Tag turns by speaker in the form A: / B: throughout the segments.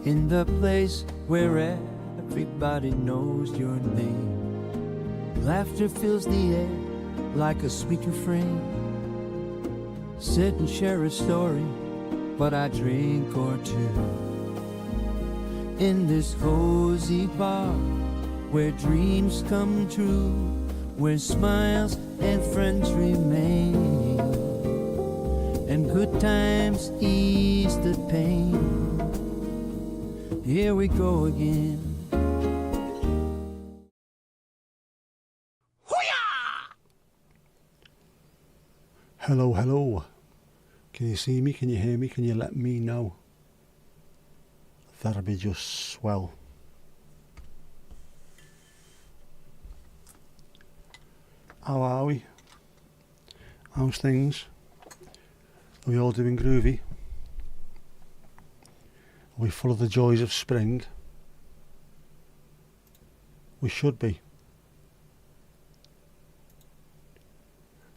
A: in the place where everybody knows your name. Laughter fills the air like a sweet refrain. Sit and share a story, but I drink or two in this cozy bar where dreams come true, where smiles and friends remain, and good times ease the pain. Here we go again.
B: Hello, hello. Can you see me? Can you hear me? Can you let me know? That'd be just swell. How are we? How's things? Are we all doing groovy? Are we full of the joys of spring? We should be.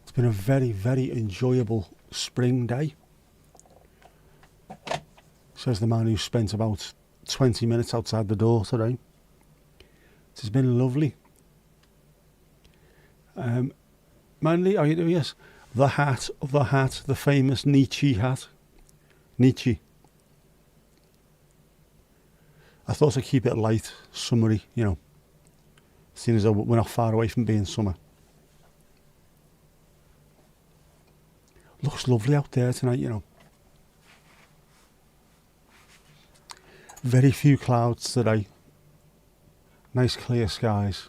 B: It's been a very, very enjoyable spring day, says the man who spent about 20 minutes outside the door today. It has been lovely. Manly, are you doing this? The hat, the famous Nietzsche hat. Nietzsche. I thought I'd keep it light, summery, you know, seeing as though we're not far away from being summer. Looks lovely out there tonight, you know. Very few clouds today. Nice clear skies.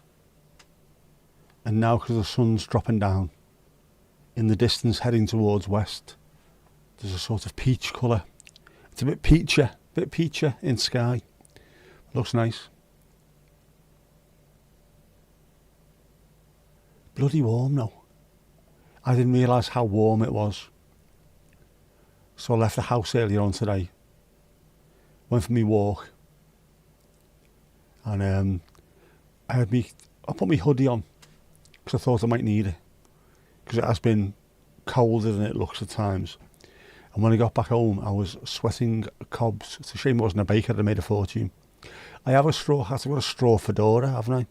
B: And now, because the sun's dropping down, in the distance heading towards west, there's a sort of peach colour. It's a bit peacher in sky. Looks nice. Bloody warm though. I didn't realise how warm it was. So I left the house earlier on today. Went for my walk. And I put my hoodie on because I thought I might need it. Because it has been colder than it looks at times. And when I got back home, I was sweating cobs. It's a shame it wasn't a baker that made a fortune. I have a straw hat. I've got a straw fedora, haven't I?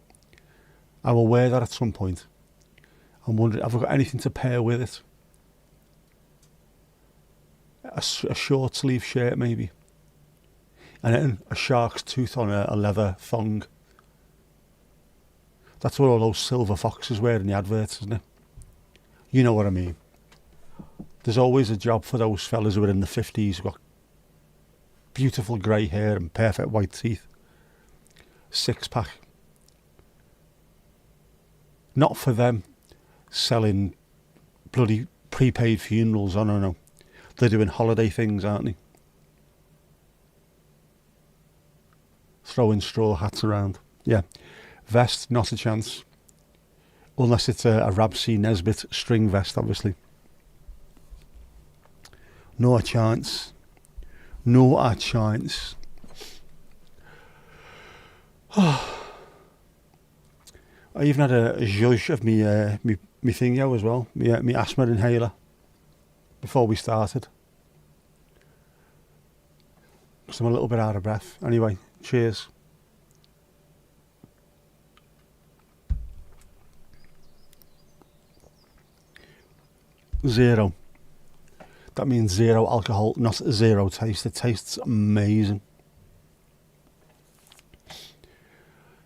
B: I will wear that at some point. I'm wondering, have I got anything to pair with it? A short sleeve shirt maybe. And then a shark's tooth on a leather thong. That's what all those silver foxes wear in the adverts, isn't it? You know what I mean. There's always a job for those fellas who are in the 50s who've got beautiful grey hair and perfect white teeth. Six pack. Not for them selling bloody prepaid funerals. Oh no. They're doing holiday things, aren't they? Throwing straw hats around. Yeah. Vest, not a chance. Unless it's a Rabsy Nesbitt string vest, obviously. No a chance. No a chance. I even had a zhuzh of me thingo as well, me asthma inhaler, before we started. Because I'm a little bit out of breath. Anyway, cheers. Zero. That means zero alcohol, not zero taste. It tastes amazing.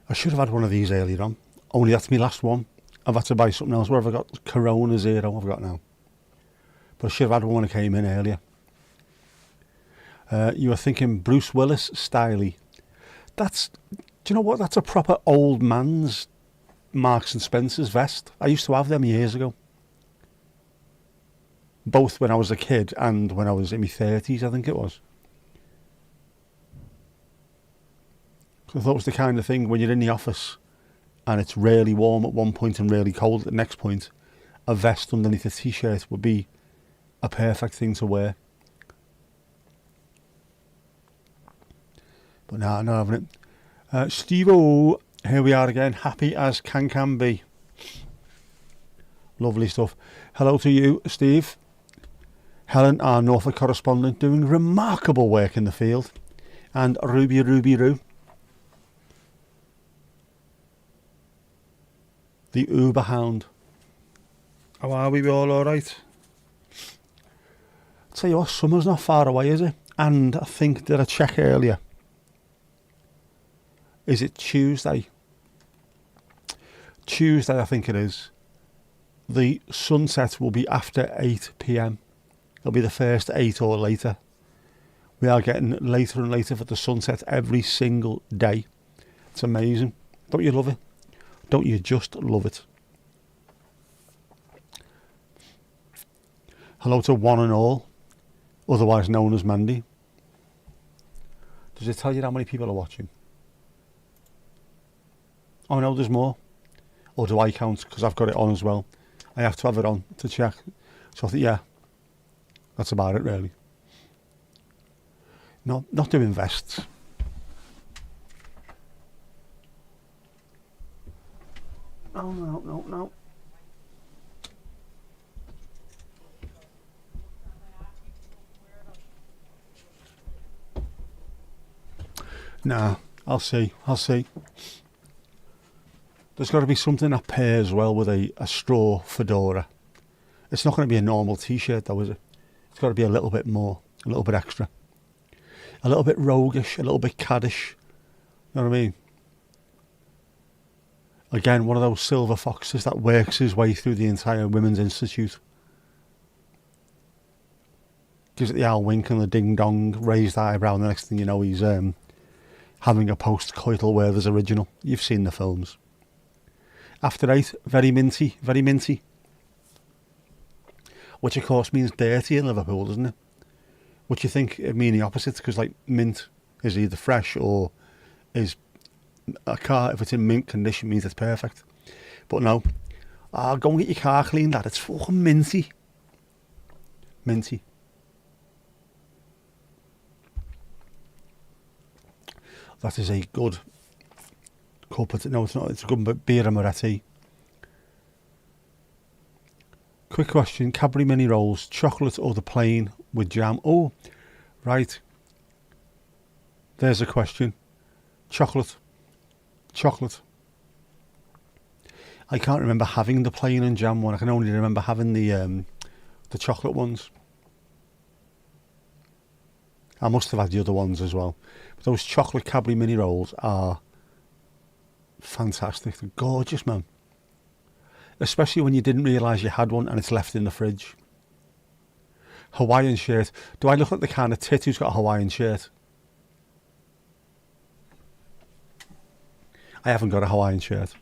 B: I should have had one of these earlier on. Only that's my last one. I've had to buy something else. Where have I got? Corona Zero I've got now. But I should have had one when I came in earlier. You were thinking Bruce Willis styly. Do you know what? That's a proper old man's Marks and Spencer's vest. I used to have them years ago. Both when I was a kid and when I was in my 30s, I think it was. So I thought it was the kind of thing when you're in the office and it's really warm at one point and really cold at the next point, a vest underneath a t-shirt would be a perfect thing to wear. But no, I'm not having it. Steve-O, here we are again, happy as can be. Lovely stuff. Hello to you, Steve. Helen, our Norfolk correspondent, doing remarkable work in the field. And Ruby Ruby Roo. The Uber Hound. How are we all alright? Tell you what, summer's not far away, is it? And I think, did I check earlier? Is it Tuesday? Tuesday, I think it is. The sunset will be after 8 p.m. It'll be the first 8 or later. We are getting later and later for the sunset every single day. It's amazing. Don't you love it? Don't you just love it? Hello to one and all, otherwise known as Mandy. Does it tell you how many people are watching? Oh no, there's more. Or do I count? Because I've got it on as well. I have to have it on to check. So I think, yeah, that's about it really. No, not doing vests. No. Nah, I'll see. There's got to be something that pairs well with a straw fedora. It's not going to be a normal t-shirt though, is it? It's got to be a little bit more, a little bit extra. A little bit roguish, a little bit caddish. You know what I mean? Again, one of those silver foxes that works his way through the entire Women's Institute. Gives it the owl wink and the ding-dong, raised eyebrow, and the next thing you know he's having a post-coital Werther's original. You've seen the films. After 8, very minty, very minty. Which of course means dirty in Liverpool, doesn't it? Which you think it mean the opposite, because like mint is either fresh or is a car, if it's in mint condition, means it's perfect. But no, go and get your car cleaned, lad. It's fucking minty. Minty. That is a good cup of tea. No, it's not. It's a good beer and Moretti. Quick question. Cadbury mini rolls, chocolate or the plain with jam? Oh, right. There's a question. Chocolate. I can't remember having the plain and jam one. I can only remember having the chocolate ones. I must have had the other ones as well. But those chocolate Cadbury mini rolls are fantastic. They're gorgeous, man. Especially when you didn't realise you had one and it's left in the fridge. Hawaiian shirt. Do I look like the kind of tit who's got a Hawaiian shirt? I haven't got a Hawaiian shirt.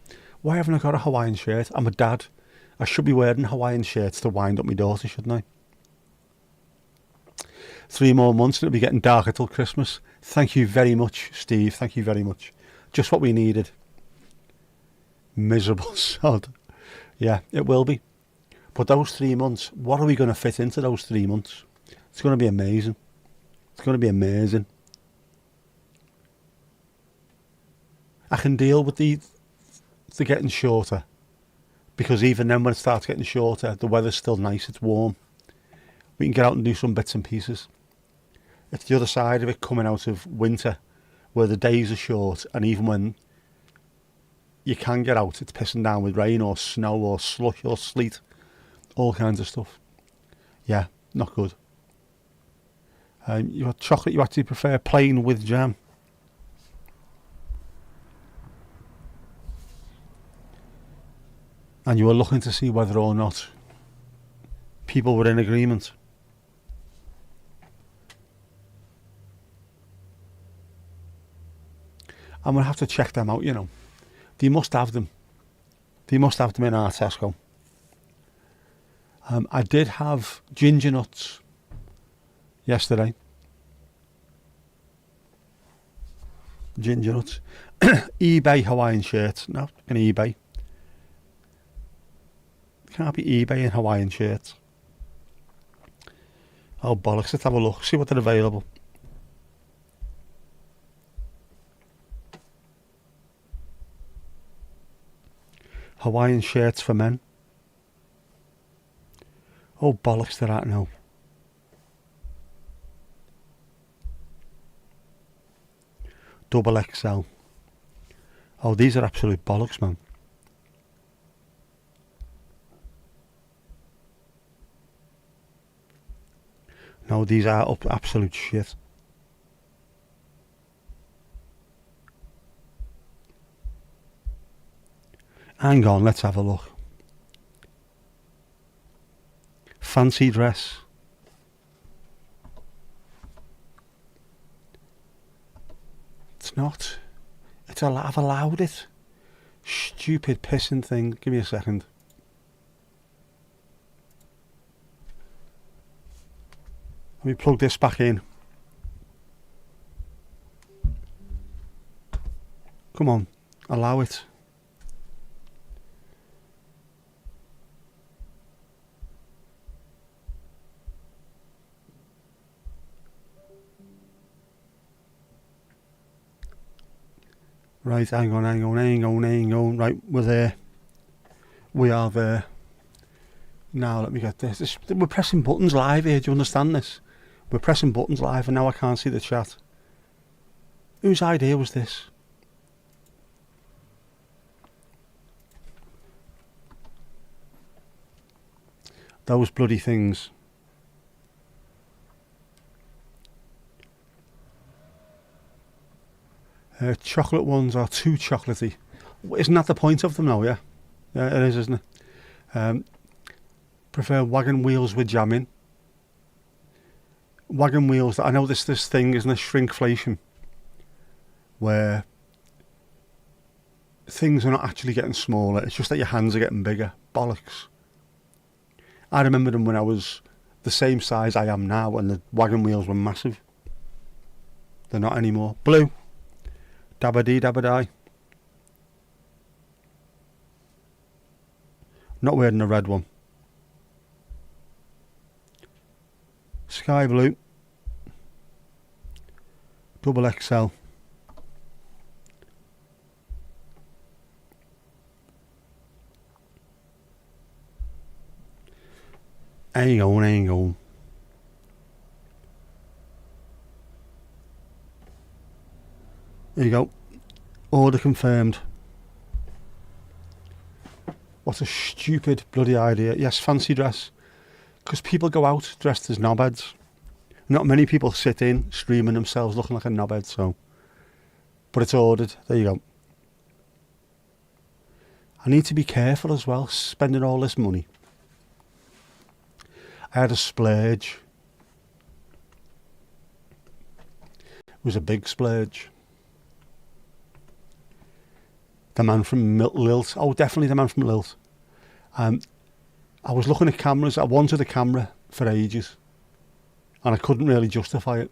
B: Why haven't I got a Hawaiian shirt? I'm a dad. I should be wearing Hawaiian shirts to wind up my daughter, shouldn't I? 3 more months and it'll be getting darker till Christmas. Thank you very much, Steve. Thank you very much. Just what we needed. Miserable sod. Yeah, it will be. But those 3 months, what are we going to fit into those 3 months? It's going to be amazing. It's going to be amazing. I can deal with the getting shorter. Because even then when it starts getting shorter, the weather's still nice, it's warm. We can get out and do some bits and pieces. It's the other side of it coming out of winter, where the days are short, and even when you can get out, it's pissing down with rain or snow or slush or sleet, all kinds of stuff. Yeah, not good. You got chocolate, you actually prefer plain with jam. And you were looking to see whether or not people were in agreement. I'm going to have to check them out, you know. They must have them. They must have them in our Tesco. I did have ginger nuts yesterday. Ginger nuts. eBay Hawaiian shirts. No, an eBay. Can't be eBay in Hawaiian shirts. Oh bollocks, let's have a look, see what they're available. Hawaiian shirts for men. Oh bollocks, they're out now. double XL. Oh, these are absolute bollocks, man. No, these are absolute shit. Hang on, let's have a look. Fancy dress. It's not. I've allowed it. Stupid pissing thing. Give me a second. Let me plug this back in. Come on, allow it. Right, hang on. Right, we're there. We are there. Now let me get this. We're pressing buttons live here, do you understand this? We're pressing buttons live and now I can't see the chat. Whose idea was this? Those bloody things. Chocolate ones are too chocolatey. Isn't that the point of them now, yeah? Yeah, it is, isn't it? Prefer wagon wheels with jam in. Wagon wheels, I know this thing, isn't it, shrinkflation, where things are not actually getting smaller, it's just that your hands are getting bigger. Bollocks. I remember them when I was the same size I am now and the wagon wheels were massive. They're not anymore. Blue. Dabba-dee, dabba-die. Not wearing the red one. Sky blue. Double XL. Hang on. There you go. Order confirmed. What a stupid bloody idea. Yes, fancy dress. Because people go out dressed as knobheads. Not many people sit in streaming themselves looking like a knobhead, so. But it's ordered. There you go. I need to be careful as well, spending all this money. I had a splurge. It was a big splurge. The man from Lilt. Oh, definitely the man from Lilt. I was looking at cameras. I wanted a camera for ages. And I couldn't really justify it.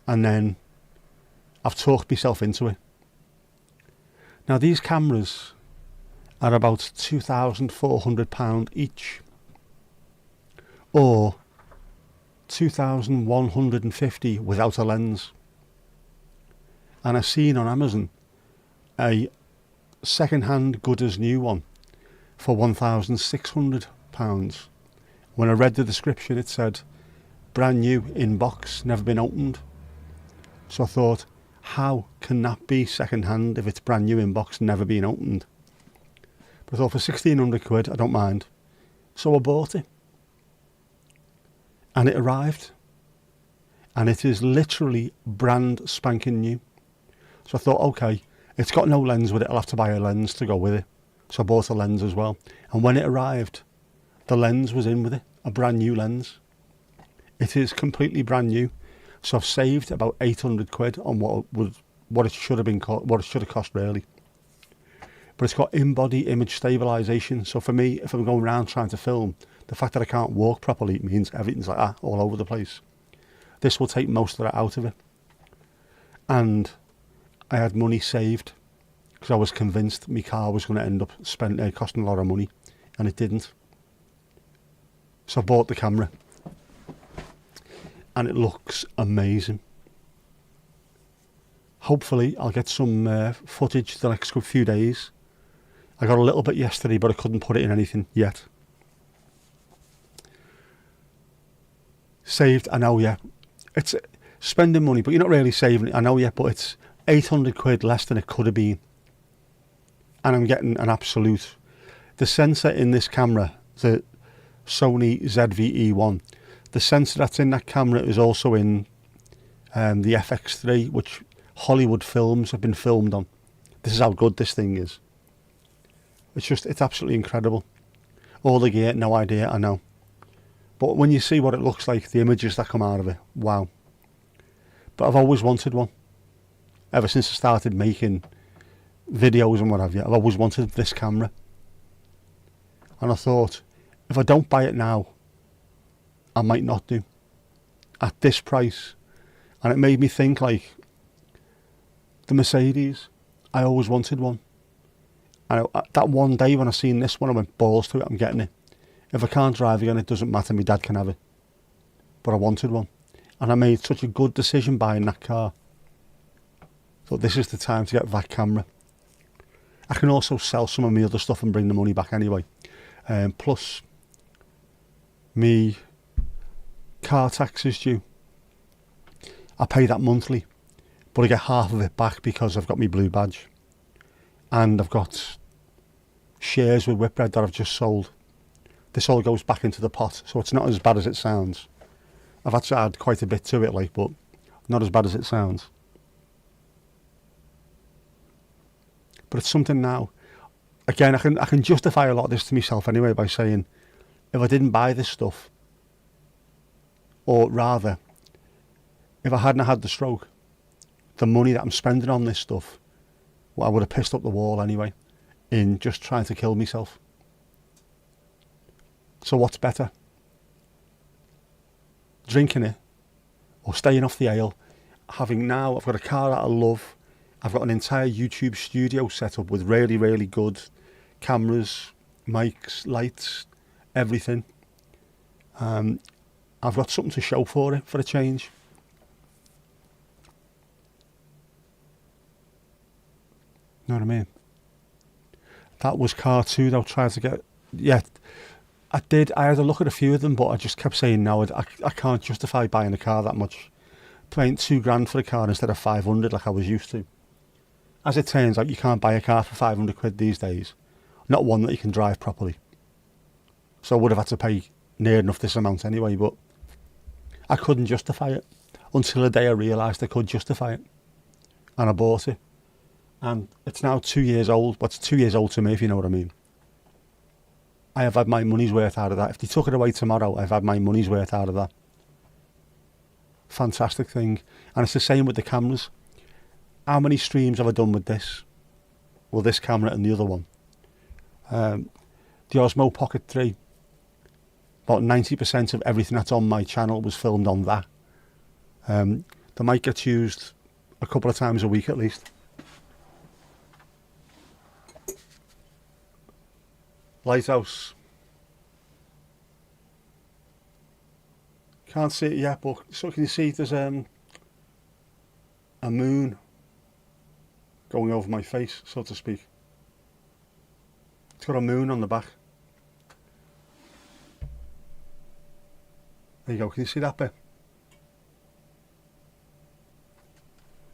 B: And then I've talked myself into it. Now these cameras are about £2,400 each. Or £2,150 without a lens. And I've seen on Amazon a second-hand good as new one for £1,600. When I read the description it said brand new in box, never been opened. So I thought, how can that be second-hand if it's brand new in box, never been opened? But I thought for £1,600 I don't mind. So I bought it. And it arrived. And it is literally brand spanking new. So I thought, okay, it's got no lens with it, I'll have to buy a lens to go with it. So I bought a lens as well. And when it arrived, the lens was in with it, a brand new lens. It is completely brand new. So I've saved about £800 on what it should have been, what it should have cost really. But it's got in-body image stabilisation. So for me, if I'm going around trying to film, the fact that I can't walk properly means everything's like that all over the place. This will take most of that out of it. And I had money saved because I was convinced my car was going to end up costing a lot of money, and it didn't. So I bought the camera and it looks amazing. Hopefully I'll get some footage the next few days. I got a little bit yesterday but I couldn't put it in anything yet. Saved, I know, yeah. spending money, but you're not really saving it. I know yet, but it's 800 quid less than it could have been. And I'm getting an absolute... The sensor in this camera, the Sony ZV-E1, the sensor that's in that camera is also in the FX3, which Hollywood films have been filmed on. This is how good this thing is. It's absolutely incredible. All the gear, no idea, I know. But when you see what it looks like, the images that come out of it, wow. But I've always wanted one. Ever since I started making videos and what have you, I've always wanted this camera. And I thought, if I don't buy it now, I might not do. At this price. And it made me think, like, the Mercedes, I always wanted one. And that one day when I seen this one, I went balls to it, I'm getting it. If I can't drive again, it doesn't matter, my dad can have it. But I wanted one. And I made such a good decision buying that car. So this is the time to get that camera. I can also sell some of my other stuff and bring the money back anyway. Plus, me car tax is due. I pay that monthly, but I get half of it back because I've got my blue badge. And I've got shares with Whitbread that I've just sold. This all goes back into the pot, so it's not as bad as it sounds. I've had to add quite a bit to it, like, but not as bad as it sounds. But it's something now. Again, I can justify a lot of this to myself anyway by saying, if I didn't buy this stuff, or rather, if I hadn't had the stroke, the money that I'm spending on this stuff, well, I would have pissed up the wall anyway, in just trying to kill myself. So what's better? Drinking it, or staying off the ale, having now, I've got a car that I love, I've got an entire YouTube studio set up with really, really good cameras, mics, lights, everything. I've got something to show for it, for a change. Know what I mean? That was car 2 that I tried to get. Yeah, I did. I had a look at a few of them, but I just kept saying no, I can't justify buying a car that much. Paying £2,000 for a car instead of 500 like I was used to. As it turns out, you can't buy a car for 500 quid these days. Not one that you can drive properly. So I would have had to pay near enough this amount anyway, but I couldn't justify it until the day I realised I could justify it. And I bought it. And it's now 2 years old, but it's 2 years old to me, if you know what I mean. I have had my money's worth out of that. If they took it away tomorrow, I've had my money's worth out of that. Fantastic thing. And it's the same with the cameras. How many streams have I done with this? Well, this camera and the other one. The Osmo Pocket 3. About 90% of everything that's on my channel was filmed on that. The mic gets used a couple of times a week at least. Lighthouse. Can't see it yet, but so can you see there's a moon going over my face, so to speak. It's got a moon on the back. There you go, can you see that bit?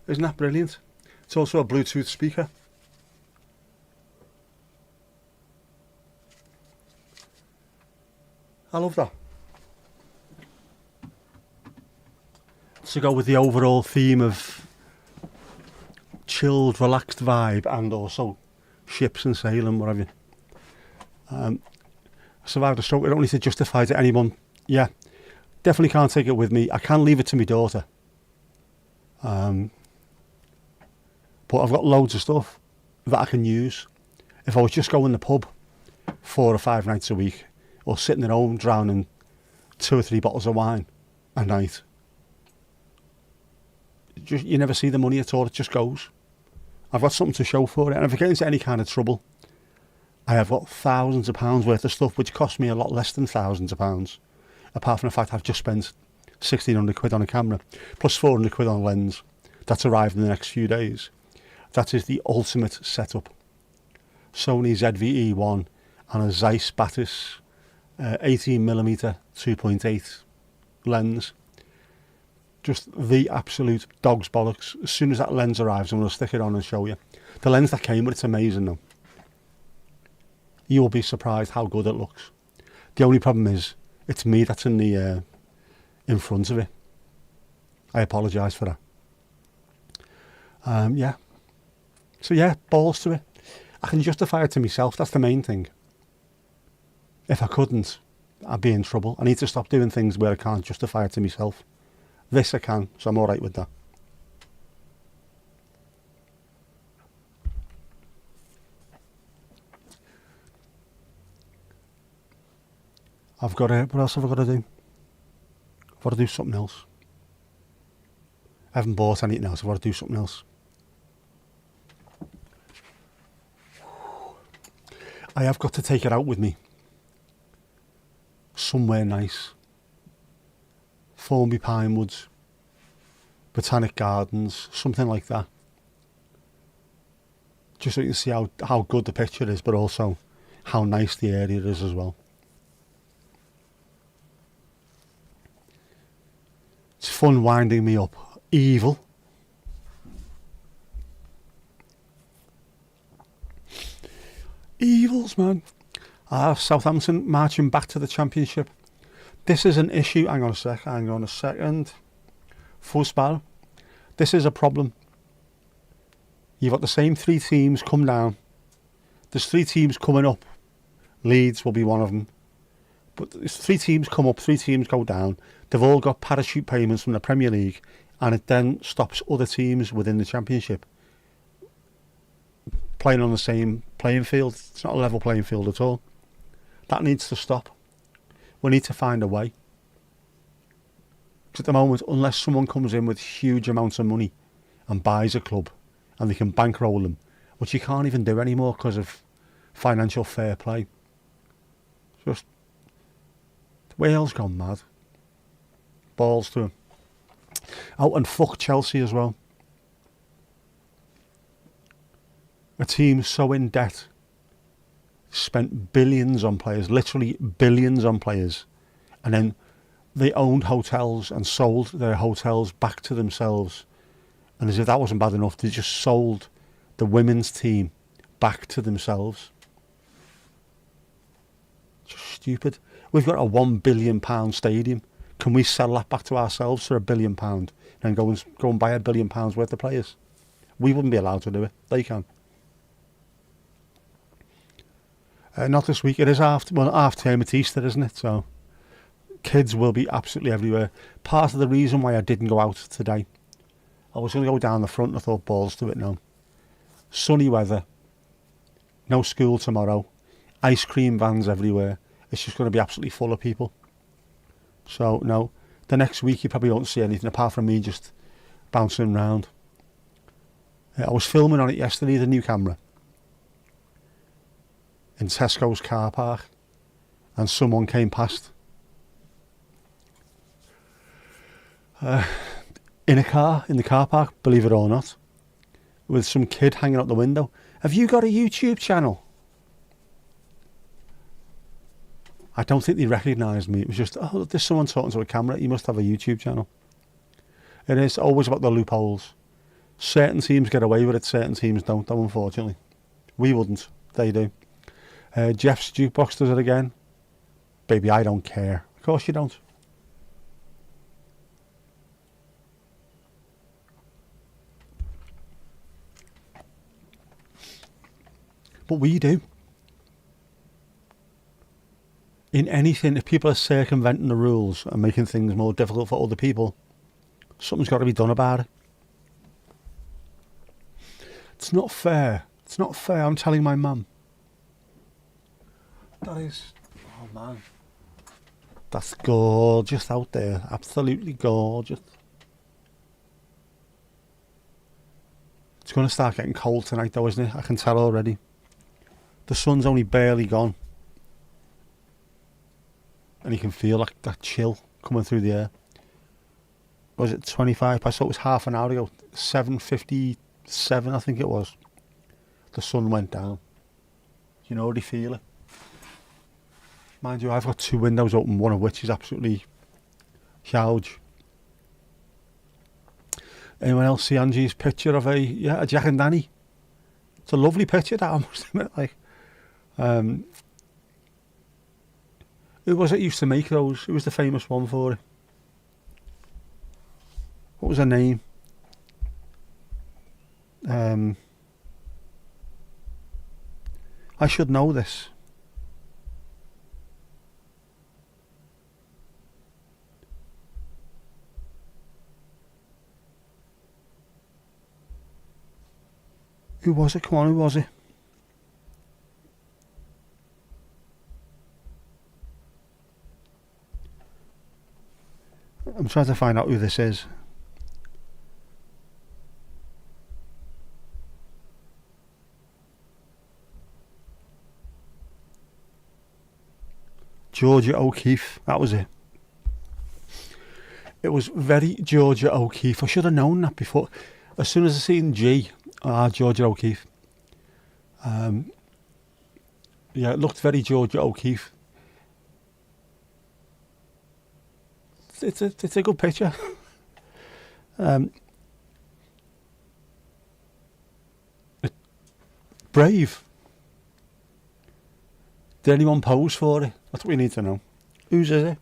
B: Isn't that brilliant? It's also a Bluetooth speaker. I love that. To go with the overall theme of chilled, relaxed vibe, and also ships and sailing, whatever. I survived a stroke. I don't need to justify to anyone. Yeah, definitely can't take it with me. I can leave it to my daughter. But I've got loads of stuff that I can use. If I was just going to the pub 4 or 5 nights a week, or sitting at home drowning 2 or 3 bottles of wine a night, you never see the money at all. It just goes. I've got something to show for it, and if I get into any kind of trouble, I have got thousands of pounds worth of stuff which cost me a lot less than thousands of pounds, apart from the fact I've just spent 1,600 quid on a camera plus 400 quid on a lens that's arrived in the next few days. That is the ultimate setup. Sony ZV-E1 and a Zeiss Batis 18mm 2.8 lens. Just the absolute dog's bollocks. As soon as that lens arrives, I'm going to stick it on and show you. The lens that came with it's amazing though. You will be surprised how good it looks. The only problem is, it's me that's in the in front of it. I apologise for that. Yeah. So yeah, balls to it. I can justify it to myself. That's the main thing. If I couldn't, I'd be in trouble. I need to stop doing things where I can't justify it to myself. This I can, so I'm alright with that. I've got to, what else have I got to do? I've got to do something else. I haven't bought anything else, I've got to do something else. I have got to take it out with me. Somewhere nice. Formby Pinewoods, Botanic Gardens, something like that. Just so you can see how good the picture is, but also how nice the area is as well. It's fun winding me up. Evil. Evils, man. Southampton marching back to the Championship. This is an issue. Hang on a second. Fußball. This is a problem. You've got the same 3 teams come down. There's 3 teams coming up. Leeds will be one of them. But there's 3 teams come up, 3 teams go down. They've all got parachute payments from the Premier League, and it then stops other teams within the Championship playing on the same playing field. It's not a level playing field at all. That needs to stop. We need to find a way. Because at the moment, unless someone comes in with huge amounts of money and buys a club and they can bankroll them, which you can't even do anymore because of financial fair play. Just Wales gone mad. Balls to him. Oh, and fuck Chelsea as well. A team so in debt, spent billions on players, literally billions on players, and then they owned hotels and sold their hotels back to themselves. And as if that wasn't bad enough, they just sold the women's team back to themselves. Just stupid. We've got a £1 billion stadium. Can we sell that back to ourselves for £1 billion and go and buy £1 billion worth of players? We wouldn't be allowed to do it. They can. Not this week. It is half term at Easter, isn't it? So kids will be absolutely everywhere. Part of the reason why I didn't go out today, I was going to go down the front and I thought balls to it now. Sunny weather, no school tomorrow, ice cream vans everywhere. It's just going to be absolutely full of people. So no, the next week you probably won't see anything apart from me just bouncing around. I was filming on it yesterday, the new camera, in Tesco's car park, and someone came past in a car, in the car park, believe it or not, with some kid hanging out the window. Have you got a YouTube channel? I don't think they recognised me. It was just, oh, there's someone talking to a camera. You must have a YouTube channel. It is always about the loopholes. Certain teams get away with it, certain teams don't, though, unfortunately. We wouldn't. They do. Jeff's Jukebox does it again. Baby, I don't care. Of course you don't. But we do. In anything, if people are circumventing the rules and making things more difficult for other people, something's got to be done about it. It's not fair. It's not fair. I'm telling my mum. That is... Oh, man. That's gorgeous out there. Absolutely gorgeous. It's going to start getting cold tonight, though, isn't it? I can tell already. The sun's only barely gone. And you can feel like that chill coming through the air. Was it 25? I thought it was half an hour ago. 7:57, I think it was. The sun went down. You can already feel it. Mind you, I've got 2 windows open, one of which is absolutely huge. Anyone else see Angie's picture of a Jack and Danny? It's a lovely picture, that, I must admit. Like, who was it used to make those? Who was the famous one for it? What was her name? I should know this. Who was it? Come on, who was it? I'm trying to find out who this is. Georgia O'Keeffe, that was it. It was very Georgia O'Keeffe. I should have known that before. As soon as I seen G, Georgia O'Keeffe. Yeah, it looked very Georgia O'Keeffe. It's a good picture. Brave. Did anyone pose for it? That's what we need to know. Whose is it?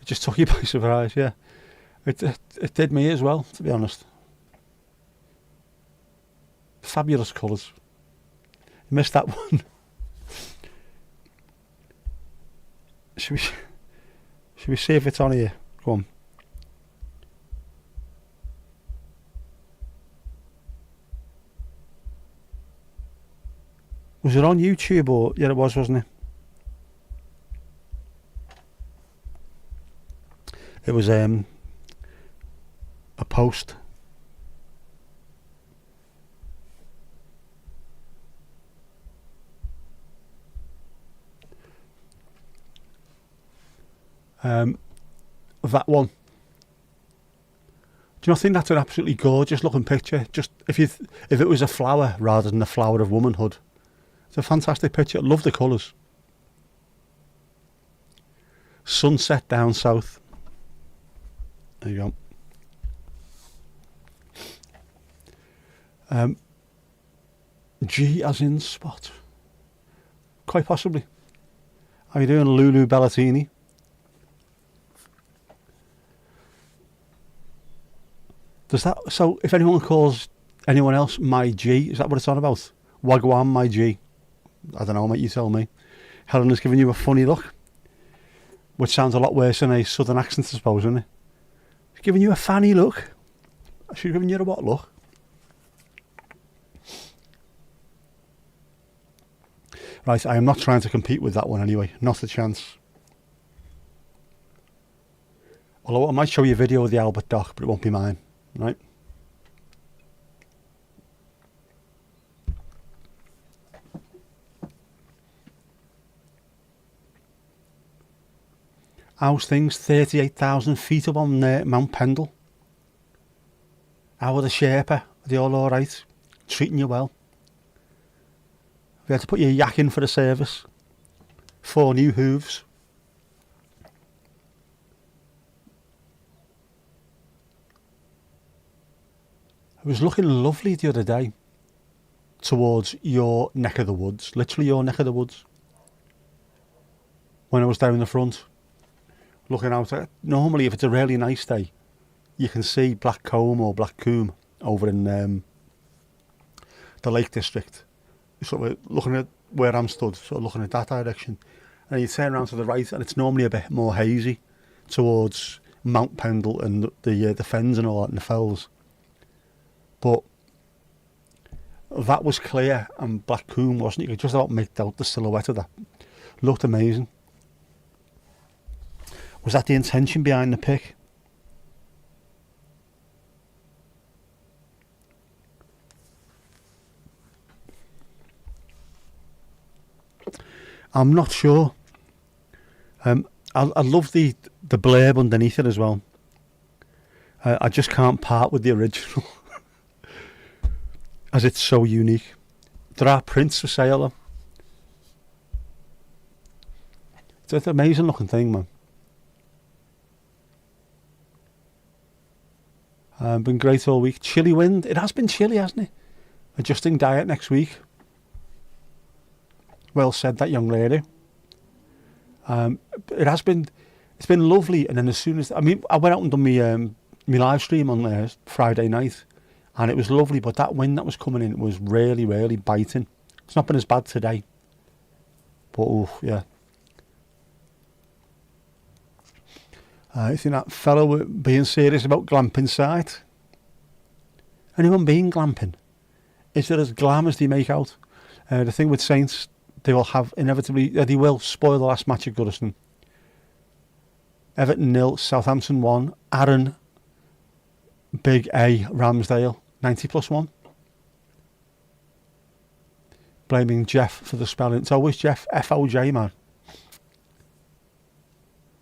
B: It just took you by surprise, yeah. It did me as well, to be honest. Fabulous colours. You missed that one. Should we see if it's on here? Go on. Was it on YouTube or... Yeah, it was, wasn't it? It was a post. That one. Do you not think that's an absolutely gorgeous looking picture? Just if it was a flower rather than a flower of womanhood. It's a fantastic picture. I love the colours. Sunset down south. There you go. G as in spot. Quite possibly. How you doing, Lulu Bellatini? Does that, so if anyone calls anyone else my G, is that what it's on about? Wagwan my G. I don't know, mate, you tell me. Helena's giving you a funny look, which sounds a lot worse than a southern accent, I suppose, isn't it? She's giving you a fanny look. She's giving you a what look? Right, I am not trying to compete with that one anyway. Not a chance. Although I might show you a video of the Albert Dock, but it won't be mine. Right? How's things? 38,000 feet up on Mount Pendle. How are the Sherpa? Are they all alright? Treating you well? Have you had to put your yak in for the service? 4 new hooves. It was looking lovely the other day towards your neck of the woods, literally your neck of the woods. When I was down the front, looking out at, normally if it's a really nice day, you can see Black Combe or Black Combe over in the Lake District. Sort of looking at where I'm stood, sort of looking at that direction. And you turn around to the right and it's normally a bit more hazy towards Mount Pendle and the fens and all that and the fells. But that was clear and Black Combe wasn't. You could just about make out the silhouette of that. Looked amazing. Was that the intention behind the pic? I'm not sure. I love the blurb underneath it as well. I just can't part with the original. As it's so unique. There are prints for sale though. It's an amazing looking thing, man. Been great all week. Chilly wind. It has been chilly, hasn't it? Adjusting diet next week. Well said, that young lady. It's been lovely. And then as soon as, I went out and done my live stream on Friday night, and it was lovely, but that wind that was coming in was really, really biting. It's not been as bad today, but yeah. I think that fellow being serious about glamping site. Anyone being glamping? Is it as glam as they make out? The thing with Saints, they will have inevitably, they will spoil the last match at Goodison. Everton 0, Southampton 1, Aaron, Big A, Ramsdale, 90+1. Blaming Jeff for the spelling. It's always Jeff, F-O-J, man.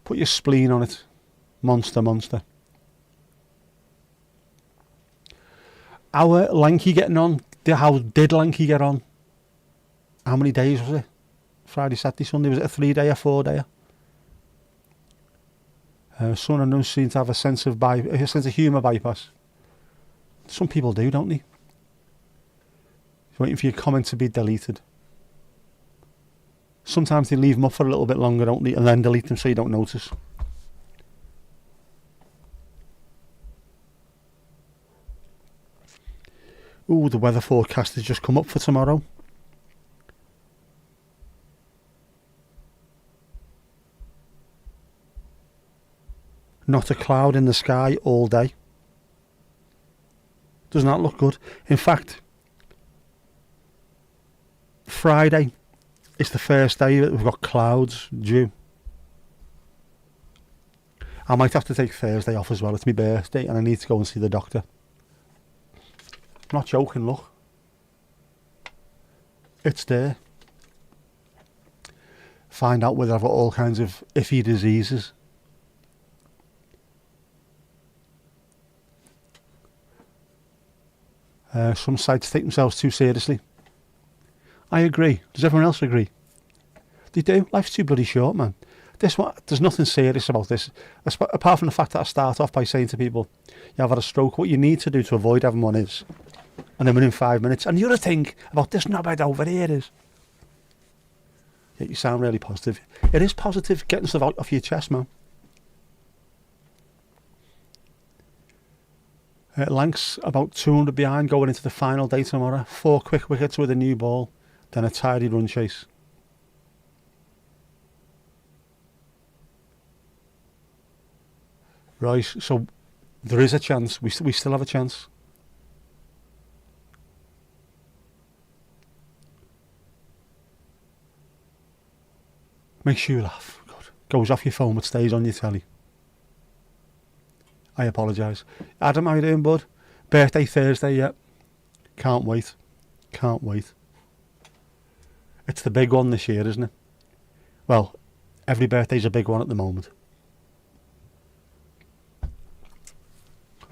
B: Put your spleen on it. Monster. Our Lanky getting on. How did Lanky get on? How many days was it? Friday, Saturday, Sunday. Was it a 3-day or 4-day? Some of them seem to have a sense of humour bypass. Some people do, don't they? Waiting for your comment to be deleted. Sometimes they leave them up for a little bit longer, don't they? And then delete them so you don't notice. Ooh, the weather forecast has just come up for tomorrow. Not a cloud in the sky all day. Does not look good. In fact, Friday is the first day that we've got clouds due. I might have to take Thursday off as well. It's my birthday and I need to go and see the doctor. I'm not joking, look. It's there. Find out whether I've got all kinds of iffy diseases. Some sites take themselves too seriously. I agree. Does everyone else agree? They do. Life's too bloody short, man. There's nothing serious about this, apart from the fact that I start off by saying to people, "You have had a stroke. What you need to do to avoid having one is," and then within 5 minutes. And the other thing about this knobhead over here is, yeah, you sound really positive. It is positive getting stuff out off your chest, man. Lancs about 200 behind going into the final day tomorrow. 4 quick wickets with a new ball, then a tidy run chase. Right, so there is a chance. We still have a chance. Makes you laugh. God. Goes off your phone but stays on your telly. I apologise. Adam, how you doing, bud? Birthday Thursday, yeah. Can't wait. It's the big one this year, isn't it? Well, every birthday's a big one at the moment.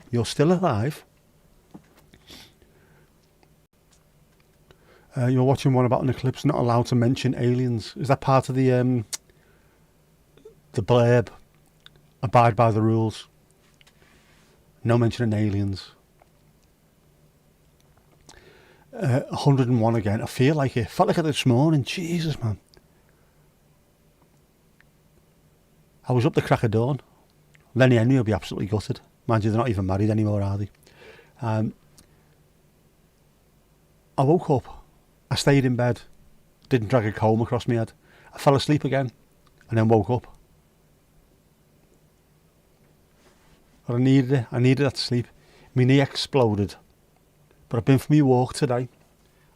B: You're still alive. You're watching one about an eclipse, not allowed to mention aliens. Is that part of the blurb? Abide by the rules. No mentioning aliens. 101 again. I feel like it. Felt like it this morning. Jesus, man. I was up the crack of dawn. Lenny Henry will be absolutely gutted. Mind you, they're not even married anymore, are they? I woke up. I stayed in bed. Didn't drag a comb across my head. I fell asleep again. And then woke up. But I needed it. I needed that sleep. My knee exploded. But I've been for my walk today.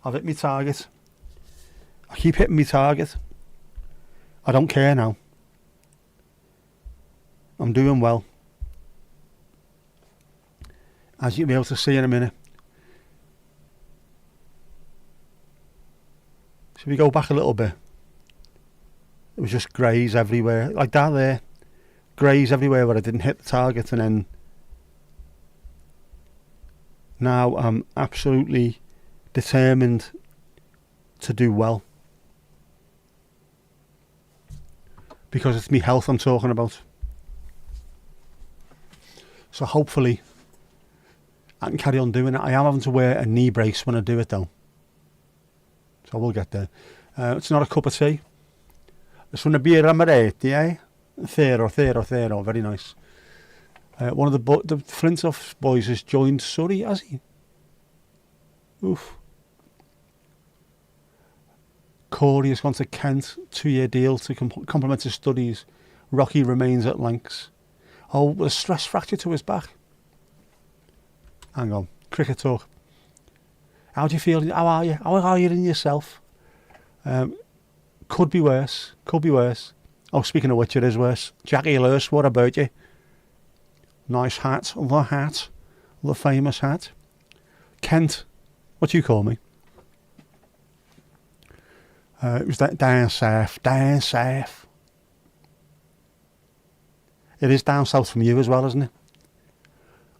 B: I've hit my target. I keep hitting my target. I don't care now. I'm doing well. As you'll be able to see in a minute. Should we go back a little bit? It was just greys everywhere. Like that there. Greys everywhere where I didn't hit the target, and then now I'm absolutely determined to do well, because it's me health I'm talking about. So hopefully I can carry on doing it. I am having to wear a knee brace when I do it though. So we'll get there. It's not a cup of tea. It's from the beer amaretti, eh? Thero. Very nice. One of the Flintoff boys has joined Surrey, has he? Oof. Corey has gone to Kent, 2-year deal to complement his studies. Rocky remains at Lancs. Oh, with a stress fracture to his back. Hang on, cricket talk. How do you feel? How are you? How are you in yourself? Could be worse. Oh, speaking of which, it is worse. Jackie Lewis, what about you? Nice hat. The famous hat. Kent, what do you call me? It was down south. It is down south from you as well, isn't it?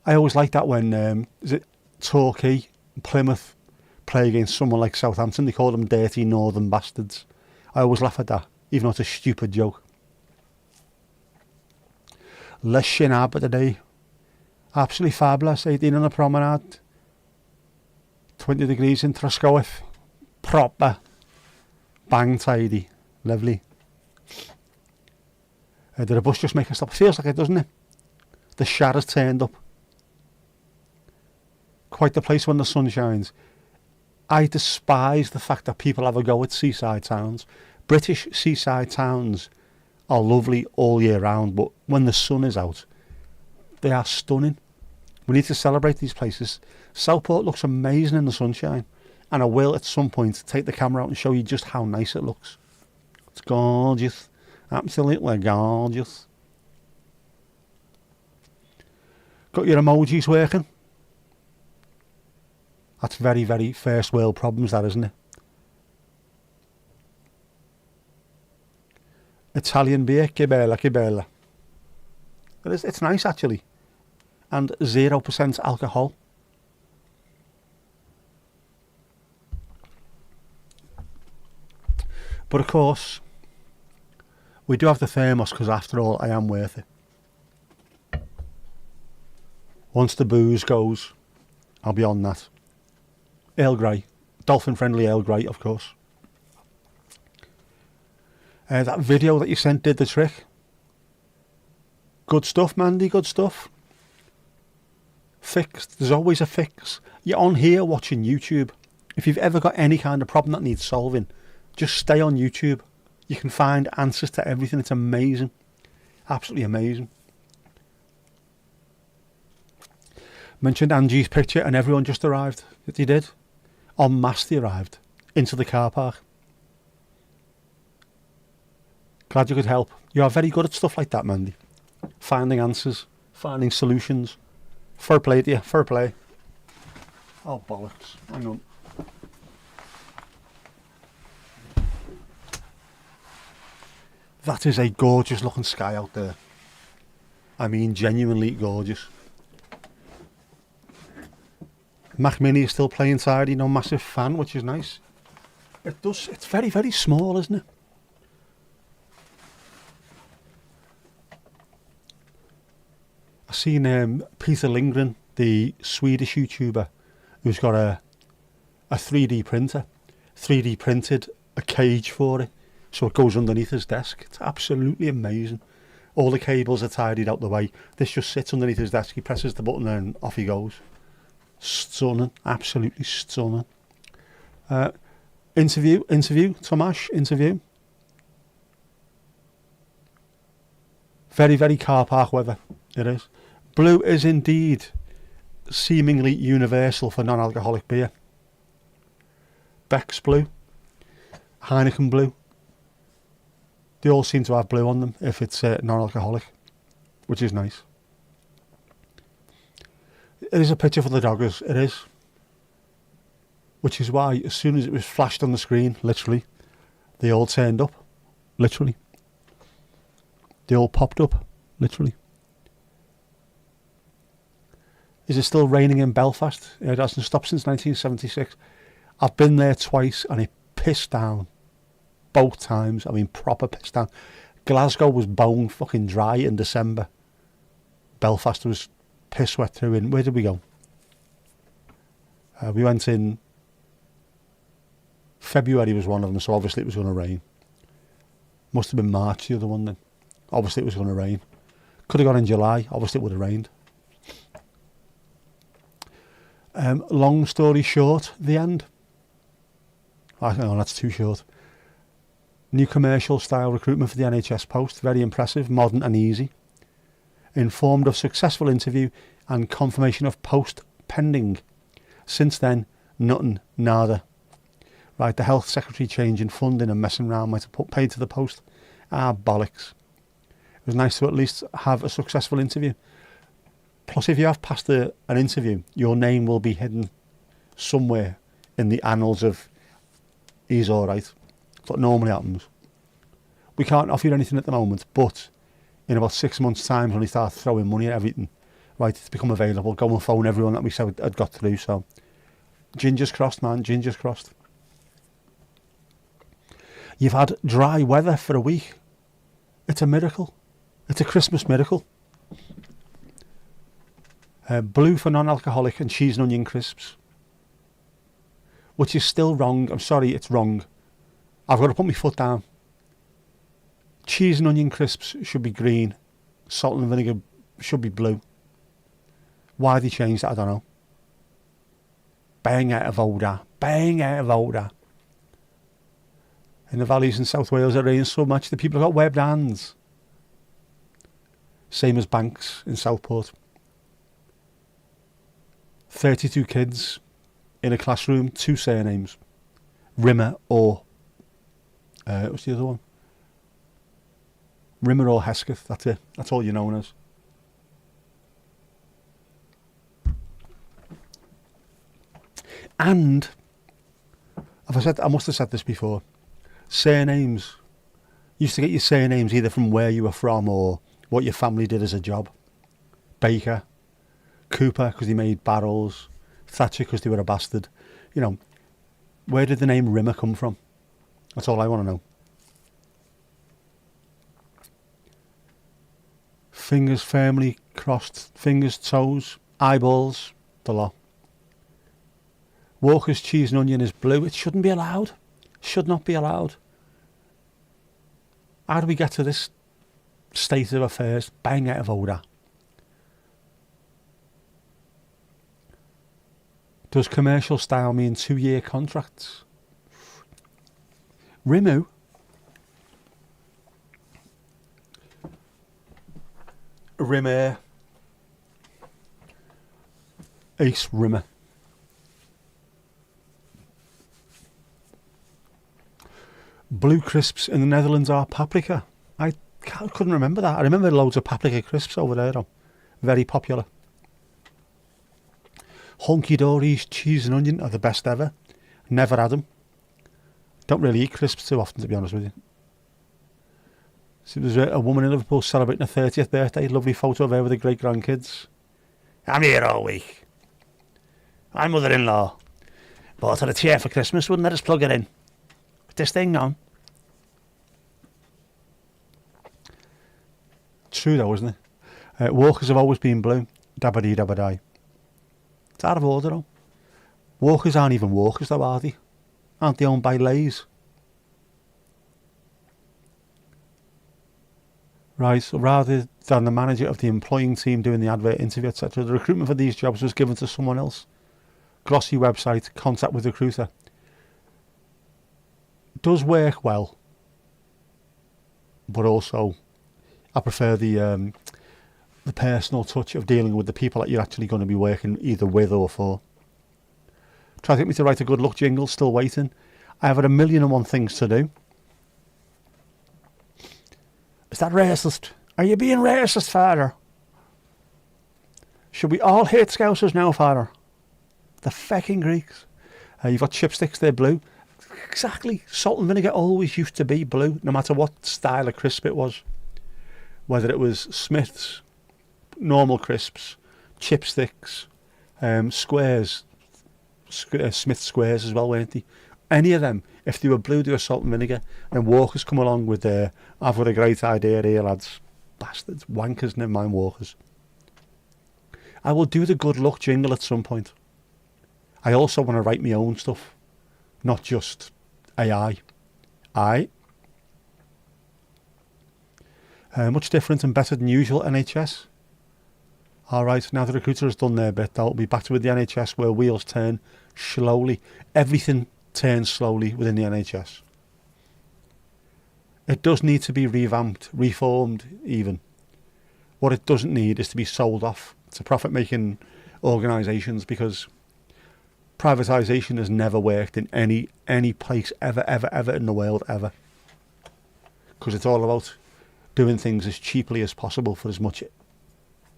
B: I always like that when, is it Torquay, Plymouth, play against someone like Southampton. They call them dirty northern bastards. I always laugh at that, even though it's a stupid joke. Les Chenab today. Absolutely fabulous. 18 on the promenade. 20 degrees in Truscoeth. Proper. Bang tidy. Lovely. Did a bus just make a stop? Feels like it, doesn't it? The shad has turned up. Quite the place when the sun shines. I despise the fact that people have a go at seaside towns. British seaside towns are lovely all year round, but when the sun is out, they are stunning. We need to celebrate these places. Southport looks amazing in the sunshine, and I will at some point take the camera out and show you just how nice it looks. It's gorgeous. Absolutely gorgeous. Got your emojis working? That's very, very first world problems, that, isn't it? Italian beer, che bella. It's nice actually. And 0% alcohol. But of course, we do have the thermos because after all, I am worth it. Once the booze goes, I'll be on that. Earl Grey. Dolphin friendly Earl Grey, of course. That video that you sent did the trick. Good stuff, Mandy, good stuff. Fix. There's always a fix. You're on here watching YouTube. If you've ever got any kind of problem that needs solving, just stay on YouTube. You can find answers to everything. It's amazing. Absolutely amazing. Mentioned Angie's picture and everyone just arrived. They did. En masse they arrived. Into the car park. Glad you could help. You are very good at stuff like that, Mandy. Finding answers. Finding solutions. Fair play to you. Fair play. Oh, bollocks. Hang on. That is a gorgeous looking sky out there. I mean, genuinely gorgeous. Mac Mini is still playing tidy, no massive fan, which is nice. It's very, very small, isn't it? I've seen Peter Lindgren, the Swedish YouTuber, who's got a 3D printer. 3D printed a cage for it, so it goes underneath his desk. It's absolutely amazing. All the cables are tidied out the way. This just sits underneath his desk. He presses the button and off he goes. Stunning, absolutely stunning. Interview, Tomasz, interview. Very, very car park weather, it is. Blue is indeed seemingly universal for non-alcoholic beer. Beck's blue, Heineken blue. They all seem to have blue on them if it's non-alcoholic, which is nice. It is a picture for the doggers, it is. Which is why, as soon as it was flashed on the screen, literally, they all turned up. Literally. They all popped up. Literally. Is it still raining in Belfast? It hasn't stopped since 1976. I've been there twice and it pissed down. Both times. I mean, proper pissed down. Glasgow was bone fucking dry in December. Belfast was piss wet through in. Where did we go? We went in February was one of them, so obviously it was going to rain. Must have been March, the other one then. Obviously it was going to rain. Could have gone in July, obviously it would have rained. Long story short, the end. No, that's too short. New commercial style recruitment for the NHS post. Very impressive, modern and easy. Informed of successful interview and confirmation of post pending. Since then, nothing, nada. Right, the health secretary changing funding and messing around might have put paid to the post. Bollocks. It was nice to at least have a successful interview. Plus, if you have passed an interview, your name will be hidden somewhere in the annals of he's all right. That's what normally happens. We can't offer you anything at the moment, but in about 6 months' time, when we start throwing money at everything, right, it's become available. Go and phone everyone that we said had got through. So, gingers crossed, man, gingers crossed. You've had dry weather for a week. It's a miracle. It's a Christmas miracle. Blue for non-alcoholic and cheese and onion crisps. Which is still wrong. I'm sorry, it's wrong. I've got to put my foot down. Cheese and onion crisps should be green. Salt and vinegar should be blue. Why they changed that, I don't know. Bang out of order. Bang out of order. In the valleys in South Wales, it rains so much that people have got webbed hands. Same as Banks in Southport. 32 kids in a classroom, 2 surnames. Rimmer or... what's the other one? Rimmer or Hesketh, that's it. That's all you're known as. And, I must have said this before, surnames. You used to get your surnames either from where you were from or what your family did as a job. Baker, Cooper because he made barrels, Thatcher because they were a bastard. You know, where did the name Rimmer come from? That's all I want to know. Fingers firmly crossed, fingers, toes, eyeballs, the lot. Walker's cheese and onion is blue. It shouldn't be allowed. Should not be allowed. How do we get to this state of affairs? Bang out of order. Does commercial style mean 2-year contracts? Rimu? Rimmer. Ace Rimmer. Blue crisps in the Netherlands are paprika. I couldn't remember that. I remember loads of paprika crisps over there though. Very popular. Honky Dory's cheese and onion are the best ever. Never had them. Don't really eat crisps too often, to be honest with you. So there's a woman in Liverpool celebrating her 30th birthday. Lovely photo of her with her great grandkids. I'm here all week. My mother-in-law bought her a chair for Christmas, wouldn't let us plug it in. Put this thing on. True though, isn't it? Walkers have always been blue. Dabba-dee, dabba-die. It's out of order though. Walkers aren't even walkers though, are they? Aren't they owned by Lays? Right, so rather than the manager of the employing team doing the advert interview, etc., the recruitment for these jobs was given to someone else. Glossy website, contact with recruiter. Does work well, but also I prefer the personal touch of dealing with the people that you're actually going to be working either with or for. Try to get me to write a good luck jingle, still waiting. I have had 1,000,001 things to do. Is that racist? Are you being racist, father? Should we all hate Scousers now, father? The fucking Greeks. You've got chipsticks, they're blue. Exactly. Salt and vinegar always used to be blue, no matter what style of crisp it was. Whether it was Smith's, normal crisps, chipsticks, squares, Smith squares as well, weren't they? Any of them, if they were blue, they were salt and vinegar. And Walkers come along with I've got a great idea here, lads. Bastards, wankers, never mind Walkers. I will do the good luck jingle at some point. I also want to write my own stuff, not just AI. Much different and better than usual NHS. Alright, now the recruiter has done their bit, I'll be back to with the NHS where wheels turn slowly. Everything turns slowly within the NHS. It does need to be revamped, reformed even. What it doesn't need is to be sold off to profit-making organisations, because privatisation has never worked in any place ever in the world, ever. Because it's all about doing things as cheaply as possible for as much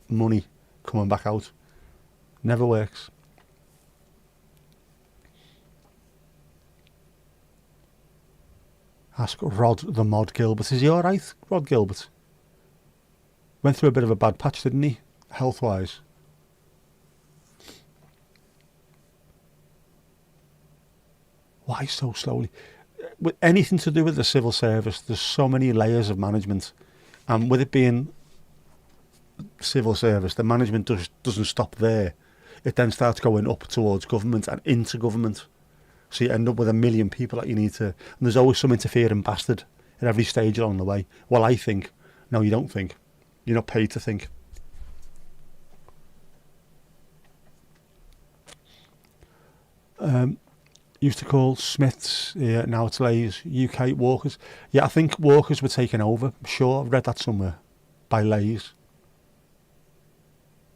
B: money coming back out. Never works. Ask Rod the Mod Gilbert. Is he alright, Rod Gilbert? Went through a bit of a bad patch, didn't he? Health-wise. Why so slowly? With anything to do with the civil service, there's so many layers of management. And with it being civil service, the management doesn't stop there. It then starts going up towards government and into government. So you end up with a million people that you need to... And there's always some interfering bastard at every stage along the way. Well, I think. No, you don't think. You're not paid to think. Used to call Smiths, yeah, now it's Lays, UK Walkers. Yeah, I think Walkers were taken over. I'm sure I've read that somewhere. By Lays.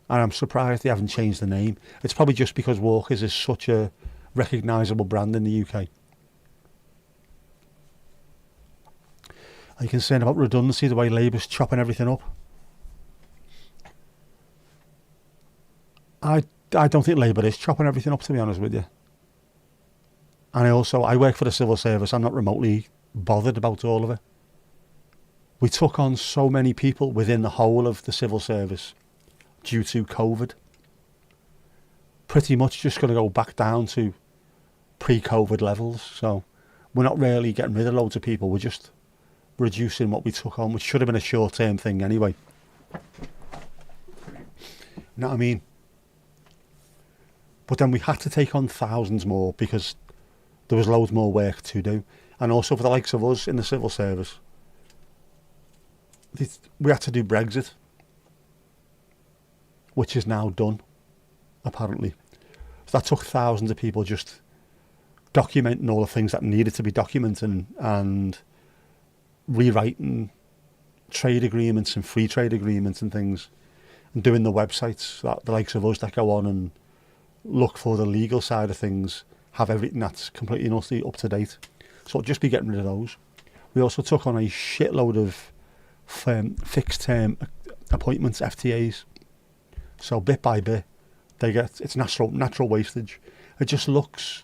B: And I'm surprised they haven't changed the name. It's probably just because Walkers is such a recognisable brand in the UK. Are you concerned about redundancy, the way Labour's chopping everything up? I don't think Labour is chopping everything up, to be honest with you. And I work for the civil service. I'm not remotely bothered about all of it. We took on so many people within the whole of the civil service due to COVID. Pretty much just going to go back down to pre-COVID levels. So we're not really getting rid of loads of people. We're just reducing what we took on, which should have been a short-term thing anyway. You know what I mean? But then we had to take on thousands more because there was loads more work to do. And also for the likes of us in the civil service, we had to do Brexit, which is now done, apparently. So that took thousands of people just documenting all the things that needed to be documented and rewriting trade agreements and free trade agreements and things, and doing the websites that the likes of us that go on and look for the legal side of things have everything that's completely and utterly up to date. So I'll just be getting rid of those. We also took on a shitload of fixed term appointments, FTAs. So bit by bit, it's natural wastage. It just looks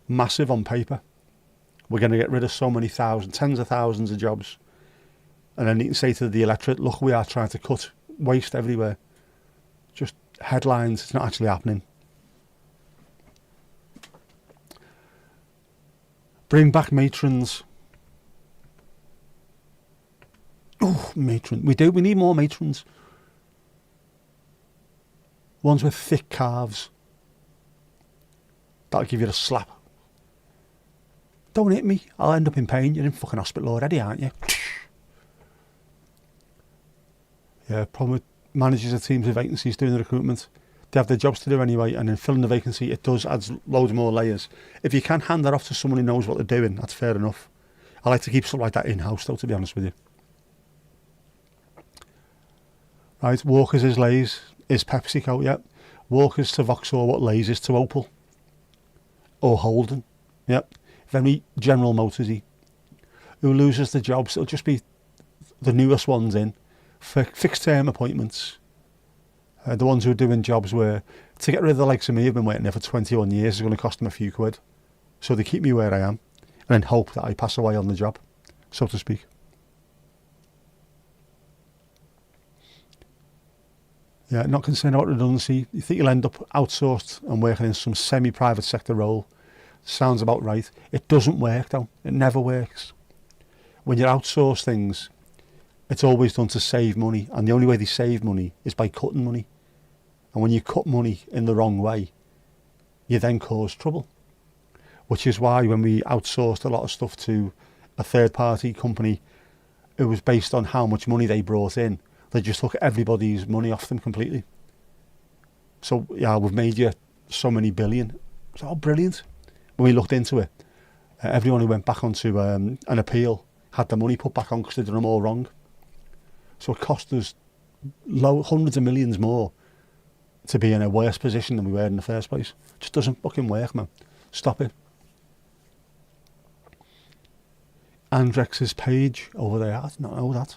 B: massive on paper. We're going to get rid of so many tens of thousands of jobs. And then you can say to the electorate, look, we are trying to cut waste everywhere. Just headlines, it's not actually happening. Bring back matrons. Oh, matron. We need more matrons. Ones with thick calves. That'll give you a slap. Don't hit me. I'll end up in pain. You're in fucking hospital already, aren't you? Yeah, problem with managers of teams of vacancies doing the recruitment. They have their jobs to do anyway, and then filling the vacancy, it does add loads more layers. If you can hand that off to someone who knows what they're doing, that's fair enough. I like to keep something like that in-house, though, to be honest with you. Right, Walkers is Lays, is PepsiCo, yep. Walkers to Vauxhall, what Lays is to Opel. Or Holden, yep. Very General Motorsy. Who loses the jobs? It'll just be the newest ones in. For fixed-term appointments. The ones who are doing jobs where, to get rid of the likes of me, who've been waiting there for 21 years, is going to cost them a few quid. So they keep me where I am, and then hope that I pass away on the job, so to speak. Yeah, not concerned about redundancy. You think you'll end up outsourced and working in some semi-private sector role. Sounds about right. It doesn't work though. It never works. When you outsource things, it's always done to save money, and the only way they save money is by cutting money. And when you cut money in the wrong way, you then cause trouble. Which is why when we outsourced a lot of stuff to a third-party company, it was based on how much money they brought in. They just took everybody's money off them completely. So, yeah, we've made you so many billion. It's all brilliant. When we looked into it, everyone who went back onto an appeal had the money put back on because they did them all wrong. So it cost us hundreds of millions more to be in a worse position than we were in the first place. It just doesn't fucking work, man. Stop it. Andrex's page over there, I did not know that.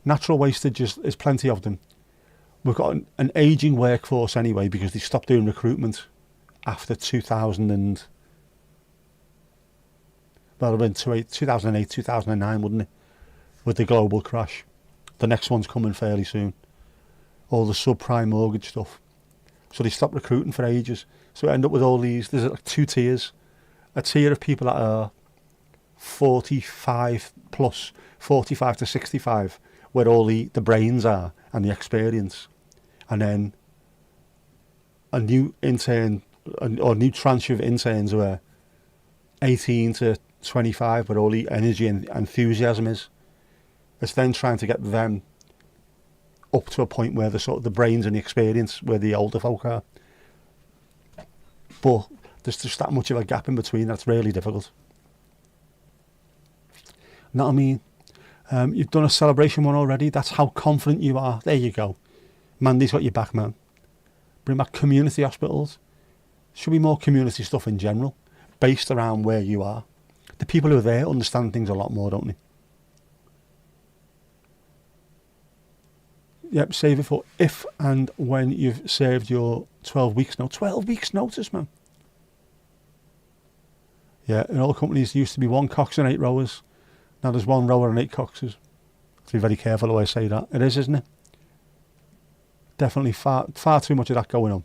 B: Natural wastage is plenty of them. We've got an ageing workforce anyway because they stopped doing recruitment after 2008, 2009, wouldn't it? With the global crash. The next one's coming fairly soon. All the subprime mortgage stuff. So they stopped recruiting for ages. So we end up with all these, there's like two tiers. A tier of people that are 45 plus, 45 to 65, where all the brains are and the experience. And then a new intern, or new tranche of interns who are 18 to 25, where all the energy and enthusiasm is. It's then trying to get them up to a point where the sort of the brains and the experience where the older folk are. But there's just that much of a gap in between that's really difficult. Know what I mean? You've done a celebration one already. That's how confident you are. There you go. Mandy's got your back, man. Bring back community hospitals. Should be more community stuff in general, based around where you are. The people who are there understand things a lot more, don't they? Yep, save it for if and when you've served your 12 weeks. No, 12 weeks notice, man. Yeah, in all companies, there used to be one cox and 8 rowers. Now there's one rower and 8 coxes. To be very careful the way I say that. It is, isn't it? Definitely far too much of that going on.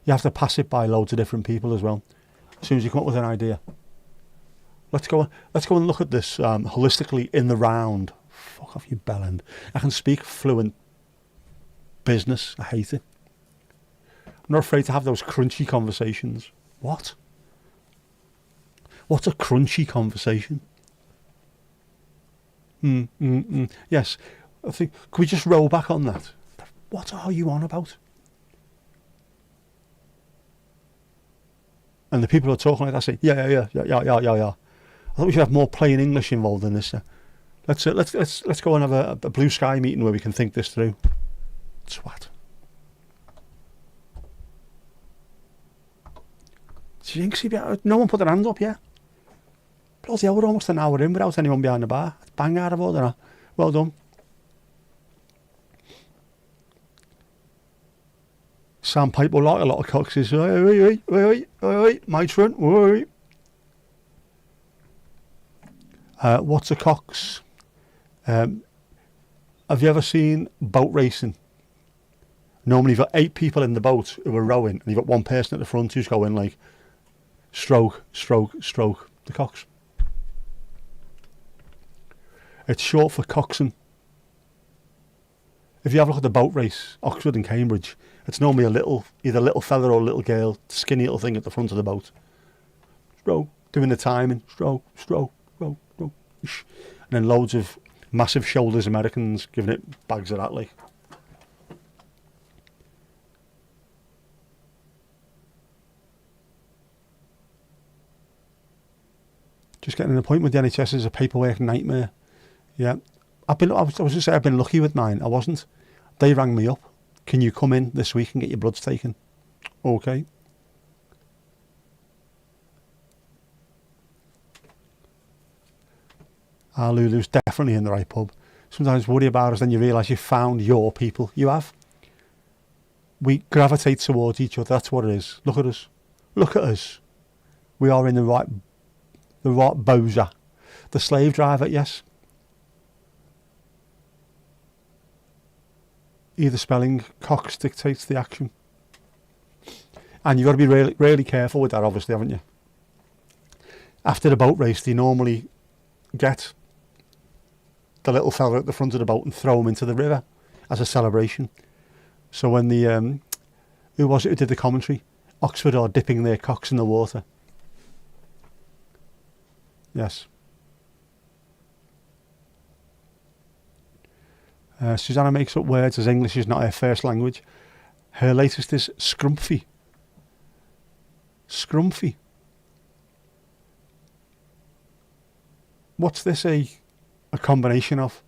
B: You have to pass it by loads of different people as well. As soon as you come up with an idea. Let's go and look at this holistically in the round. Fuck off, you bellend. I can speak fluent business. I hate it. I'm not afraid to have those crunchy conversations. What? What's a crunchy conversation? Yes. I think, can we just roll back on that? What are you on about? And the people who are talking like that say, yeah. I thought we should have more plain English involved in this. Let's go and have a blue sky meeting where we can think this through. Swat. Jinxie, no one put their hand up yet. Bloody hell, we're almost an hour in without anyone behind the bar. It's bang out of order. Well done. Sandpiper will like a lot of coxes. Wait, my turn. Wait. What's a cox? Have you ever seen boat racing? Normally you've got 8 people in the boat who are rowing, and you've got one person at the front who's going like stroke, the cox. It's short for coxswain. If you have a look at the boat race, Oxford and Cambridge, it's normally either a little fella or a little girl, skinny little thing at the front of the boat. Stroke, doing the timing, stroke. And then loads of massive shoulders Americans giving it bags of that, like. Just getting an appointment with the NHS is a paperwork nightmare. Yeah. I've been lucky with mine. I wasn't. They rang me up. Can you come in this week and get your bloods taken? Okay. Our Lulu's definitely in the right pub. Sometimes worry about us, then you realise you've found your people. You have. We gravitate towards each other. That's what it is. Look at us. Look at us. We are in the right boza. The slave driver, yes. Either spelling, Cox dictates the action. And you've got to be really, really careful with that, obviously, haven't you? After the boat race, they normally get the little fella at the front of the boat and throw him into the river as a celebration. So when the who was it who did the commentary? Oxford are dipping their cocks in the water. Yes. Susanna makes up words as English is not her first language. Her latest is scrumphy. Scrumphy. What's this a combination of?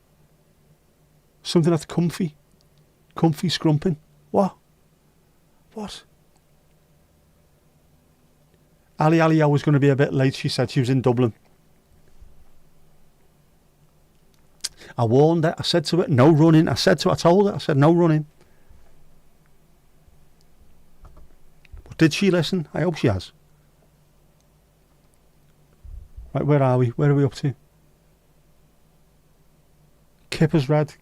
B: Something that's comfy? Comfy scrumping? What? What? Ali I was going to be a bit late, she said. She was in Dublin. I warned her. I said to her, no running. I told her, I said, no running. But did she listen? I hope she has. Right, where are we? Where are we up to? Kipper's red.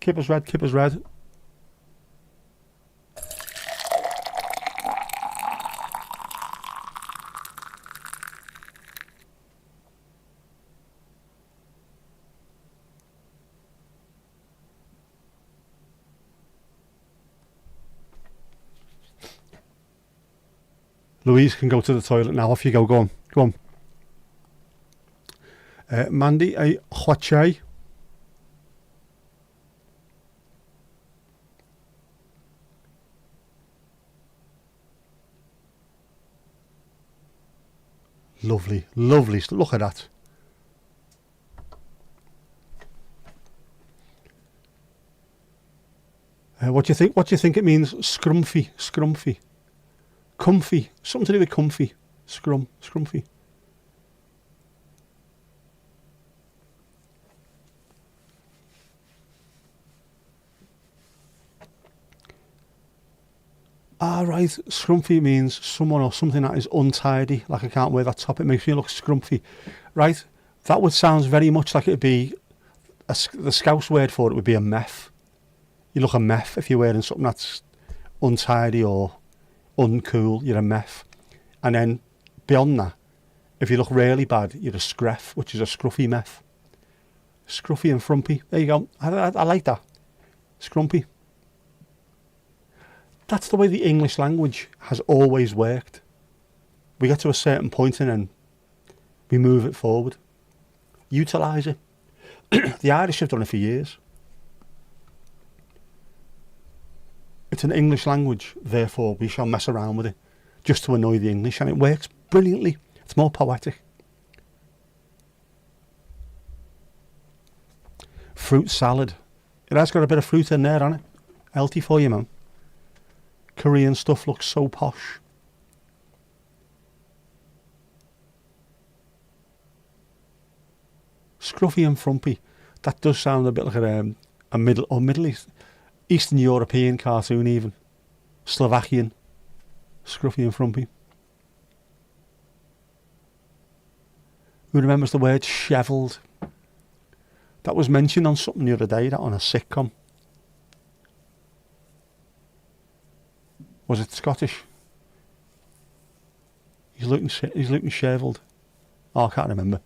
B: Louise can go to the toilet now. Off you go. Go on. Mandy, a chwachai. Lovely. Look at that. What do you think? What do you think it means? Scrumphy. Comfy. Something to do with comfy. Scrumphy. Right, scrumphy means someone or something that is untidy, like I can't wear that top, it makes me look scrumpy. Right, that would sound very much like it'd be, the Scouse word for it would be a meth. You look a meth if you're wearing something that's untidy or uncool, you're a meth. And then beyond that, if you look really bad, you're a scruff, which is a scruffy meth. Scruffy and frumpy, there you go, I like that. Scrumpy. That's the way the English language has always worked. We get to a certain point and then we move it forward. Utilise it. The Irish have done it for years. It's an English language, therefore we shall mess around with it just to annoy the English, and it works brilliantly. It's more poetic. Fruit salad. It has got a bit of fruit in there, hasn't it? Healthy for you, man. Korean stuff looks so posh. Scruffy and frumpy. That does sound a bit like a Middle Eastern European cartoon even. Slovakian. Scruffy and frumpy. Who remembers the word shevelled? That was mentioned on something the other day, that on a sitcom. Was it Scottish? He's looking shevelled. Oh, I can't remember.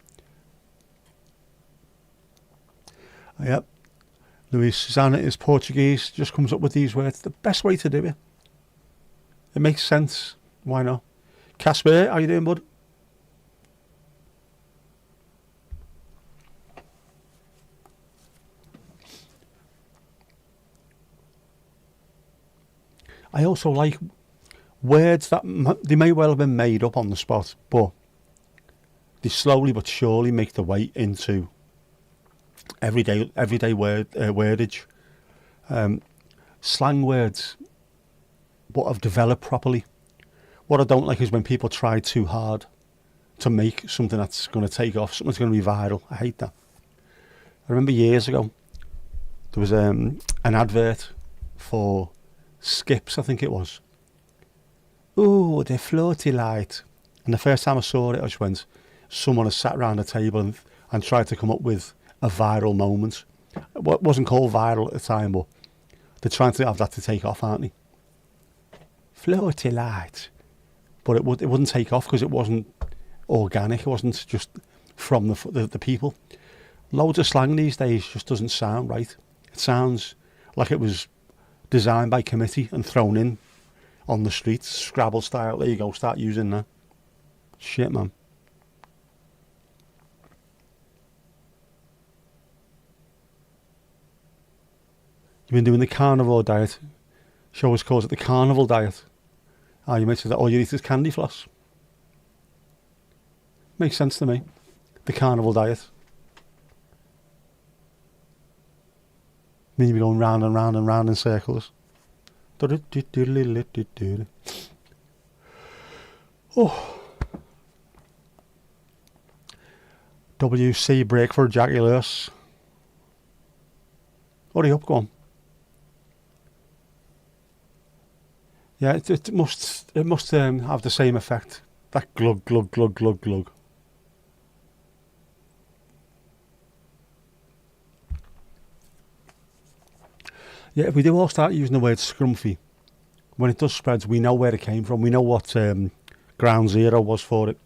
B: Yep. Luis Susanna is Portuguese, just comes up with these words. The best way to do it. It makes sense. Why not? Casper, how you doing, bud? I also like words that they may well have been made up on the spot, but they slowly but surely make their way into everyday wordage. Slang words, what have developed properly. What I don't like is when people try too hard to make something that's going to take off, something that's going to be viral. I hate that. I remember years ago, there was an advert for Skips, I think it was. Ooh, the floaty light. And the first time I saw it, I just went, someone has sat around a table and tried to come up with a viral moment. It wasn't called viral at the time, but they're trying to have that to take off, aren't they? Floaty light. But it wouldn't take off because it wasn't organic. It wasn't just from the people. Loads of slang these days just doesn't sound right. It sounds like it was designed by committee and thrown in on the streets, Scrabble style. There you go, start using that. Shit, man. You've been doing the carnivore diet. She always calls it the carnival diet. Ah, you might say that all you eat is candy floss. Makes sense to me. The carnival diet. Then you'll be going round and round and round in circles. Oh. WC break for ejaculus. Hurry up, go on. Yeah, it must have the same effect. That glug, glug, glug, glug, glug. Yeah, if we do all start using the word scrumpy, when it does spread, we know where it came from. We know what ground zero was for it.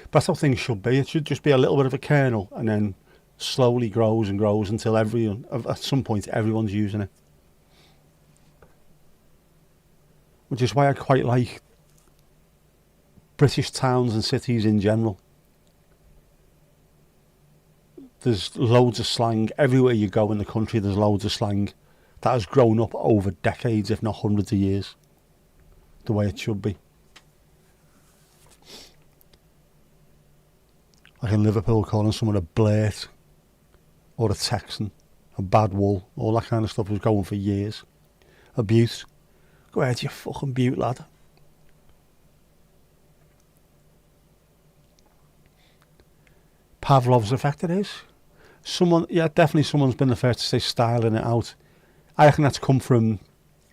B: But that's how things should be. It should just be a little bit of a kernel, and then slowly grows and grows until at some point everyone's using it. Which is why I quite like British towns and cities in general. There's loads of slang. Everywhere you go in the country, there's loads of slang that has grown up over decades, if not hundreds of years, the way it should be. Like in Liverpool, calling someone a blurt or a Texan, a bad wool, all that kind of stuff was going for years. A beaut. Go ahead, you fucking beaut, lad. Pavlov's effect it is. Definitely someone's been the first to say styling it out. I reckon that's come from,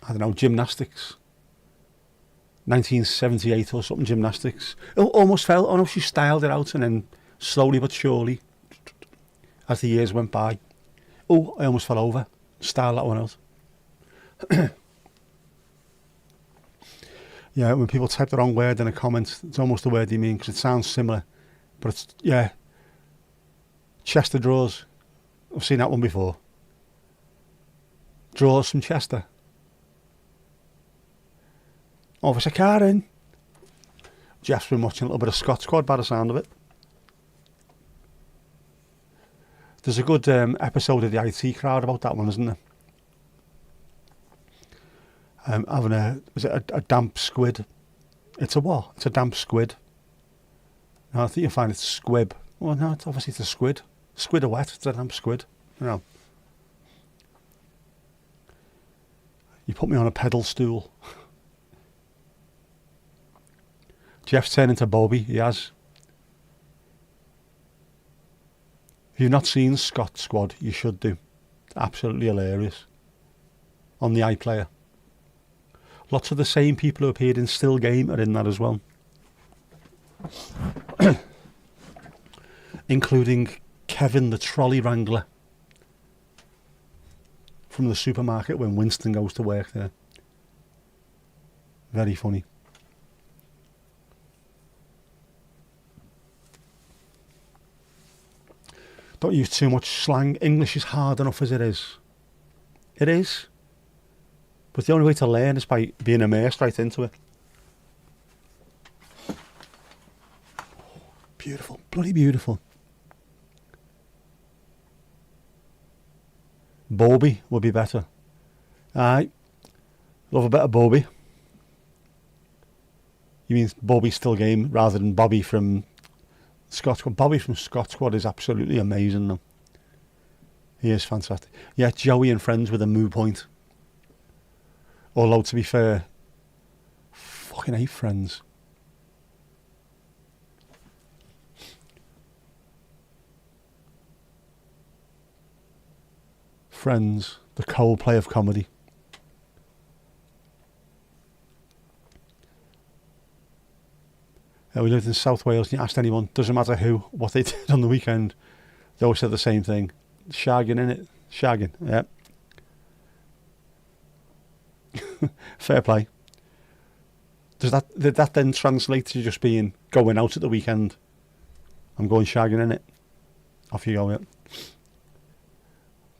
B: I don't know, gymnastics. 1978 or something, gymnastics. It almost felt, oh no, she styled it out, and then slowly but surely, as the years went by, oh, I almost fell over. Style that one out. Yeah, when people type the wrong word in a comment, it's almost the word you mean, because it sounds similar. But it's, yeah. Chester drawers. I've seen that one before. Drawers from Chester. Officer Karen. Jeff's been watching a little bit of Scott Squad by the sound of it. There's a good episode of the IT Crowd about that one, isn't there? Having a damp squid. It's a what? It's a damp squid. No, I think you'll find it's squib. Well, no, it's obviously a squid. Squid are wet, it's a damp squid. You know. You put me on a pedal stool. Jeff's turned into Bobby, he has. If you've not seen Scott Squad, you should do. Absolutely hilarious. On the iPlayer. Lots of the same people who appeared in Still Game are in that as well. Including Kevin the trolley wrangler from the supermarket when Winston goes to work there. Very funny. Don't use too much slang. English is hard enough as it is. It is. But the only way to learn is by being immersed right into it. Beautiful. Bloody beautiful. Bobby would be better. Aye. Love a bit of Bobby. You mean Bobby Still Game rather than Bobby from Scott Squad. Bobby from Scott Squad is absolutely amazing though. He is fantastic. Yeah, Joey and Friends with a moo point. Although to be fair, fucking hate Friends. Friends, the Coldplay of comedy. We lived in South Wales and you asked anyone, doesn't matter who, what they did on the weekend, they always said the same thing. Shagging, innit? Shagging, yeah. Fair play. Did that then translate to just being going out at the weekend? I'm going shagging, innit? Off you go, yeah.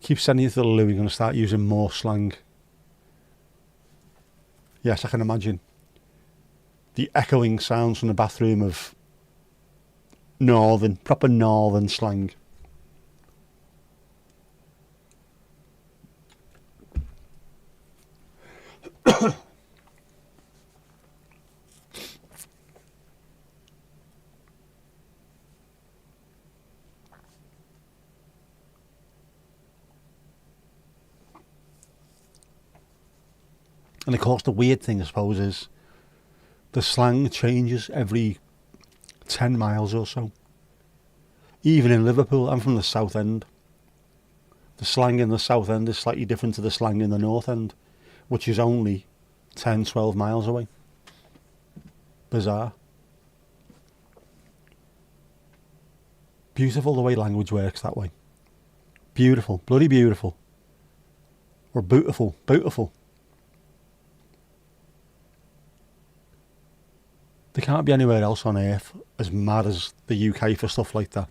B: Keep sending you to the loo, you're going to start using more slang. Yes, I can imagine the echoing sounds from the bathroom of proper northern slang. And of course the weird thing, I suppose, is the slang changes every 10 miles or so. Even in Liverpool, I'm from the South End. The slang in the South End is slightly different to the slang in the North End, which is only 10, 12 miles away. Bizarre. Beautiful the way language works that way. Beautiful, bloody beautiful. Or beautiful, beautiful. There can't be anywhere else on earth as mad as the UK for stuff like that.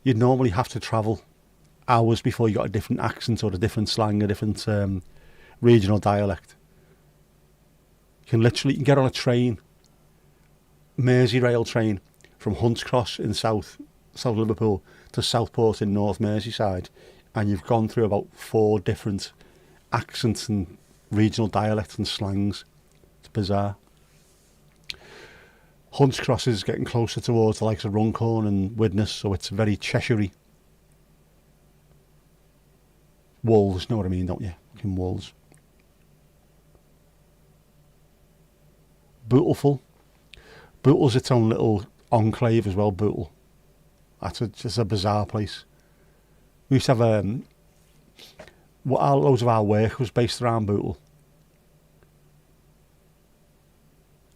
B: You'd normally have to travel hours before you got a different accent or a different slang, a different regional dialect. You can get on a train, Merseyrail train, from Hunts Cross in South Liverpool to Southport in North Merseyside, and you've gone through about 4 different accents and regional dialects and slangs. It's bizarre. Hunts Cross is getting closer towards the likes of Runcorn and Widnes, so it's very Cheshire-y. Wolves, know what I mean, don't you? Fucking wolves. Bootleful. Bootle's its own little enclave as well, Bootle. That's just a bizarre place. We used to have loads of our work was based around Bootle.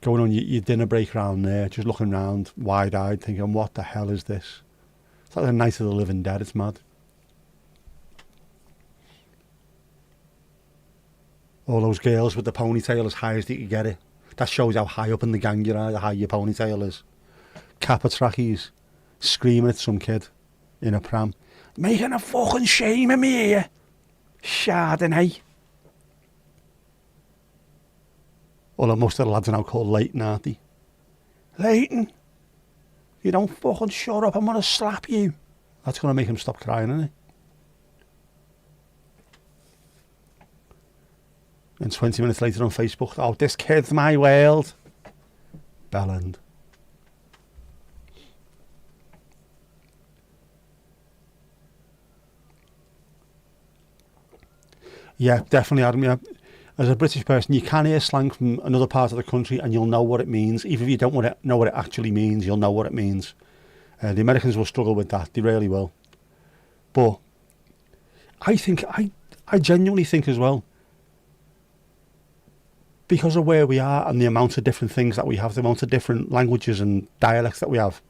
B: Going on your dinner break around there, just looking around, wide-eyed, thinking, what the hell is this? It's like the Night of the Living Dead, it's mad. All those girls with the ponytail as high as they could get it. That shows how high up in the gang you are, how high your ponytail is. Kappa trackies, screaming at some kid in a pram. Making a fucking shame of me here. Chardonnay. Although most of the lads are now called Leighton, aren't they? Leighton, you don't fucking shut up, I'm going to slap you. That's going to make him stop crying, isn't it? And 20 minutes later on Facebook, oh, this kid's my world. Bellend. Yeah, definitely, Adam. Yeah. As a British person, you can hear slang from another part of the country and you'll know what it means. Even if you don't know what it actually means, you'll know what it means. The Americans will struggle with that. They really will. But I genuinely think as well, because of where we are and the amount of different things that we have, the amount of different languages and dialects that we have,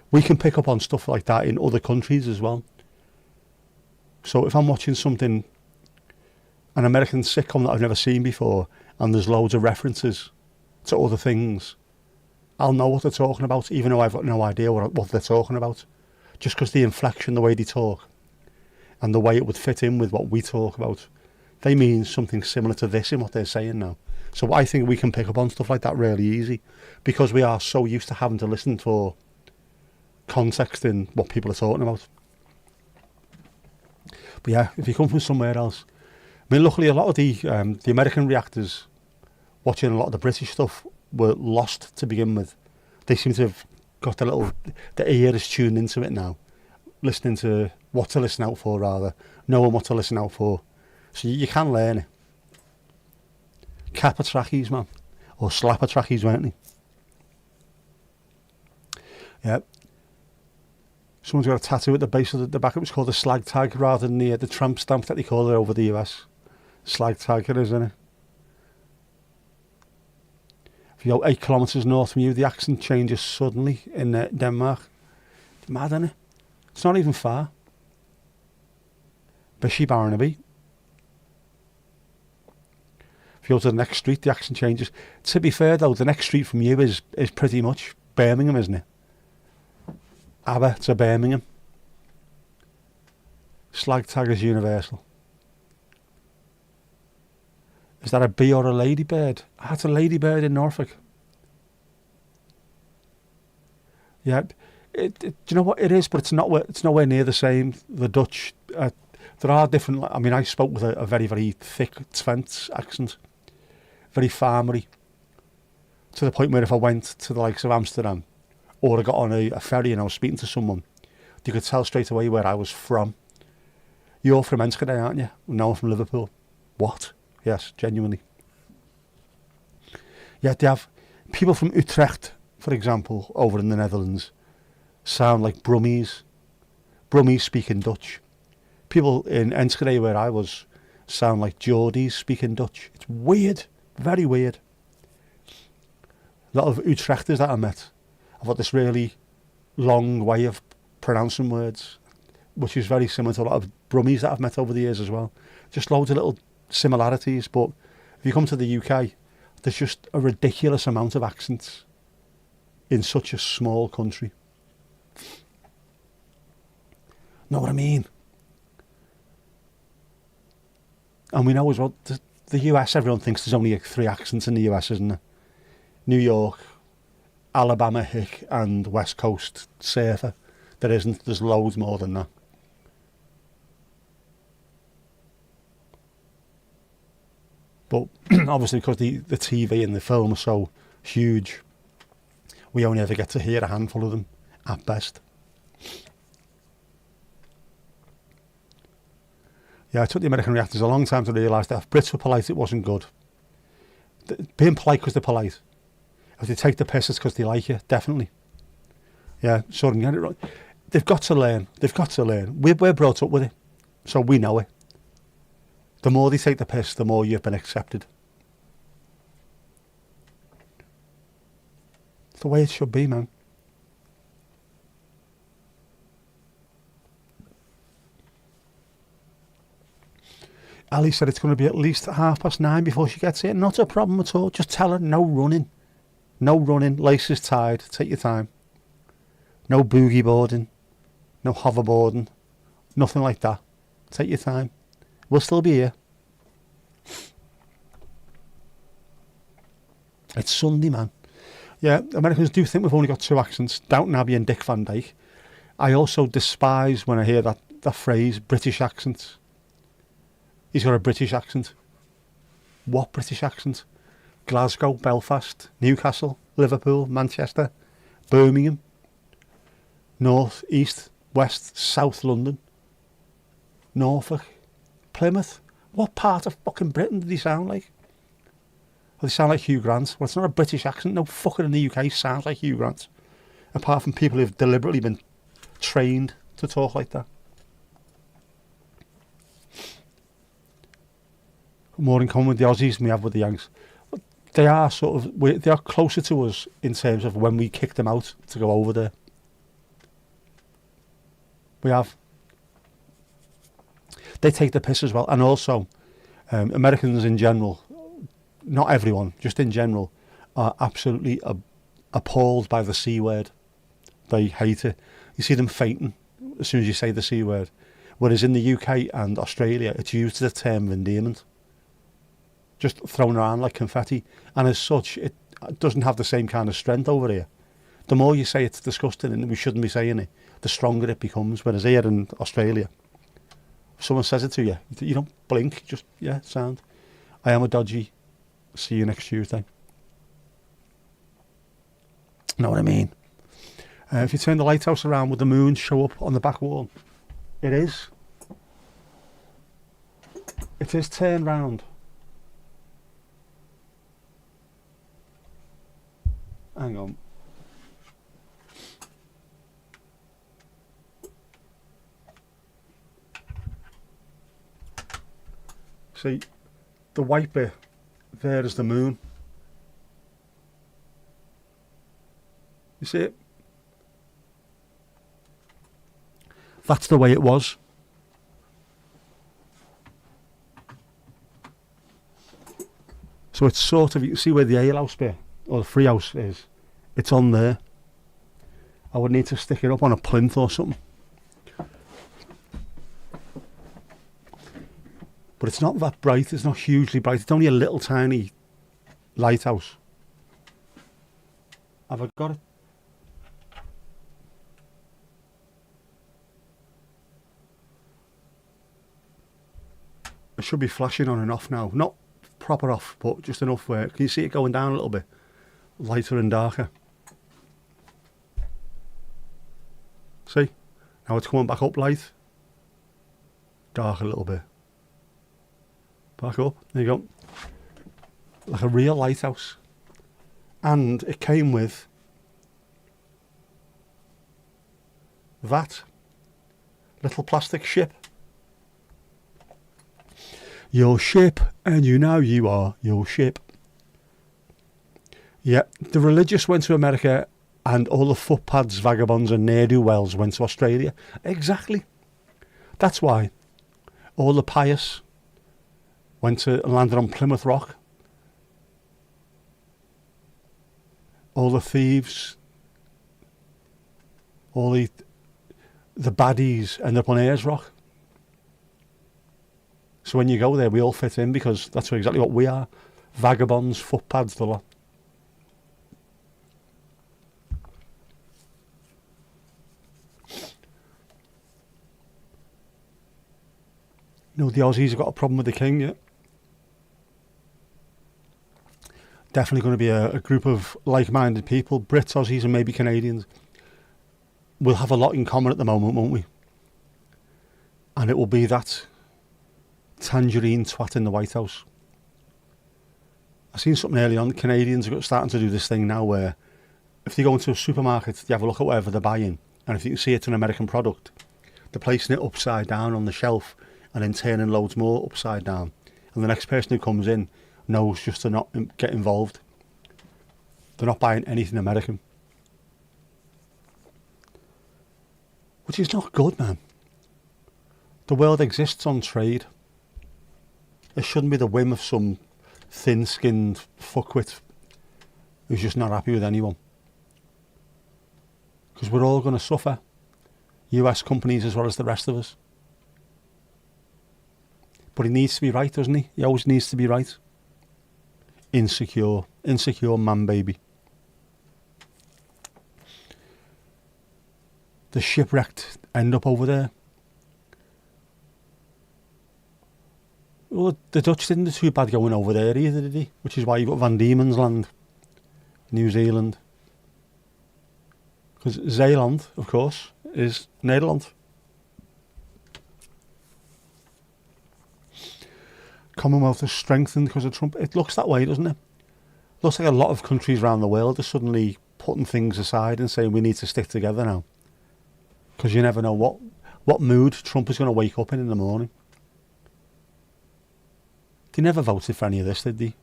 B: we can pick up on stuff like that in other countries as well. So if I'm watching an American sitcom that I've never seen before, and there's loads of references to other things, I'll know what they're talking about, even though I've got no idea what they're talking about. Just because the inflection, the way they talk, and the way it would fit in with what we talk about, they mean something similar to this in what they're saying now. So I think we can pick up on stuff like that really easy, because we are so used to having to listen for context in what people are talking about. But yeah, if you come from somewhere else, I mean, luckily a lot of the American reactors watching a lot of the British stuff were lost to begin with. They seem to have got the ear is tuned into it now, listening to what to listen out for, rather, knowing what to listen out for. So you can learn it. Kappa trackies, man. Or slapper trackies, weren't they? Yeah. Someone's got a tattoo at the base of the back. It was called a slag tag rather than the tramp stamp that they call it over the US. Slag tag it is, isn't it? If you go 8 kilometres north from you, the accent changes suddenly in Denmark. It's mad, isn't it? It's not even far. Bishy Barnaby. If you go to the next street, the accent changes. To be fair though, the next street from you is pretty much Birmingham, isn't it? Aber to Birmingham. Slag tag is universal. Is that a bee or a ladybird? That's a ladybird in Norfolk. Yeah, do you know what it is? But it's not. It's nowhere near the same. The Dutch. There are different. I mean, I spoke with a very, very thick Twents accent, very farmery, to the point where if I went to the likes of Amsterdam, or I got on a ferry and I was speaking to someone, you could tell straight away where I was from. You're from Enschede, aren't you? No, I'm from Liverpool. What? Yes, genuinely. Yeah, they have people from Utrecht, for example, over in the Netherlands, sound like Brummies. Brummies speaking Dutch. People in Enschede, where I was, sound like Geordies speaking Dutch. It's weird, very weird. A lot of Utrechters that I met have got this really long way of pronouncing words, which is very similar to a lot of Brummies that I've met over the years as well. Just loads of little similarities, but if you come to the UK, there's just a ridiculous amount of accents in such a small country. Know what I mean? And we know as well, the US, everyone thinks there's only like 3 accents in the US, isn't there? New York, Alabama hick, and West Coast surfer. There isn't, there's loads more than that. But obviously because the TV and the film are so huge, we only ever get to hear a handful of them at best. Yeah, it took the American reactors a long time to realise that if Brits were polite, it wasn't good. Being polite because they're polite. If they take the piss, it's because they like you, definitely. Yeah, so get it right. They've got to learn. They've got to learn. We're brought up with it, so we know it. The more they take the piss, the more you've been accepted. It's the way it should be, man. Ali said it's going to be at least 9:30 before she gets here. Not a problem at all. Just tell her no running. No running. Laces tied. Take your time. No boogie boarding. No hoverboarding. Nothing like that. Take your time. We'll still be here. It's Sunday, man. Yeah, Americans do think we've only got 2 accents. Downton Abbey and Dick Van Dyke. I also despise when I hear that phrase, British accent. He's got a British accent. What British accent? Glasgow, Belfast, Newcastle, Liverpool, Manchester, Birmingham, North, East, West, South London, Norfolk, Plymouth. What part of fucking Britain do they sound like? Well, they sound like Hugh Grant. Well, it's not a British accent. No fucker in the UK sounds like Hugh Grant. Apart from people who've deliberately been trained to talk like that. More in common with the Aussies than we have with the Yanks. But they are they are closer to us in terms of when we kicked them out to go over there. We have. They take the piss as well. And also, Americans in general, not everyone, just in general, are absolutely appalled by the C word. They hate it. You see them fainting as soon as you say the C word. Whereas in the UK and Australia, it's used as a term of endearment. Just thrown around like confetti. And as such, it doesn't have the same kind of strength over here. The more you say it's disgusting and we shouldn't be saying it, the stronger it becomes. Whereas here in Australia, if someone says it to you, you don't blink, just, yeah, sound. I am a dodgy. See you next Tuesday. Know what I mean? If you turn the lighthouse around, would the moon show up on the back wall? It is. It is turned round. Hang on. See, the white bit, there is the moon. You see it? That's the way it was. So it's sort of, you see where the alehouse bit, or the free house is, it's on there. I would need to stick it up on a plinth or something. But it's not that bright. It's not hugely bright. It's only a little tiny lighthouse. Have I got it? It should be flashing on and off now. Not proper off, but just enough where... Can you see it going down a little bit? Lighter and darker. See? Now it's coming back up light. Dark a little bit. Back up. There you go. Like a real lighthouse. And it came with that little plastic ship. Your ship, and you know you are your ship. Yeah, the religious went to America and all the footpads, vagabonds and ne'er-do-wells went to Australia. Exactly. That's why all the pious went to landed on Plymouth Rock. All the thieves, all the baddies ended up on Ayers Rock. So when you go there, we all fit in because that's exactly what we are. Vagabonds, footpads, the lot. You know, the Aussies have got a problem with the king, yeah. Definitely going to be a group of like-minded people, Brits, Aussies and maybe Canadians. We'll have a lot in common at the moment, won't we? And it will be that tangerine twat in the White House. I seen something early on. The Canadians are starting to do this thing now where if they go into a supermarket, they have a look at whatever they're buying, and if you can see it's an American product, they're placing it upside down on the shelf and then turning loads more upside down. And the next person who comes in knows just to not get involved. They're not buying anything American. Which is not good, man. The world exists on trade. It shouldn't be the whim of some thin-skinned fuckwit who's just not happy with anyone. Because we're all going to suffer. US companies as well as the rest of us. But he needs to be right, doesn't he? He always needs to be right. Insecure man baby. The shipwrecked end up over there. Well, the Dutch didn't do too bad going over there either, did he? Which is why you've got Van Diemen's Land, New Zealand. Because Zeeland, of course, is Nederland. Commonwealth is strengthened because of Trump. It looks that way, doesn't it? Looks like a lot of countries around the world are suddenly putting things aside and saying we need to stick together now. Because you never know what mood Trump is going to wake up in the morning. They never voted for any of this, did they?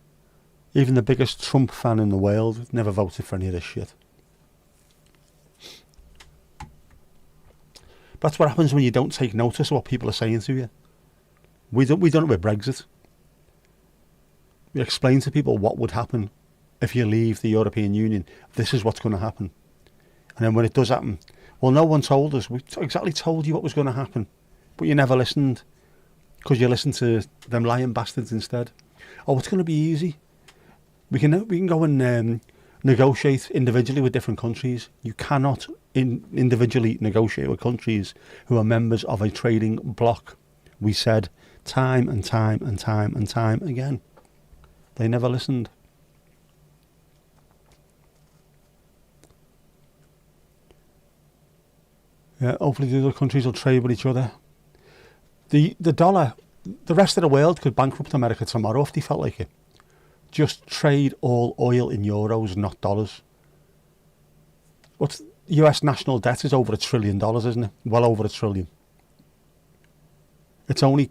B: Even the biggest Trump fan in the world never voted for any of this shit. That's what happens when you don't take notice of what people are saying to you. We done it with Brexit. We explain to people what would happen if you leave the European Union. This is what's going to happen. And then when it does happen, well, no one told us. We exactly told you what was going to happen. But you never listened. Because you listened to them lying bastards instead. Oh, it's going to be easy. We can go and negotiate individually with different countries. You cannot individually negotiate with countries who are members of a trading bloc. We said time and time and time and time again. They never listened. Yeah, hopefully the other countries will trade with each other. The dollar, the rest of the world could bankrupt America tomorrow if they felt like it. Just trade all oil in euros, not dollars. What's US national debt is over $1 trillion, isn't it? Well over $1 trillion. It's only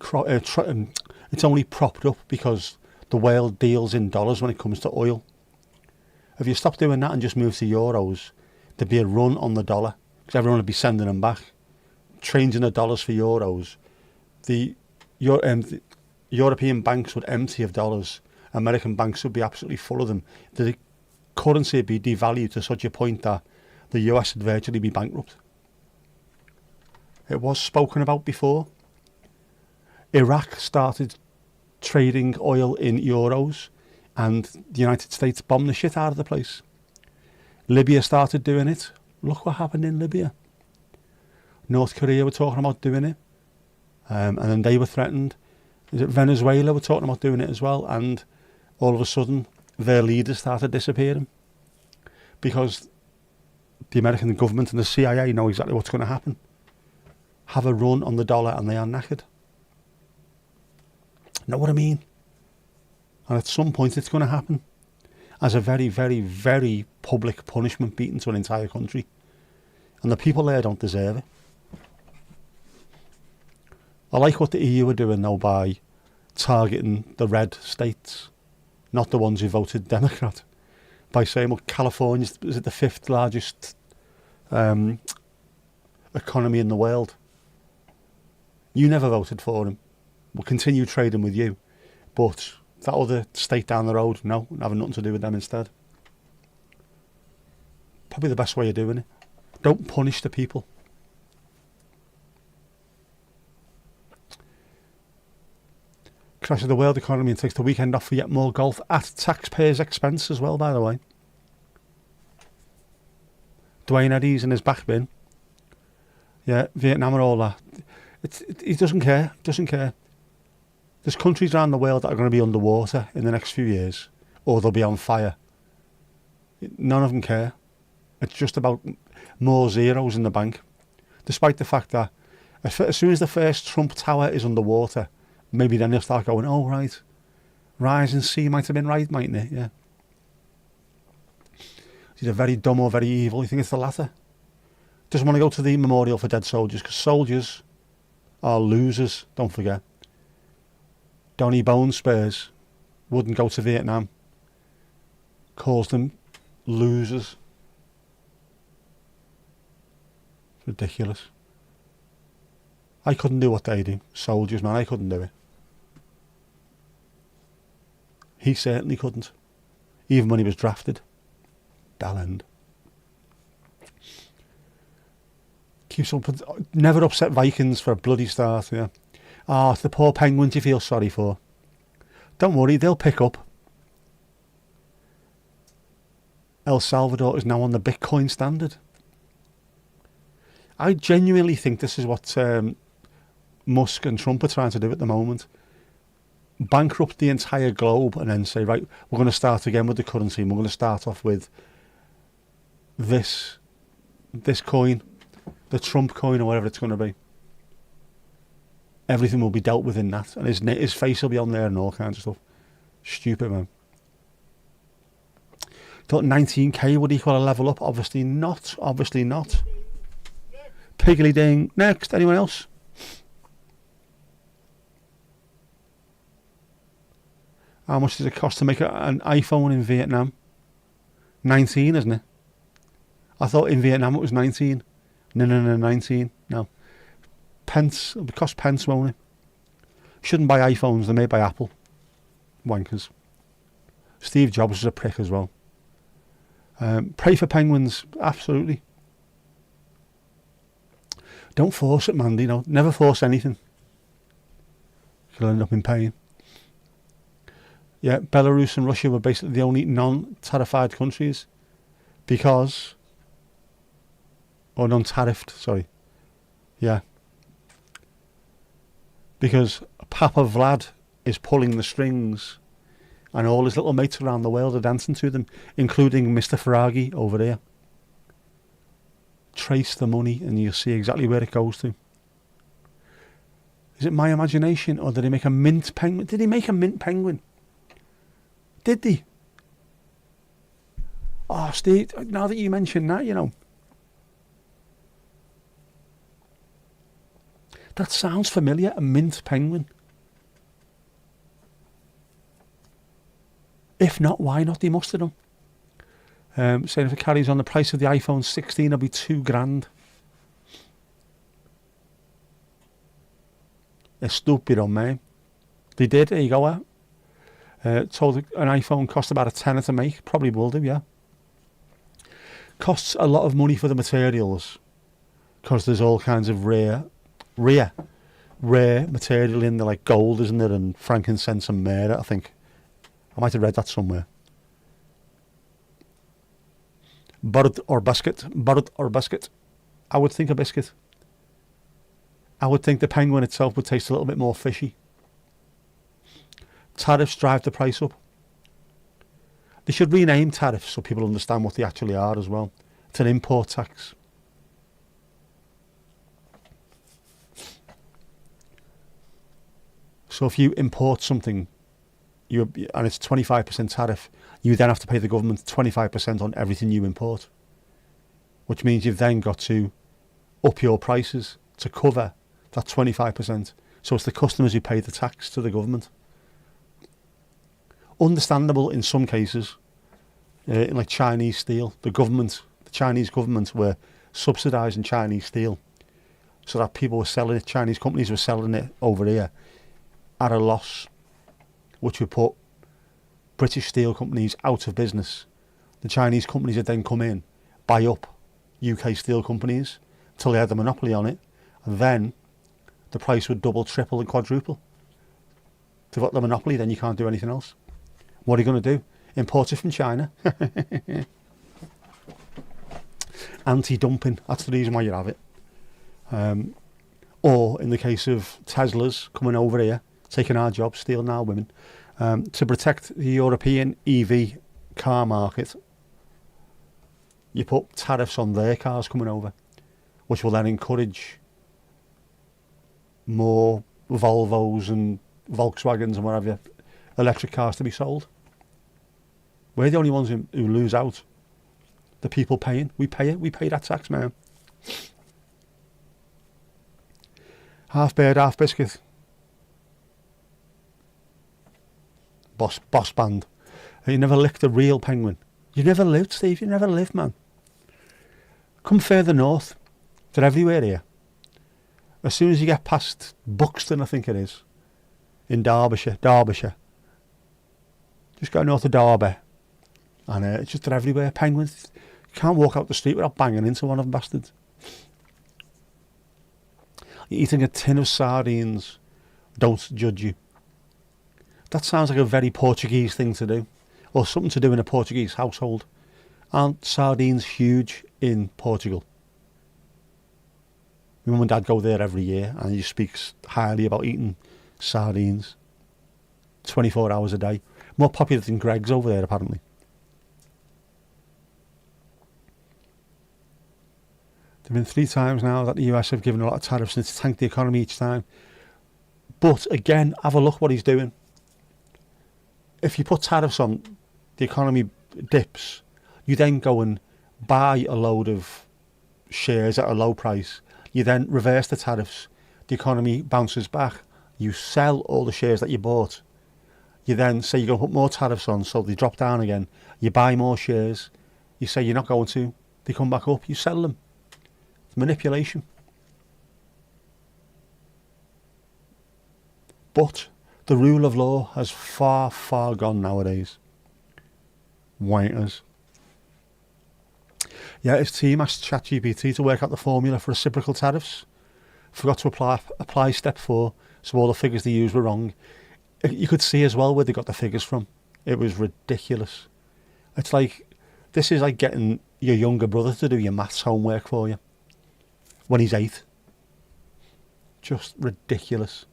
B: propped up because the world deals in dollars when it comes to oil. If you stop doing that and just move to euros, there'd be a run on the dollar because everyone would be sending them back, changing the dollars for euros. The European banks would empty of dollars. American banks would be absolutely full of them. The currency would be devalued to such a point that the US would virtually be bankrupt. It was spoken about before. Iraq started trading oil in euros, and the United States bombed the shit out of the place. Libya started doing it. Look what happened in Libya. North Korea were talking about doing it, and then they were threatened. Is it Venezuela were talking about doing it as well, and all of a sudden their leaders started disappearing because the American government and the CIA know exactly what's going to happen. Have a run on the dollar and they are knackered. Know what I mean? And at some point it's going to happen as a very, very, very public punishment beaten to an entire country. And the people there don't deserve it. I like what the EU are doing now by targeting the red states, not the ones who voted Democrat, by saying, well, California is the 5th largest economy in the world. You never voted for him. We'll continue trading with you. But that other state down the road, no, having nothing to do with them instead. Probably the best way of doing it. Don't punish the people. Crash of the world economy and takes the weekend off for yet more golf at taxpayers' expense as well, by the way. Dwayne Eddy's in his back bin. Yeah, Vietnam and all that. He doesn't care. Doesn't care. There's countries around the world that are going to be underwater in the next few years, or they'll be on fire. None of them care. It's just about more zeros in the bank. Despite the fact that as soon as the first Trump Tower is underwater, maybe then they'll start going, oh, right, rising sea might have been right, mightn't it? Yeah. He's either very dumb or very evil. You think it's the latter? Doesn't want to go to the memorial for dead soldiers, because soldiers are losers, don't forget. Donny Bone Spurs wouldn't go to Vietnam. Calls them losers. It's ridiculous. I couldn't do what they do. Soldiers, man, I couldn't do it. He certainly couldn't. Even when he was drafted. Bell end. Keeps up. Never upset Vikings for a bloody start, yeah. Ah, it's the poor Penguins you feel sorry for. Don't worry, they'll pick up. El Salvador is now on the Bitcoin standard. I genuinely think this is what Musk and Trump are trying to do at the moment. Bankrupt the entire globe and then say, right, we're going to start again with the currency and we're going to start off with this coin, the Trump coin or whatever it's going to be. Everything will be dealt with in that, and his face will be on there and all kinds of stuff. Stupid, man. Thought 19k would equal a level up. Obviously not. Obviously not. Piggly ding. Next. Anyone else? How much does it cost to make an iPhone in Vietnam? 19, isn't it? I thought in Vietnam it was 19. No, 19. No. Pence. It'll cost pence, won't it? Shouldn't buy iPhones. They're made by Apple. Wankers. Steve Jobs was a prick as well. Pray for Penguins. Absolutely. Don't force it, man. You know, never force anything. You'll end up in pain. Yeah, Belarus and Russia were basically the only non-tarified countries because... Or non-tariffed, sorry. Yeah. Because Papa Vlad is pulling the strings and all his little mates around the world are dancing to them, including Mr. Faragi over there. Trace the money and you'll see exactly where it goes to. Is it my imagination or did he make a mint penguin? Did he make a mint penguin? Did he? Oh, Steve, now that you mention that, you know. That sounds familiar, a mint penguin. If not, why not? They must have done. Saying if it carries on the price of the iPhone 16, it'll be $2,000. It's stupid on me. They did, there you go. Told an iPhone cost about $10 to make. Probably will do, yeah. Costs a lot of money for the materials because there's all kinds of rare rare material in there, like gold, isn't there, and frankincense and myrrh, I think. I might have read that somewhere. Bird or biscuit? Bird or biscuit? I would think a biscuit. I would think the penguin itself would taste a little bit more fishy. Tariffs drive the price up. They should rename tariffs so people understand what they actually are as well. It's an import tax. So if you import something and it's 25% tariff, you then have to pay the government 25% on everything you import, which means you've then got to up your prices to cover that 25%. So it's the customers who pay the tax to the government. Understandable in some cases, in like Chinese steel, the Chinese government were subsidising Chinese steel so that people were selling it, Chinese companies were selling it over here at a loss, which would put British steel companies out of business. The Chinese companies would then come in, buy up UK steel companies till they had the monopoly on it, and then the price would double, triple and quadruple. If you've got the monopoly, then you can't do anything else. What are you going to do? Import it from China? Anti-dumping, that's the reason why you have it. Or in the case of Teslas coming over here, taking our jobs, stealing our women, to protect the European EV car market, you put tariffs on their cars coming over, which will then encourage more Volvos and Volkswagens and whatever electric cars to be sold. We're the only ones who lose out. The people paying. We pay it. We pay that tax, man. Half bird, half biscuit. Boss band. You never licked a real penguin. You never lived, Steve. You never lived, man. Come further north. They're everywhere here. As soon as you get past Buxton, I think it is, in Derbyshire. Just go north of Derby. And it's just they're everywhere. Penguins. You can't walk out the street without banging into one of them bastards. You're eating a tin of sardines. Don't judge you. That sounds like a very Portuguese thing to do. Or something to do in a Portuguese household. Aren't sardines huge in Portugal? My mum and dad go there every year and he speaks highly about eating sardines 24 hours a day. More popular than Greg's over there, apparently. There have been 3 times now that the US have given a lot of tariffs and it's tanked the economy each time. But again, have a look what he's doing. If you put tariffs on, the economy dips. You then go and buy a load of shares at a low price. You then reverse the tariffs. The economy bounces back. You sell all the shares that you bought. You then say you're going to put more tariffs on, so they drop down again. You buy more shares. You say you're not going to. They come back up. You sell them. It's manipulation. But the rule of law has far, far gone nowadays. Wankers. Yeah, his team asked ChatGPT to work out the formula for reciprocal tariffs. Forgot to apply step 4, so all the figures they used were wrong. You could see as well where they got the figures from. It was ridiculous. It's like, this is like getting your younger brother to do your maths homework for you when he's 8. Just ridiculous.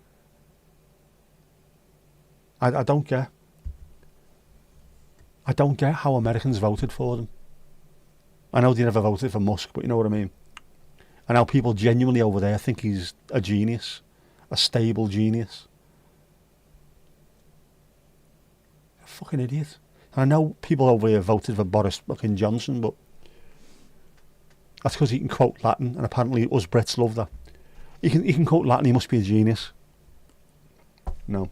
B: I don't get how Americans voted for them. I know they never voted for Musk, but you know what I mean. And how people genuinely over there think he's a genius, a stable genius. A fucking idiot. And I know people over here voted for Boris fucking Johnson, but that's because he can quote Latin, and apparently us Brits love that. He can quote Latin, he must be a genius. No.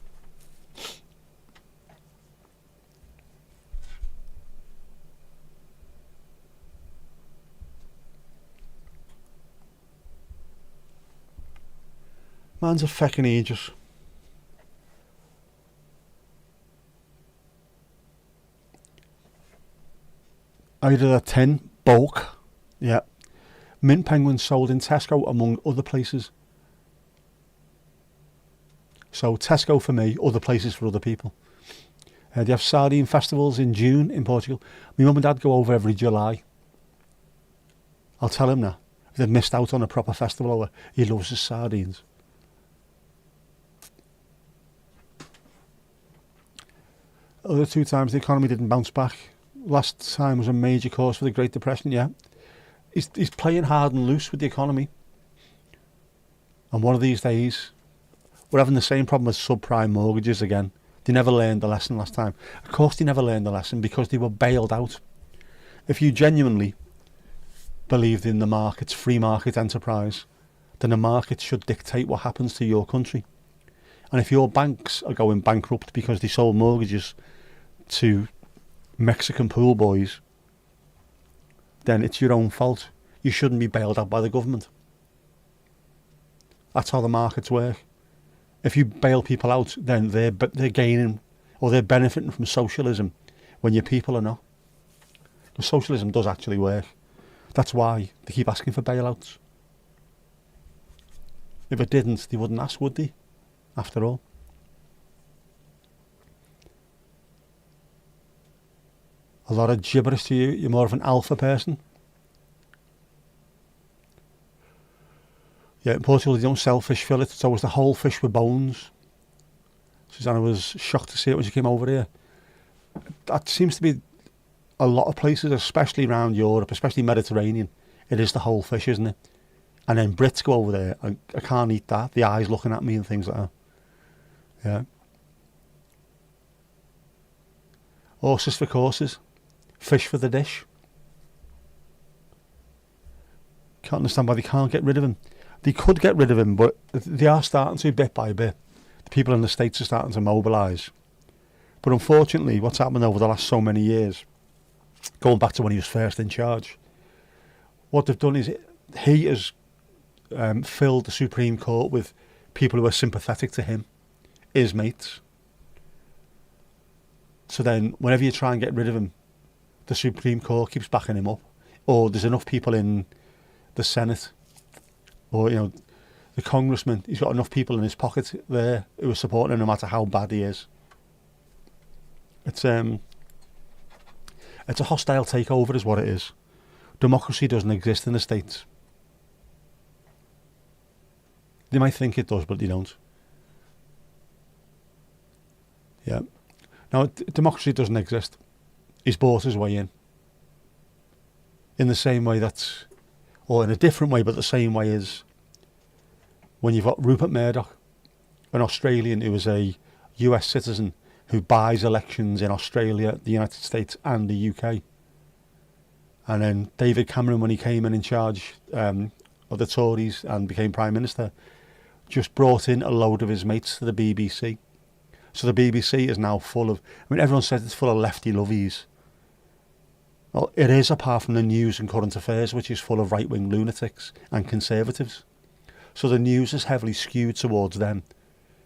B: Man's a fucking aegis. Out of the 10, bulk. Yeah. Mint penguins sold in Tesco among other places. So Tesco for me, other places for other people. They have sardine festivals in June in Portugal. My mum and dad go over every July. I'll tell him that. If they've missed out on a proper festival over, he loves his sardines. Other 2 times the economy didn't bounce back. Last time was a major cause for the Great Depression, yeah. He's playing hard and loose with the economy. And one of these days, we're having the same problem with subprime mortgages again. They never learned the lesson last time. Of course they never learned the lesson because they were bailed out. If you genuinely believed in the markets, free market enterprise, then the market should dictate what happens to your country. And if your banks are going bankrupt because they sold mortgages to Mexican pool boys, then it's your own fault. You shouldn't be bailed out by the government. That's how the markets work. If you bail people out, then they're gaining or they're benefiting from socialism when your people are not. Because socialism does actually work. That's why they keep asking for bailouts. If it didn't, they wouldn't ask, would they? After all. A lot of gibberish to you. You're more of an alpha person. Yeah, in Portugal they don't sell fish fillets. It's always the whole fish with bones. Susanna was shocked to see it when she came over here. That seems to be a lot of places, especially around Europe, especially Mediterranean. It is the whole fish, isn't it? And then Brits go over there. I can't eat that. The eyes looking at me and things like that. Yeah. Horses for courses. Fish for the dish. Can't understand why they can't get rid of him. They could get rid of him, but they are starting to bit by bit. The people in the States are starting to mobilise. But unfortunately, what's happened over the last so many years, going back to when he was first in charge, what they've done is he has filled the Supreme Court with people who are sympathetic to him, his mates. So then, whenever you try and get rid of him, the Supreme Court keeps backing him up. Or there's enough people in the Senate, or the congressman, he's got enough people in his pocket there who are supporting him no matter how bad he is. It's a hostile takeover is what it is. Democracy doesn't exist in the States. They might think it does, but they don't. Yeah. Now, democracy doesn't exist. He's bought his way in the same way that, or in a different way, but the same way as when you've got Rupert Murdoch, an Australian who is a US citizen who buys elections in Australia, the United States and the UK. And then David Cameron, when he came in charge of the Tories and became Prime Minister, just brought in a load of his mates to the BBC. So the BBC is now full of, everyone says it's full of lefty lovies. Well, it is, apart from the news and current affairs, which is full of right-wing lunatics and conservatives. So the news is heavily skewed towards them.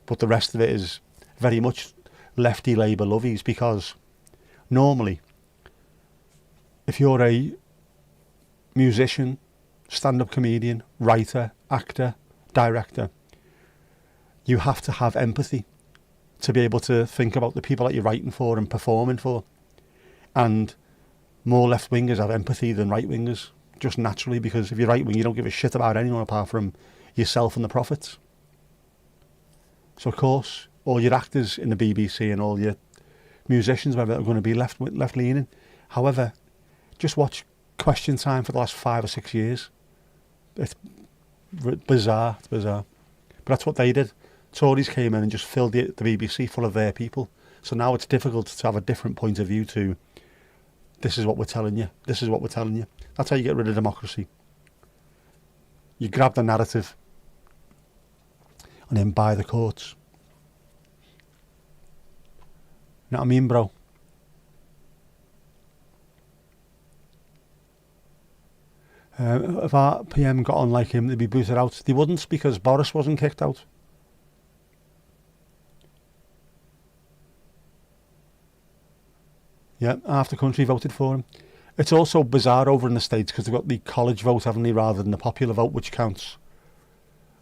B: But the rest of it is very much lefty Labour lovies, because normally, if you're a musician, stand-up comedian, writer, actor, director, you have to have empathy to be able to think about the people that you're writing for and performing for. And more left-wingers have empathy than right-wingers, just naturally, because if you're right-wing, you don't give a shit about anyone apart from yourself and the profits. So of course, all your actors in the BBC and all your musicians, whatever, are going to be left-leaning. However, just watch Question Time for the last 5 or 6 years. It's bizarre. It's bizarre. But that's what they did. Tories came in and just filled the BBC full of their people. So now it's difficult to have a different point of view to, this is what we're telling you. This is what we're telling you. That's how you get rid of democracy. You grab the narrative and then buy the courts. You know what I mean, bro? If our PM got on like him, they'd be booted out. They wouldn't, because Boris wasn't kicked out. Yeah, half the country voted for him. It's also bizarre over in the States because they've got the college vote, haven't they, rather than the popular vote, which counts.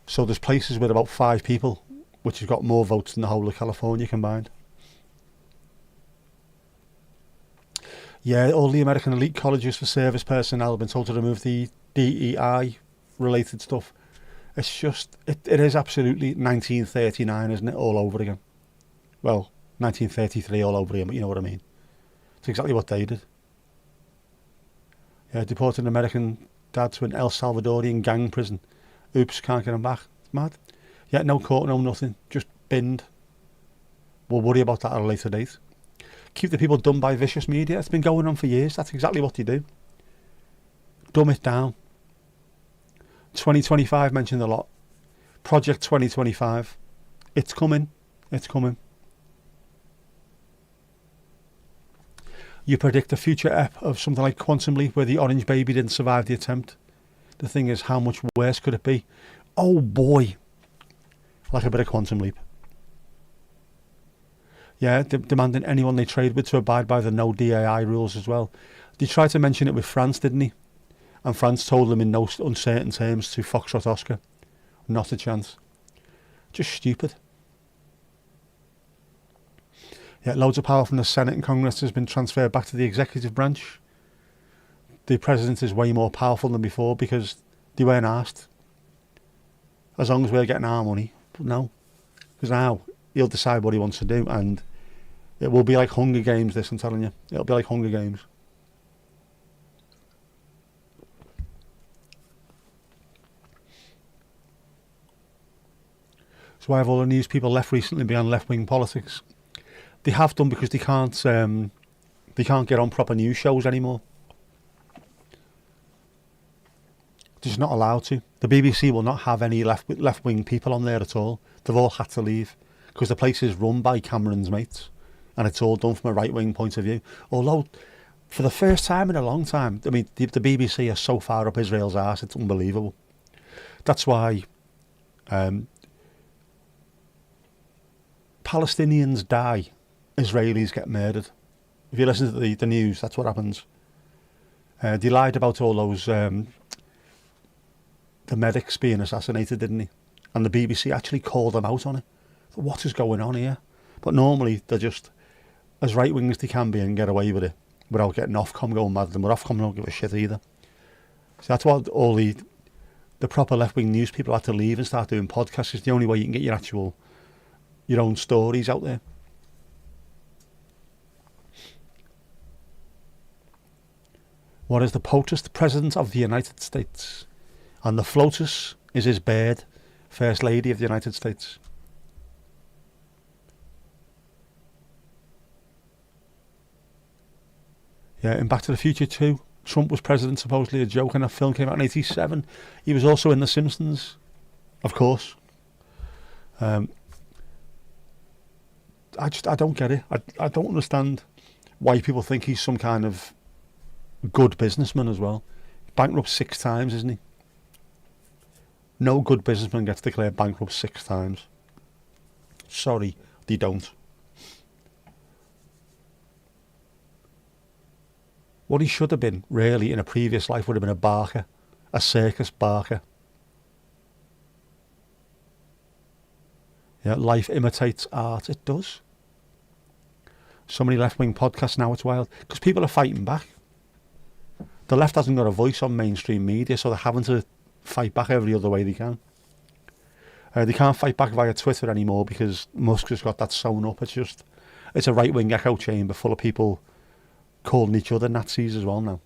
B: So there's places with about 5 people which has got more votes than the whole of California combined. Yeah, all the American elite colleges for service personnel have been told to remove the DEI related stuff. It's just, it is absolutely 1939, isn't it, all over again. Well, 1933 all over again, but you know what I mean. It's exactly what they did. Yeah, deported an American dad to an El Salvadorian gang prison. Oops, can't get him back. It's mad. Yeah, no court, no nothing. Just binned. We'll worry about that at a later date. Keep the people dumb by vicious media. It's been going on for years. That's exactly what they do. Dumb it down. 2025 mentioned a lot. Project 2025. It's coming. It's coming. You predict a future ep of something like Quantum Leap where the orange baby didn't survive the attempt. The thing is, how much worse could it be? Oh boy. Like a bit of Quantum Leap. Yeah, demanding anyone they trade with to abide by the no DAI rules as well. They tried to mention it with France, didn't he? And France told them in no uncertain terms to Foxtrot Oscar. Not a chance. Just stupid. Yeah, loads of power from the Senate and Congress has been transferred back to the executive branch. The president is way more powerful than before because they weren't asked. As long as we're getting our money. But no. Because now he'll decide what he wants to do, and it will be like Hunger Games, this, I'm telling you. It'll be like Hunger Games. So why have all the news people left recently beyond left-wing politics? They have done because they can't get on proper news shows anymore. They're just not allowed to. The BBC will not have any left-wing people on there at all. They've all had to leave because the place is run by Cameron's mates, and it's all done from a right-wing point of view. Although, for the first time in a long time, I mean, the BBC are so far up Israel's arse, it's unbelievable. That's why Palestinians die, Israelis get murdered. If you listen to the news, that's what happens. They lied about all those the medics being assassinated, didn't he? And the BBC actually called them out on it. What is going on here? But normally they're just as right wing as they can be and get away with it without getting Ofcom going mad. And Ofcom don't give a shit either. So that's why all the proper left wing news people had to leave and start doing podcasts. It's the only way you can get your own stories out there. What is the POTUS? The President of the United States. And the FLOTUS is his bird, First Lady of the United States. Yeah, in Back to the Future 2, Trump was president, supposedly a joke, and that film came out in 1987. He was also in The Simpsons, of course. I don't get it. I don't understand why people think he's some kind of good businessman as well. Bankrupt 6 times, isn't he? No good businessman gets declared bankrupt 6 times. Sorry, they don't. What he should have been, really, in a previous life would have been a barker. A circus barker. Yeah, life imitates art. It does. So many left-wing podcasts now, it's wild. Because people are fighting back. The left hasn't got a voice on mainstream media, so they're having to fight back every other way they can. They can't fight back via Twitter anymore because Musk has got that sewn up. It's a right-wing echo chamber full of people calling each other Nazis as well now.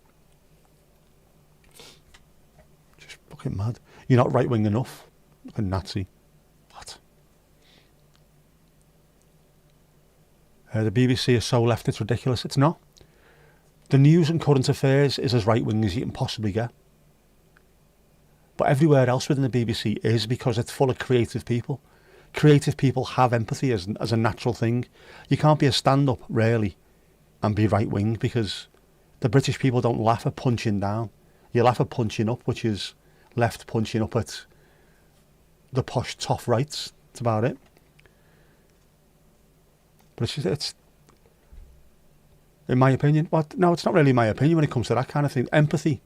B: Just fucking mad. You're not right-wing enough. A Nazi. What? The BBC is so left, it's ridiculous. It's not. The news and current affairs is as right-wing as you can possibly get. But everywhere else within the BBC is because it's full of creative people. Creative people have empathy as a natural thing. You can't be a stand-up, really, and be right-wing because the British people don't laugh at punching down. You laugh at punching up, which is left punching up at the posh tough rights. That's about it. But it's in my opinion, no, it's not really my opinion when it comes to that kind of thing. Empathy.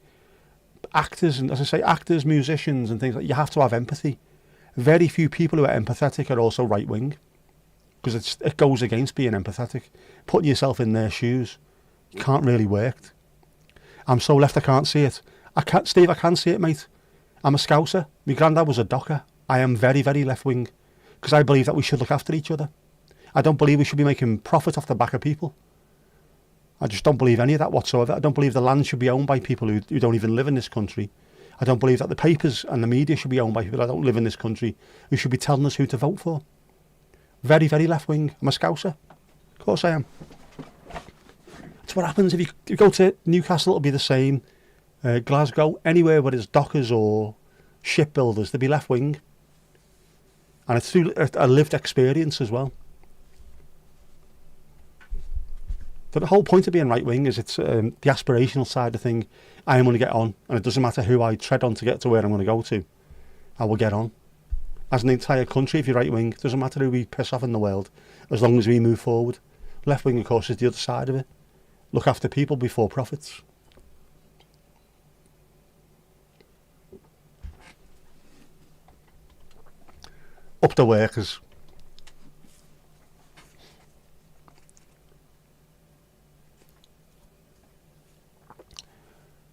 B: Actors, and as I say, actors, musicians and things like that, you have to have empathy. Very few people who are empathetic are also right-wing, because it goes against being empathetic. Putting yourself in their shoes can't really work. I'm so left I can't see it. Steve, I can see it, mate. I'm a Scouser. My granddad was a docker. I am very, very left-wing, because I believe that we should look after each other. I don't believe we should be making profit off the back of people. I just don't believe any of that whatsoever. I don't believe the land should be owned by people who don't even live in this country. I don't believe that the papers and the media should be owned by people that don't live in this country, who should be telling us who to vote for. Very, very left-wing. I'm a Scouser. Of course I am. That's what happens if you go to Newcastle. It'll be the same. Glasgow, anywhere where there's dockers or shipbuilders, they'll be left-wing. And it's through a lived experience as well. But the whole point of being right-wing is it's the aspirational side of thing. I am going to get on, and it doesn't matter who I tread on to get to where I'm going to go to. I will get on. As an entire country, if you're right-wing, it doesn't matter who we piss off in the world, as long as we move forward. Left-wing, of course, is the other side of it. Look after people before profits. Up the workers.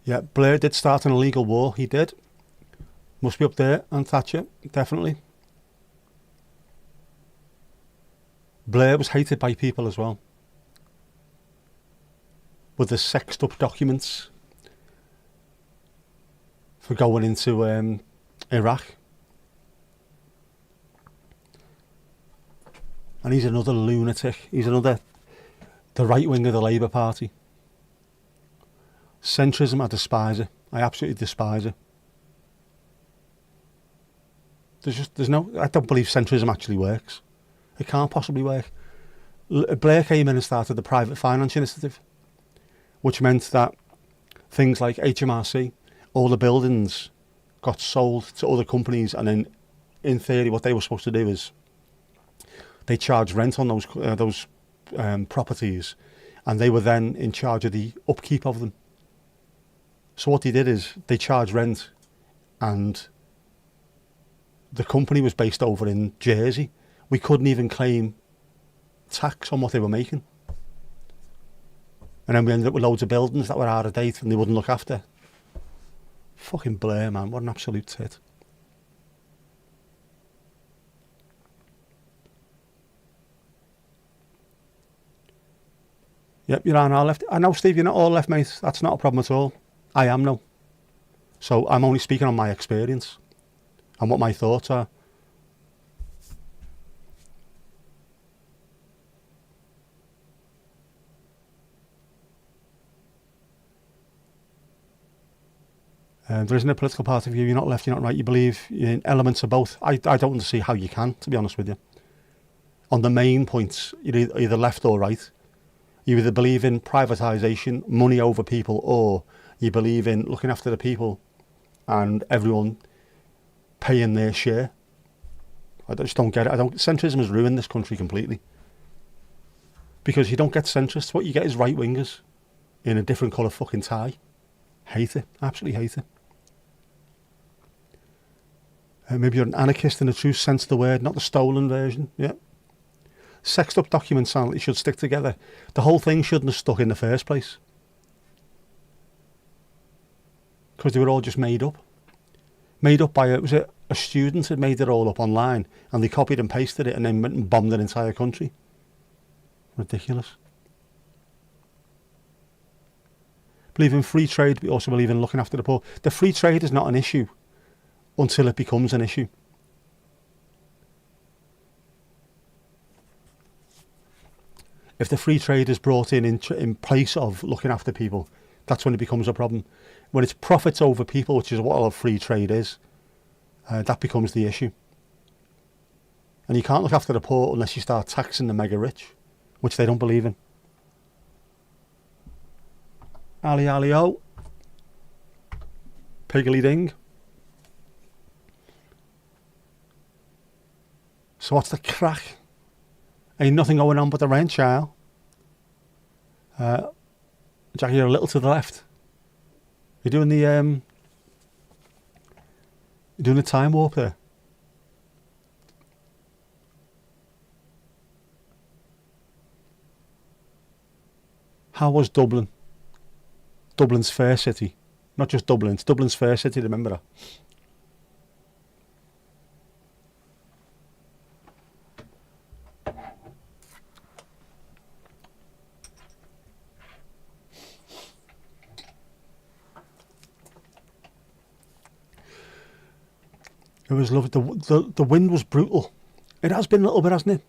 B: Yeah, Blair did start an illegal war. He did. Must be up there, and Thatcher, definitely. Blair was hated by people as well, with the sexed up documents for going into Iraq. And he's another lunatic. He's the right wing of the Labour Party. Centrism, I despise it. I absolutely despise it. I don't believe centrism actually works. It can't possibly work. Blair came in and started the Private Finance Initiative, which meant that things like HMRC, all the buildings got sold to other companies, and then, in theory, what they were supposed to do is they charged rent on those properties, and they were then in charge of the upkeep of them. So what they did is they charged rent, and the company was based over in Jersey. We couldn't even claim tax on what they were making. And then we ended up with loads of buildings that were out of date and they wouldn't look after. Fucking Blair, man. What an absolute tit. Yep, you're on our left. I know, Steve, you're not all left, mate. That's not a problem at all. I am, no. So I'm only speaking on my experience and what my thoughts are. There isn't a political party view. You're not left, you're not right. You believe in elements of both. I don't see how you can, to be honest with you. On the main points, you're either left or right. You either believe in privatisation, money over people, or you believe in looking after the people and everyone paying their share. I just don't get it. Centrism has ruined this country completely. Because you don't get centrists. What you get is right-wingers in a different colour fucking tie. Hate it. Absolutely hate it. Maybe you're an anarchist in the true sense of the word, not the stolen version. Yeah. Sexed up documents sound like they should stick together. The whole thing shouldn't have stuck in the first place. Because they were all just made up. Made up by a student had made it all up online, and they copied and pasted it and then went and bombed an entire country. Ridiculous. Believe in free trade, we also believe in looking after the poor. The free trade is not an issue until it becomes an issue. If the free trade is brought in place of looking after people, that's when it becomes a problem. When it's profits over people, which is what all of free trade is, that becomes the issue. And you can't look after the poor unless you start taxing the mega rich, which they don't believe in. Ali Ali O. Piggly ding. So what's the crack? Ain't nothing going on but the rain, child. Jackie, you're a little to the left. You're doing the time warp there. How was Dublin? Dublin's fair city. Not just Dublin, it's Dublin's fair city, remember that? It was lovely. The wind was brutal. It has been a little bit, hasn't it?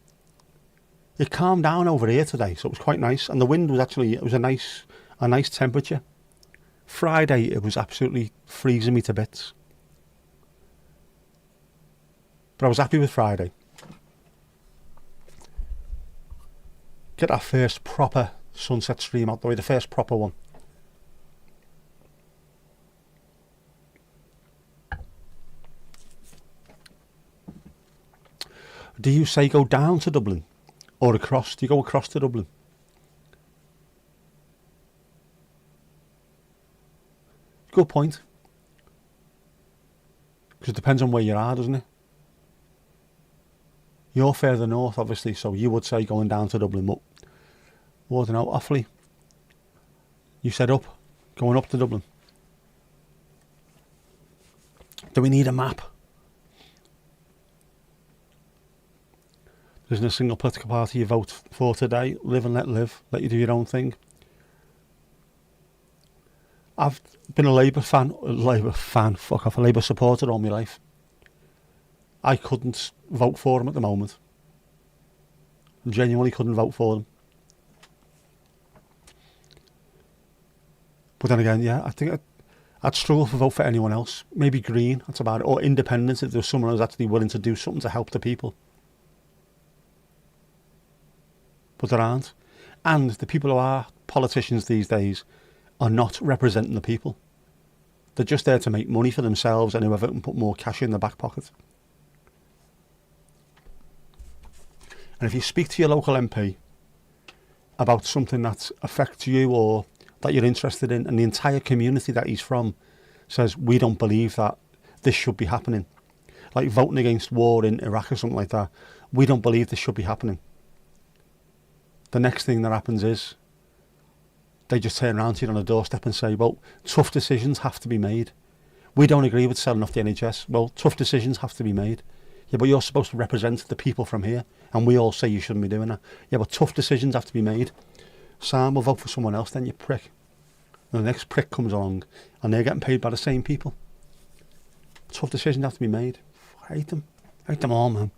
B: It calmed down over here today, so it was quite nice. And the wind was actually, it was a nice temperature. Friday, it was absolutely freezing me to bits. But I was happy with Friday. Get that first proper sunset stream out the way, the first proper one. Do you say go down to Dublin or across? Do you go across to Dublin? Good point. Because it depends on where you are, doesn't it? You're further north, obviously, so you would say going down to Dublin, but I don't know, Offaly. You said up, going up to Dublin. Do we need a map? There isn't a single political party you vote for today. Live and let live. Let you do your own thing. I've been a Labour supporter all my life. I couldn't vote for them at the moment. Genuinely couldn't vote for them. But then again, yeah, I think I'd struggle to vote for anyone else. Maybe Green, that's about it. Or Independent if there was someone who's actually willing to do something to help the people. But there aren't. And the people who are politicians these days are not representing the people. They're just there to make money for themselves and whoever can put more cash in their back pocket. And if you speak to your local MP about something that affects you or that you're interested in, and the entire community that he's from says, we don't believe that this should be happening, like voting against war in Iraq or something like that, we don't believe this should be happening. The next thing that happens is they just turn around to you on a doorstep and say, well, tough decisions have to be made. We don't agree with selling off the NHS. Well, tough decisions have to be made. Yeah, but you're supposed to represent the people from here, and we all say you shouldn't be doing that. Yeah, but tough decisions have to be made. Sam will vote for someone else then, you prick. And the next prick comes along, and they're getting paid by the same people. Tough decisions have to be made. I hate them. I hate them all, man.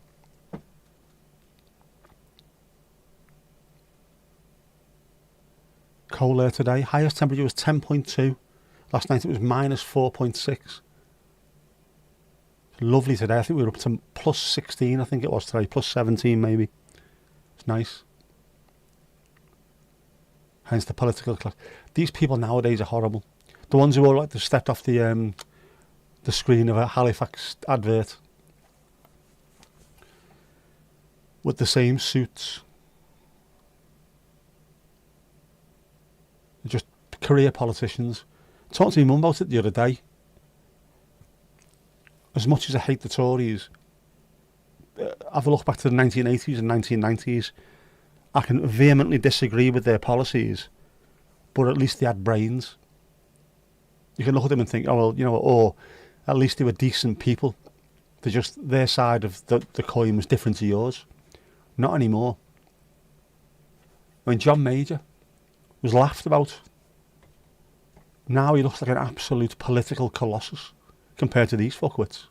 B: Cold air today. Highest temperature was 10.2. Last night it was minus 4.6. Lovely today. I think we were up to plus 16, I think it was today. Plus 17 maybe. It's nice. Hence the political class. These people nowadays are horrible. The ones who all like to step off the screen of a Halifax advert with the same suits. They're just career politicians. Talking to my mum about it the other day. As much as I hate the Tories, have a look back to the 1980s and 1990s. I can vehemently disagree with their policies, but at least they had brains. You can look at them and think, oh, well, you know, or at least they were decent people. They're just, their side of the coin was different to yours. Not anymore. I mean, John Major was laughed about. Now he looks like an absolute political colossus compared to these fuckwits.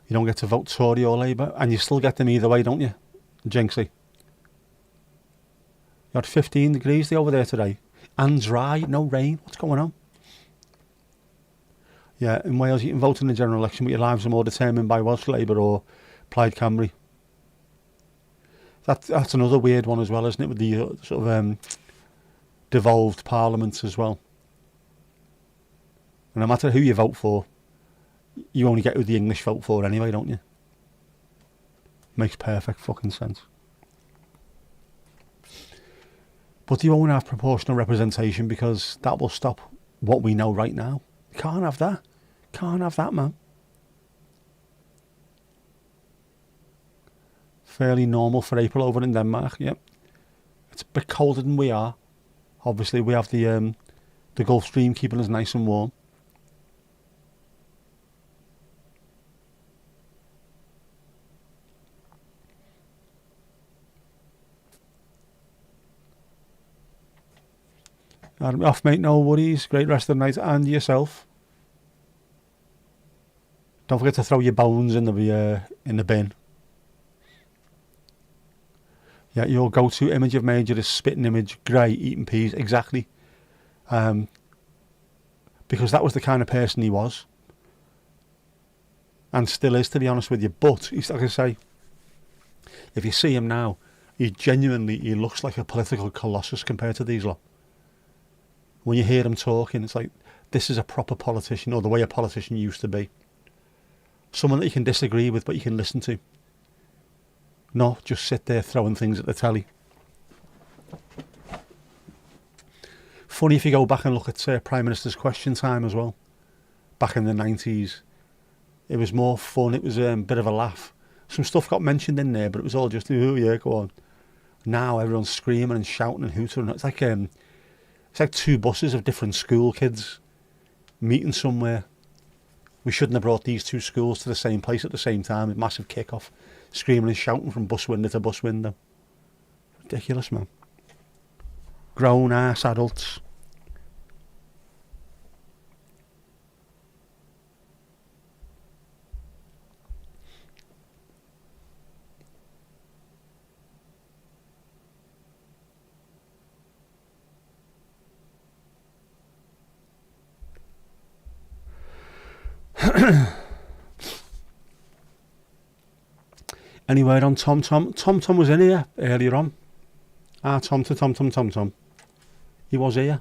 B: You don't get to vote Tory or Labour, and you still get them either way, don't you, Jinxie? You had 15 degrees over there today, and dry, no rain. What's going on? Yeah, in Wales you can vote in the general election, but your lives are more determined by Welsh Labour or Plaid Cymru. That's another weird one as well, isn't it, with the sort of devolved parliaments as well. And no matter who you vote for, you only get who the English vote for anyway, don't you? Makes perfect fucking sense. But you won't have proportional representation because that will stop what we know right now. Can't have that. Can't have that, man. Fairly normal for April over in Denmark, yep. It's a bit colder than we are. Obviously, we have the Gulf Stream keeping us nice and warm. Off, mate, no worries. Great rest of the night, and yourself. Don't forget to throw your bones in the bin. Yeah, your go-to image I've made you is spitting image, grey, eating peas, exactly. Because that was the kind of person he was. And still is, to be honest with you. But, he's like I say, if you see him now, he looks like a political colossus compared to these lot. When you hear him talking, it's like, this is a proper politician, or the way a politician used to be. Someone that you can disagree with, but you can listen to. Not just sit there throwing things at the telly. Funny if you go back and look at Prime Minister's Question Time as well. Back in the 90s. It was more fun, it was a bit of a laugh. Some stuff got mentioned in there, but it was all just, oh yeah, go on. Now everyone's screaming and shouting and hooting. It's like two buses of different school kids meeting somewhere. We shouldn't have brought these two schools to the same place at the same time. A massive kick-off. Screaming and shouting from bus window to bus window. Ridiculous, man. Grown-ass adults. Any word on Tom Tom? Tom Tom was in here earlier on. Tom to Tom Tom Tom Tom. He was here.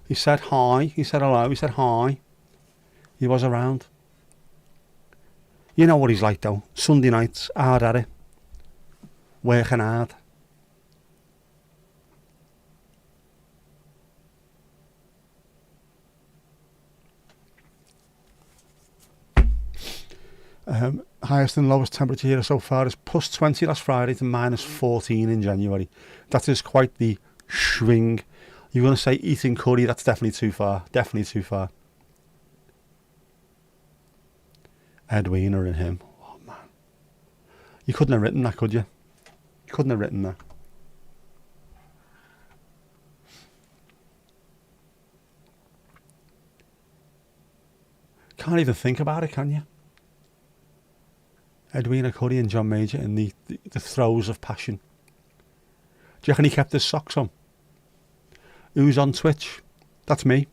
B: He said hi. He said hello. He said hi. He was around. You know what he's like though. Sunday nights, hard at it. Working hard. Highest and lowest temperature here so far is plus 20 last Friday to minus 14 in January. That is quite the swing. You're going to say eating curry, that's definitely too far. Definitely too far. Edwina and him. Oh man. You couldn't have written that, could you? You couldn't have written that. Can't even think about it, can you? Edwina Curry and John Major in the throes of passion. Do you reckon he kept his socks on? Who's on Twitch? That's me.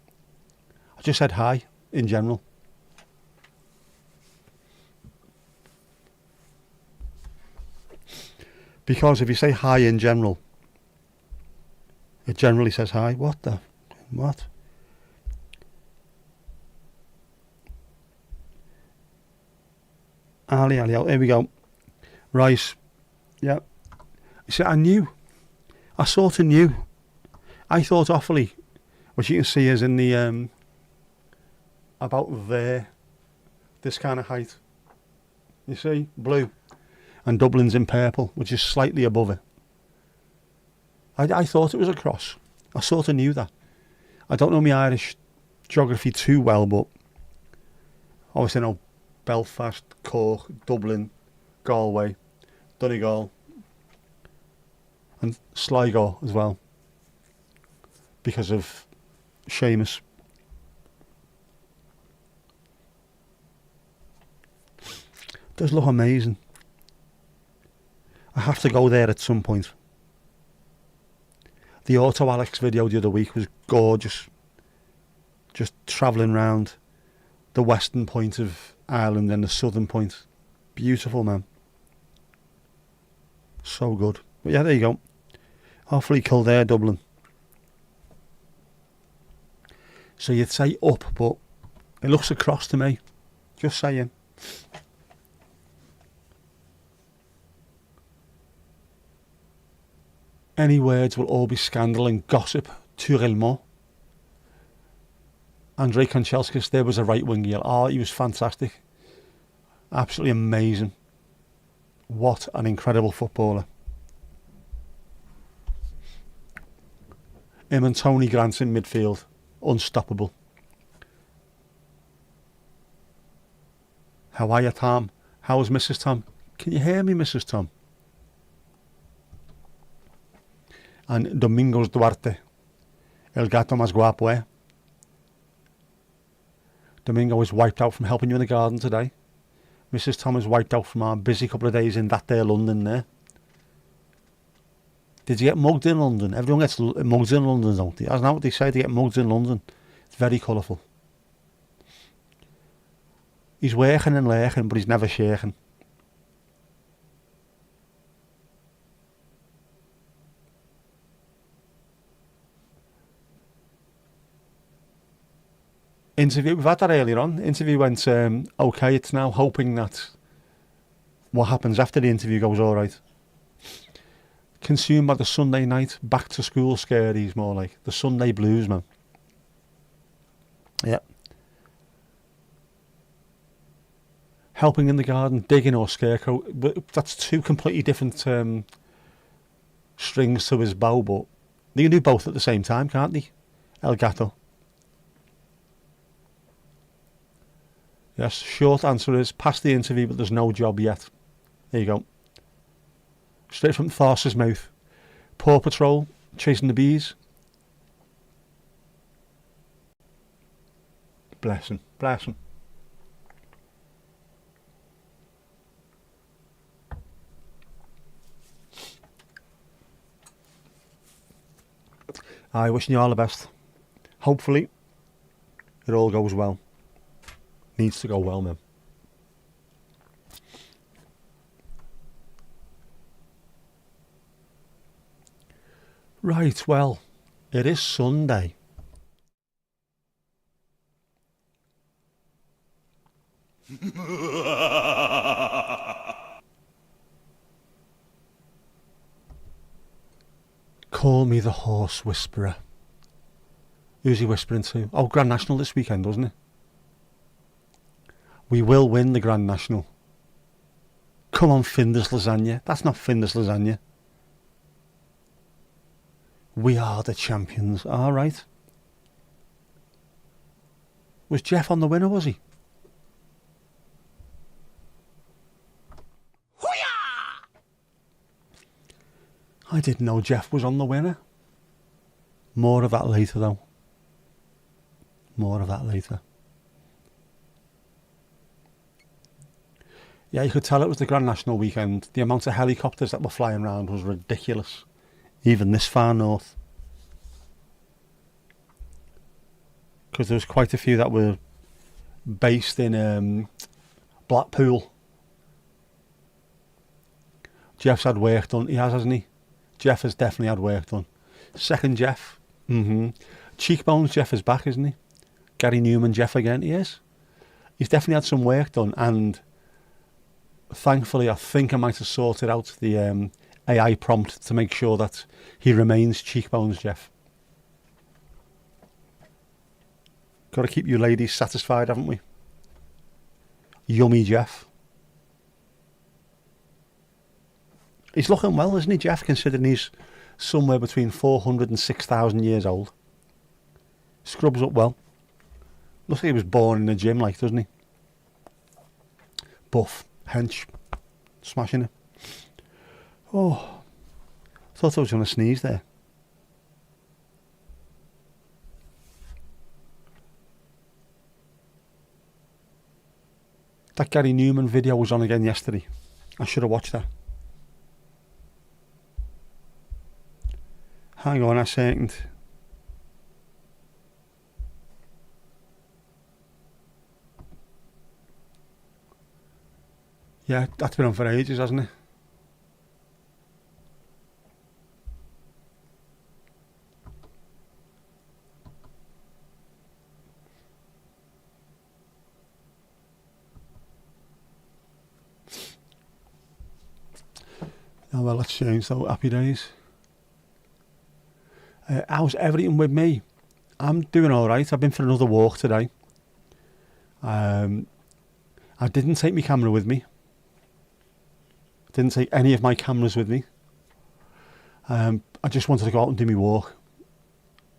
B: I just said hi in general. Because if you say hi in general, it generally says hi. What? Ali, here we go. Right. Yeah. You see, I sort of knew. I thought Offaly, which you can see is in the, about there, this kind of height. You see, blue. And Dublin's in purple, which is slightly above it. I thought it was a cross. I sort of knew that. I don't know my Irish geography too well, but obviously I know Belfast, Cork, Dublin, Galway, Donegal, and Sligo as well, because of Seamus. It does look amazing. I have to go there at some point. The Auto Alex video the other week was gorgeous. Just travelling round the western point of Ireland and the southern point. Beautiful, man. So good. But yeah, there you go. Hopefully Kildare, Dublin. So you'd say up, but it looks across to me. Just saying. Any words will all be scandal and gossip. Turellement. Andrei Kanchelskis, there was a right wing heel. Oh, he was fantastic. Absolutely amazing. What an incredible footballer. Him and Tony Grant in midfield. Unstoppable. How are you, Tom? How's Mrs. Tom? Can you hear me, Mrs. Tom? And Domingos Duarte. El gato más guapo, eh? Domingo is wiped out from helping you in the garden today. Mrs. Tom is wiped out from our busy couple of days in that there London there. Did you get mugged in London? Everyone gets mugged in London, don't they? That's not what they say, they get mugged in London. It's very colourful. He's working and lurking, but he's never shaking. Interview, we've had that earlier on. Interview went okay. It's now hoping that what happens after the interview goes alright. Consumed by the Sunday night back to school scaries, more like the Sunday blues, man. Yep. Helping in the garden, digging or scarecrow. But that's two completely different strings to his bow, but they can do both at the same time, can't they? El Gato. Yes, short answer is past the interview, but there's no job yet. There you go. Straight from Tharsa's mouth. Paw Patrol, chasing the bees. Bless him, bless him. I wishing you all the best. Hopefully, it all goes well. Needs to go well, man. Right, well, it is Sunday. Call me the horse whisperer. Who's he whispering to? Oh, Grand National this weekend, wasn't it? We will win the Grand National. Come on, Findus Lasagna. That's not Findus Lasagna. We are the champions. All right. Was Jeff on the winner, was he? I didn't know Jeff was on the winner. More of that later, though. More of that later. Yeah, you could tell it was the Grand National weekend. The amount of helicopters that were flying around was ridiculous. Even this far north. Because there was quite a few that were based in Blackpool. Jeff's had work done. He has, hasn't he? Jeff has definitely had work done. Second Jeff. Cheekbones Jeff is back, isn't he? Gary Newman Jeff again. He is. He's definitely had some work done, and thankfully I think I might have sorted out the AI prompt to make sure that he remains Cheekbones Jeff. Got to keep you ladies satisfied, haven't we? Yummy Jeff. He's looking well, isn't he, Jeff, considering he's somewhere between 400 and 6,000 years old. Scrubs up well. Looks like he was born in the gym, like, doesn't he? Buff, hench, smashing it. Oh, thought I was going to sneeze there. That Gary Newman video was on again yesterday. I should have watched that. Hang on a second. Yeah, that's been on for ages, hasn't it? Oh well, let's change though. Happy days. How's everything with me? I'm doing alright. I've been for another walk today. I I didn't take my camera with me. Didn't take any of my cameras with me. I just wanted to go out and do my walk.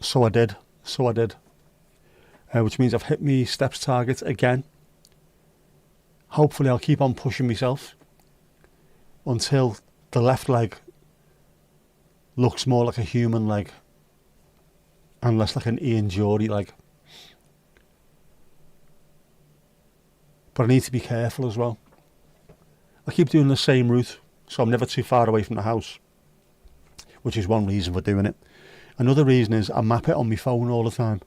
B: So I did. Which means I've hit my steps target again. Hopefully I'll keep on pushing myself until the left leg looks more like a human leg and less like an Ian Geordie leg. But I need to be careful as well. I keep doing the same route, so I'm never too far away from the house, which is one reason for doing it. Another reason is I map it on my phone all the time.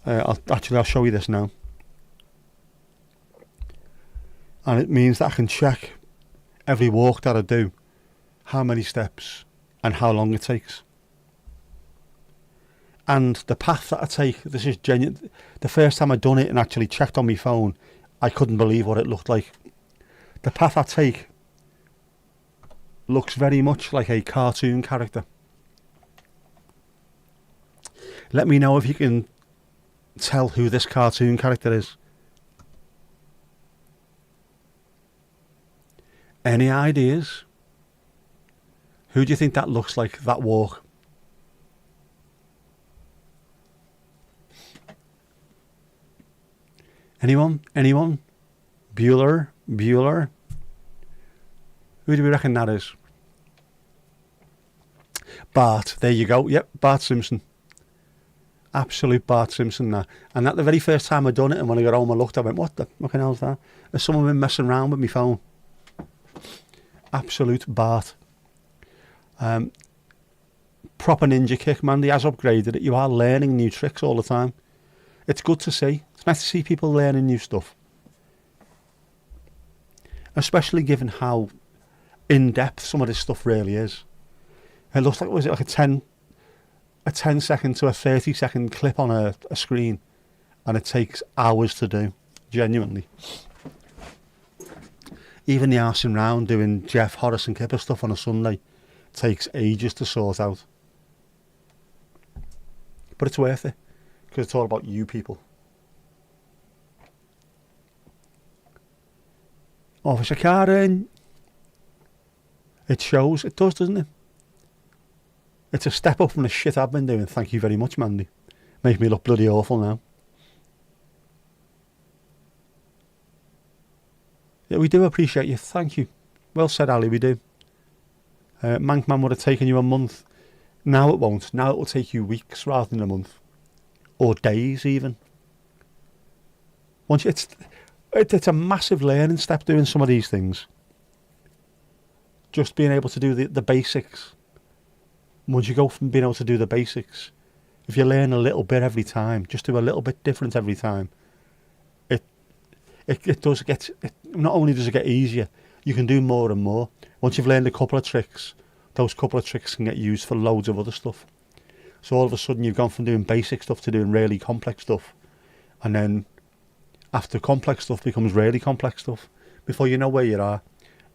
B: I'll show you this now. And it means that I can check every walk that I do, how many steps and how long it takes. And the path that I take, this is genuine. The first time I'd done it and actually checked on my phone, I couldn't believe what it looked like. The path I take looks very much like a cartoon character. Let me know if you can tell who this cartoon character is. Any ideas? Who do you think that looks like, that walk? Anyone? Bueller? Who do we reckon that is? Bart, there you go. Yep, Bart Simpson. Absolute Bart Simpson now. And that the very first time I done it, and when I got home I looked, I went, what the fucking hell's that? Has someone been messing around with my phone? Absolute Bart. Proper ninja kick, man. He has upgraded it. You are learning new tricks all the time. It's good to see. It's nice to see people learning new stuff. Especially given how in-depth some of this stuff really is. It looks like, was it like a 10 second to a 30 second clip on a screen, and it takes hours to do, genuinely. Even the arsing round doing Jeff, Horace and Kipper stuff on a Sunday takes ages to sort out. But it's worth it, because it's all about you people. Officer Karen. It shows, it does, doesn't it? It's a step up from the shit I've been doing. Thank you very much, Mandy. Make me look bloody awful now. Yeah, we do appreciate you. Thank you. Well said, Ali, we do. Mankman would have taken you a month. Now it won't. Now it will take you weeks rather than a month. Or days, even. Once it's a massive learning step doing some of these things. Just being able to do the basics. Once you go from being able to do the basics, if you learn a little bit every time, just do a little bit different every time, it does get, not only does it get easier, you can do more and more. Once you've learned a couple of tricks, those couple of tricks can get used for loads of other stuff. So all of a sudden you've gone from doing basic stuff to doing really complex stuff. And then after complex stuff becomes really complex stuff. Before you know where you are,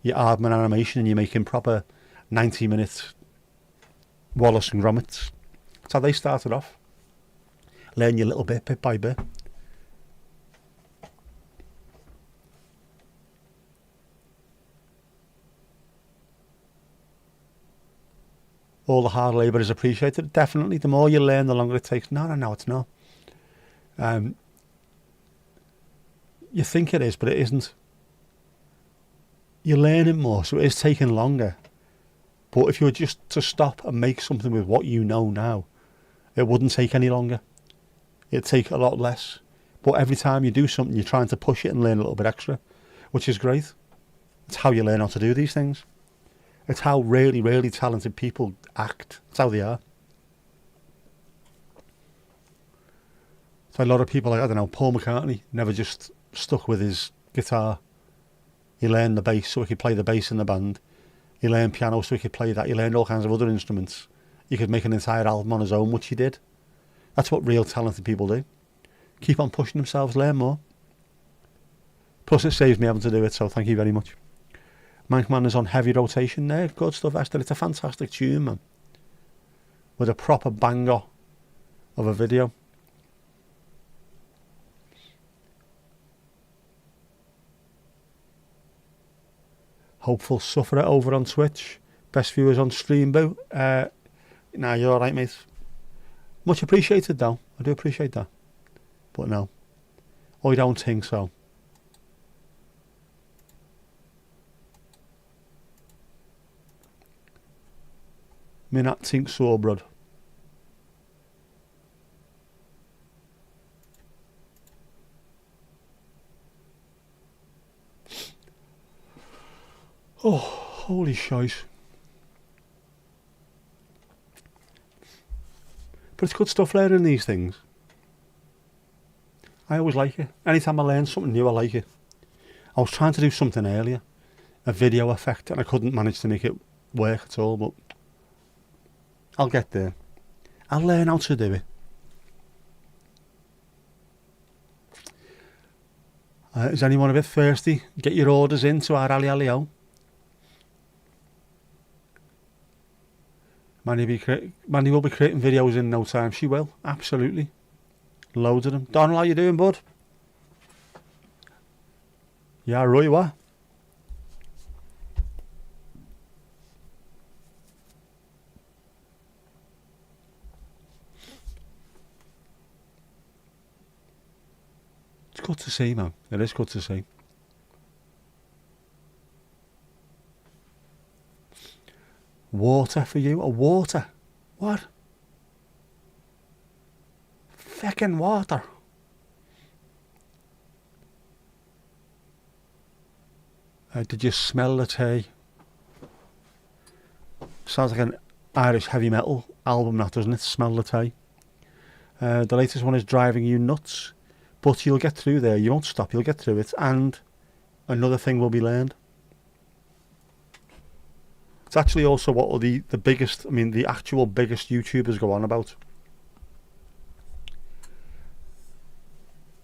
B: you're Aardman animation and you're making proper 90-minute Wallace and Gromits. That's how they started off. Learn your little bit by bit. All the hard labour is appreciated. Definitely. The more you learn, the longer it takes. No, it's not. You think it is, but it isn't. You're learning more, so it is taking longer. But if you were just to stop and make something with what you know now, it wouldn't take any longer. It'd take a lot less. But every time you do something, you're trying to push it and learn a little bit extra, which is great. It's how you learn how to do these things. It's how really, really talented people act. It's how they are. So a lot of people, like, I don't know, Paul McCartney never just stuck with his guitar. He learned the bass so he could play the bass in the band. He learned piano so he could play that. He learned all kinds of other instruments. He could make an entire album on his own, which he did. That's what real talented people do. Keep on pushing themselves, learn more. Plus it saves me having to do it, so thank you very much. Mankman is on heavy rotation there. Good stuff, Esther. It's a fantastic tune, man. With a proper banger of a video. Hopeful Sufferer over on Twitch. Best viewers on stream, boo. Nah, you're alright, mate. Much appreciated, though. I do appreciate that. But no. I don't think so. Me not think so, brud. Oh, holy shite. But it's good stuff learning these things. I always like it. Anytime I learn something new, I like it. I was trying to do something earlier, a video effect, and I couldn't manage to make it work at all, but I'll get there. I'll learn how to do it. Is anyone a bit thirsty? Get your orders into our Ali. Manny will be creating videos in no time. She will, absolutely. Loads of them. Donald, how you doing, bud? Yeah, right, what? It's good to see, man. It is good to see. Water for you? A water? What? Feckin' water. Did you smell the tea? Sounds like an Irish heavy metal album, that, doesn't it? Smell the tea. The latest one is driving you nuts, but you'll get through there. You won't stop. You'll get through it, and another thing will be learned. It's actually also what the biggest, I mean, the actual biggest YouTubers go on about.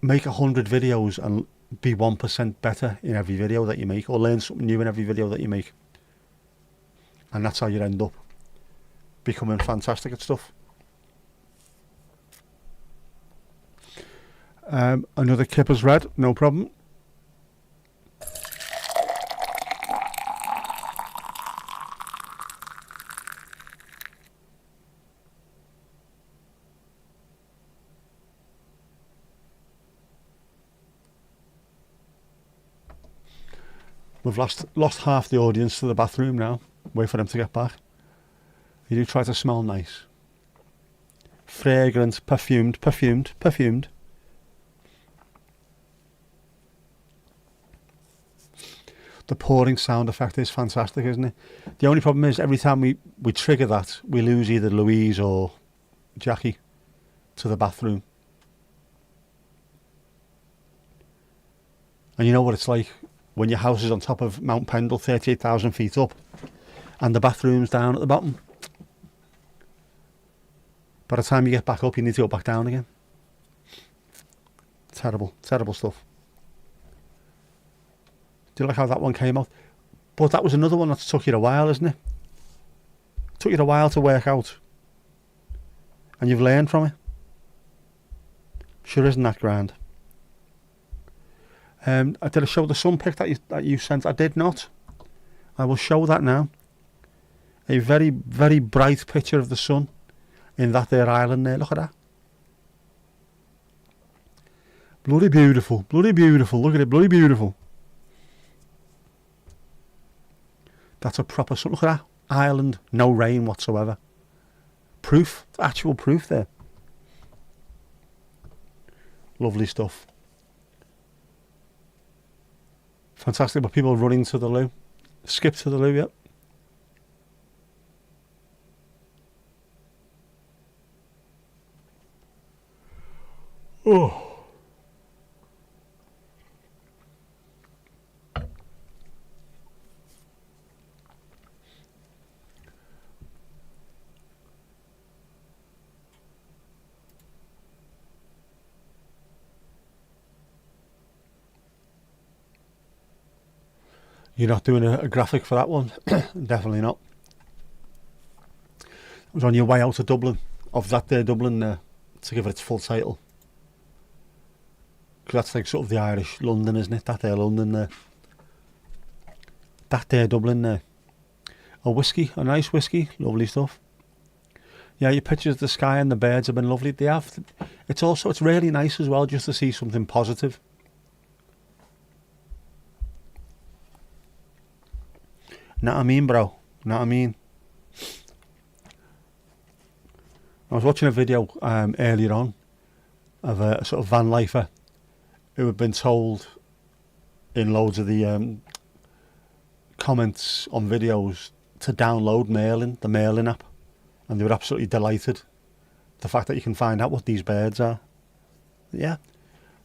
B: Make 100 videos and be 1% better in every video that you make, or learn something new in every video that you make. And that's how you end up becoming fantastic at stuff. Another Kipper's Red, no problem. We've lost half the audience to the bathroom now. Wait for them to get back. You do try to smell nice. Fragrant, perfumed. The pouring sound effect is fantastic, isn't it? The only problem is every time we trigger that, we lose either Louise or Jackie to the bathroom. And you know what it's like when your house is on top of Mount Pendle, 38,000 feet up, and the bathroom's down at the bottom. By the time you get back up, you need to go back down again. Terrible stuff. Do you like how that one came out? But that was another one that took you a while, isn't it? Took you a while to work out. And you've learned from it. Sure isn't that grand? Did I show the sun pic that you sent? I did not. I will show that now. A very, very bright picture of the sun in that there island there. Look at that. Bloody beautiful. Look at it, bloody beautiful. That's a proper sun. Look at that island, no rain whatsoever. Proof, actual proof there. Lovely stuff. Fantastic, but people running to the loo. Skip to the loo, yep. Oh. You're not doing a graphic for that one? Definitely not. It was on your way out of Dublin, of that there Dublin there, to give it its full title. Because that's like sort of the Irish London, isn't it? That there London there. That there Dublin there. A whiskey, a nice whiskey, lovely stuff. Yeah, your pictures of the sky and the birds have been lovely. They have. It's really nice as well just to see something positive. Know what I mean, bro? Know what I mean? I was watching a video earlier on of a sort of van lifer who had been told in loads of the comments on videos to download the Merlin app, and they were absolutely delighted. The fact that you can find out what these birds are. Yeah,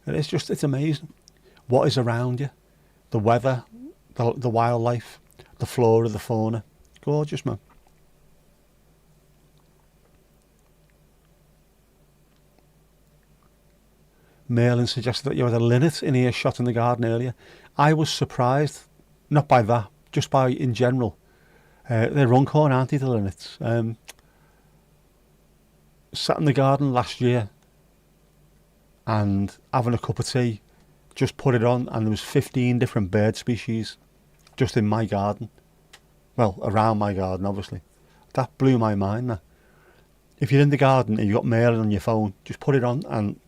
B: it's amazing. What is around you, the weather, the wildlife, the flora, the fauna. Gorgeous, man. Merlin suggested that you had a linnet in earshot in the garden earlier. I was surprised, not by that, just by in general. They're runcorn, aren't they, the linnets? Sat in the garden last year and having a cup of tea, just put it on, and there was 15 different bird species just in my garden. Well, around my garden, obviously. That blew my mind, that. If you're in the garden and you've got Merlin on your phone, just put it on and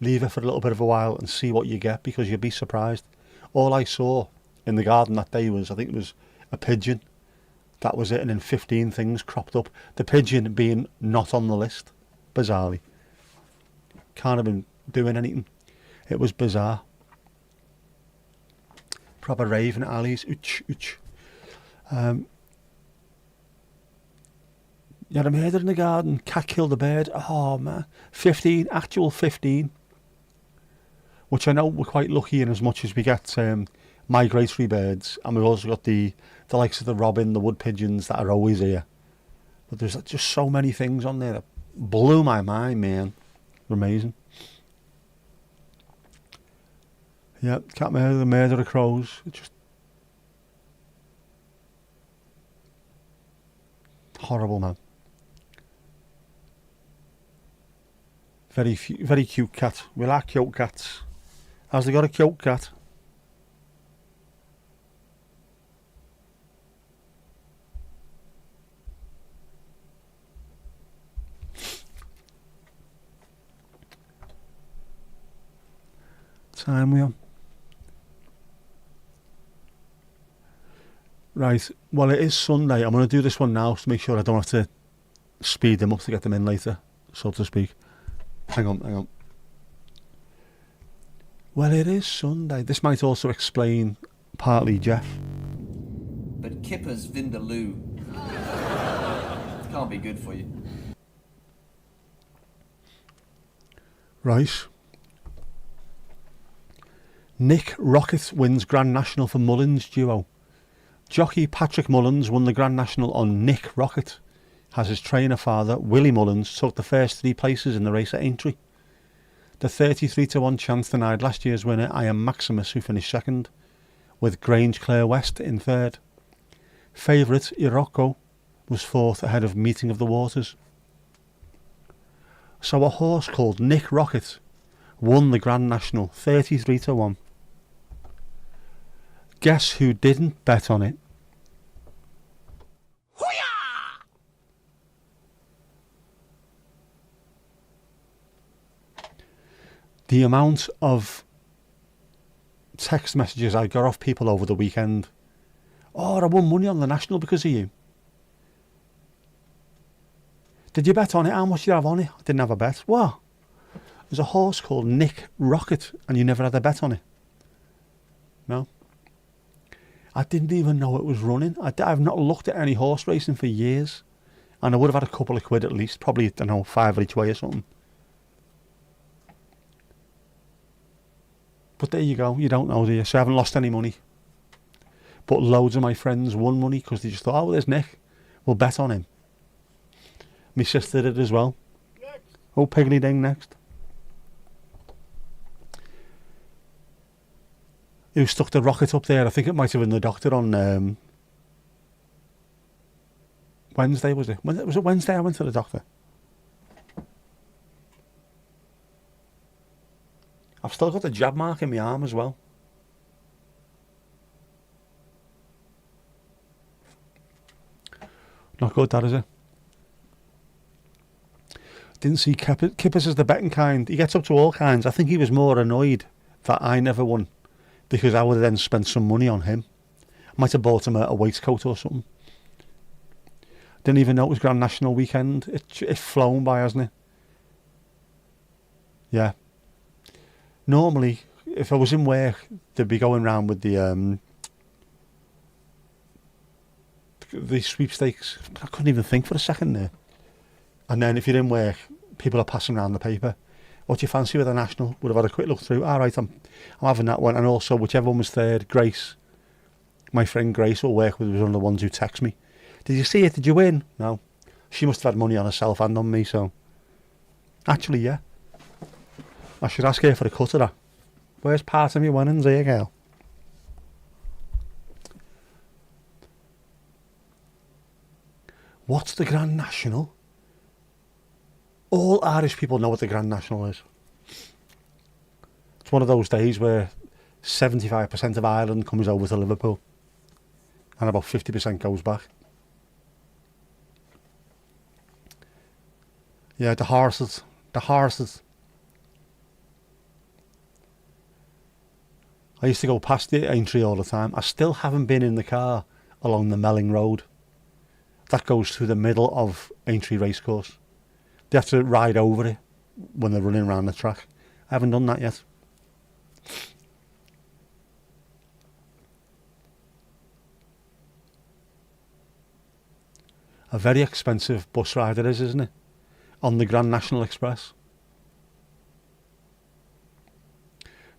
B: leave it for a little bit of a while and see what you get, because you'll be surprised. All I saw in the garden that day was, I think it was a pigeon. That was it, and then 15 things cropped up. The pigeon being not on the list, bizarrely. Can't have been doing anything. It was bizarre. Proper raving alleys. Ooch, ooch. You had a murder in the garden. Cat killed a bird. Oh, man. 15, actual 15. Which I know we're quite lucky in, as much as we get migratory birds, and we've also got the likes of the robin, the wood pigeons that are always here. But there's just so many things on there that blew my mind, man. Amazing. Yeah, cat murder, the murder of crows. It's just horrible, man. Very cute cat. We like cute cats. Has they got a cute cat? Time we on? Right, well, it is Sunday. I'm going to do this one now to make sure I don't have to speed them up to get them in later, so to speak. Hang on. Well, it is Sunday. This might also explain partly Jeff.
C: But Kipper's Vindaloo can't be good for you.
B: Right. Nick Rocket wins Grand National for Mullins duo. Jockey Patrick Mullins won the Grand National on Nick Rocket, as his trainer father, Willie Mullins, took the first 3 places in the race at Aintree. The 33-1 chance denied last year's winner, I Am Maximus, who finished second, with Grange Clare West in third. Favourite Irocco was fourth, ahead of Meeting of the Waters. So a horse called Nick Rocket won the Grand National 33-1. Guess who didn't bet on it? Hoo-yah! The amount of text messages I got off people over the weekend. Oh, I won money on the National because of you. Did you bet on it? How much did you have on it? I didn't have a bet. What? There's a horse called Nick Rocket and you never had a bet on it? No? I didn't even know it was running. I've not looked at any horse racing for years. And I would have had a couple of quid at least. Probably, I don't know, 5 each way or something. But there you go. You don't know, do you? So I haven't lost any money. But loads of my friends won money because they just thought, oh, there's Nick. We'll bet on him. My sister did as well. Next. Oh, Piggly Ding next. Who stuck the rocket up there? I think it might have been the doctor on Wednesday, was it? Was it Wednesday I went to the doctor? I've still got the jab mark in my arm as well. Not good, that, is it? Didn't see Kippers as the betting kind. He gets up to all kinds. I think he was more annoyed that I never won, because I would have then spent some money on him. I might have bought him a waistcoat or something. Didn't even know it was Grand National weekend. It's flown by, hasn't it? Yeah. Normally, if I was in work, they'd be going round with the sweepstakes. I couldn't even think for a second there. And then if you're in work, people are passing around the paper. What do you fancy with the National? Would have had a quick look through. All right, I'm having that one. And also, whichever one was third, Grace. My friend Grace will work with was one of the ones who text me. Did you see it? Did you win? No. She must have had money on herself and on me, so. Actually, yeah. I should ask her for a cut of that. Where's part of your winnings here, girl? What's the Grand National? All Irish people know what the Grand National is. It's one of those days where 75% of Ireland comes over to Liverpool and about 50% goes back. Yeah, the horses. I used to go past the Aintree all the time. I still haven't been in the car along the Melling Road. That goes through the middle of Aintree Racecourse. They have to ride over it when they're running around the track. I haven't done that yet. A very expensive bus ride it is, isn't it? On the Grand National Express.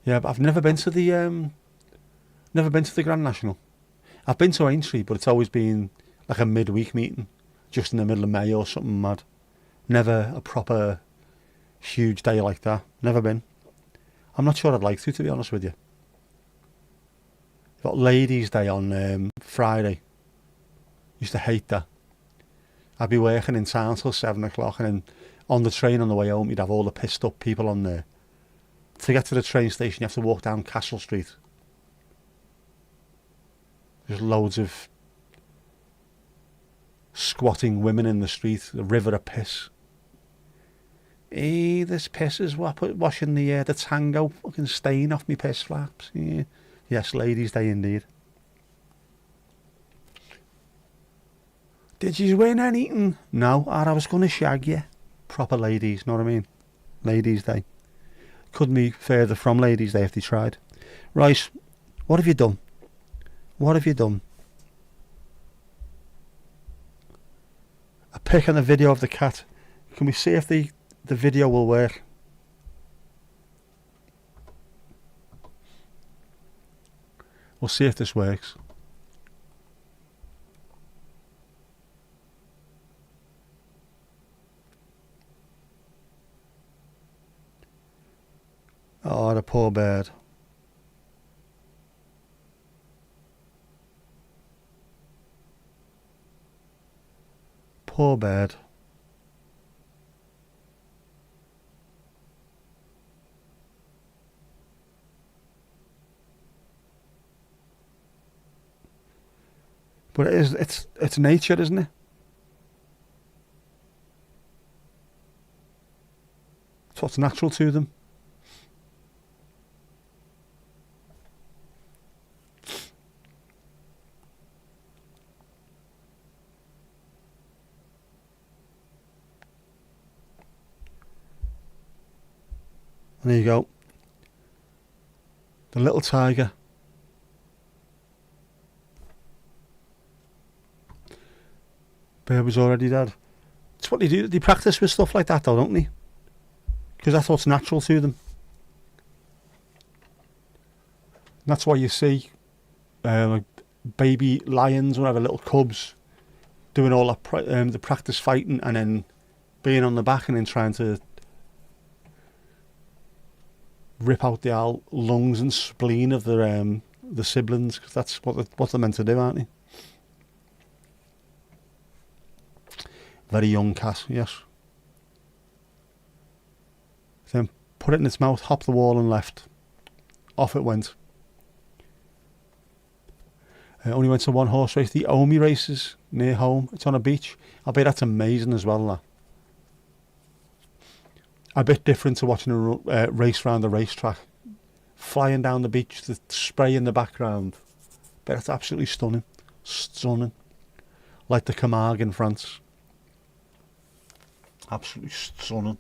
B: Yeah, but I've never been to the Grand National. I've been to Aintree, but it's always been like a midweek meeting, just in the middle of May or something mad. Never a proper huge day like that. Never been. I'm not sure I'd like to be honest with you. Got Ladies' Day on Friday. Used to hate that. I'd be working in town till 7 o'clock, and then on the train on the way home, you'd have all the pissed up people on there. To get to the train station, you have to walk down Castle Street. There's loads of squatting women in the street, a river of piss. This piss is washing the tango fucking stain off me piss flaps. Yeah. Yes, Ladies' Day indeed. Did you win anything? No, I was going to shag you. Proper ladies, know what I mean? Ladies' Day. Couldn't be further from Ladies' Day if they tried. Right, what have you done? What have you done? A pic and a video of the cat. Can we see if the video will work? We'll see if this works. Oh, the poor bird. Poor bird. But it's nature, isn't it? It's what's natural to them. And there you go. The little tiger. Bear was already dead. It's what they do. They practice with stuff like that though, don't they? Because that's what's natural to them. And that's why you see like baby lions or whatever, little cubs doing all that the practice fighting and then being on the back and then trying to rip out the lungs and spleen of the siblings, because that's what they're meant to do, aren't they? Very young cat, yes. Then put it in its mouth, hopped the wall and left. Off it went. Only went to one horse race, the Omi races. near home. It's on a beach. I bet that's amazing as well, that. A bit different to watching a race around the racetrack. Flying down the beach, the spray in the background. Bet it's absolutely stunning. Stunning. Like the Camargue in France. Absolutely stunning.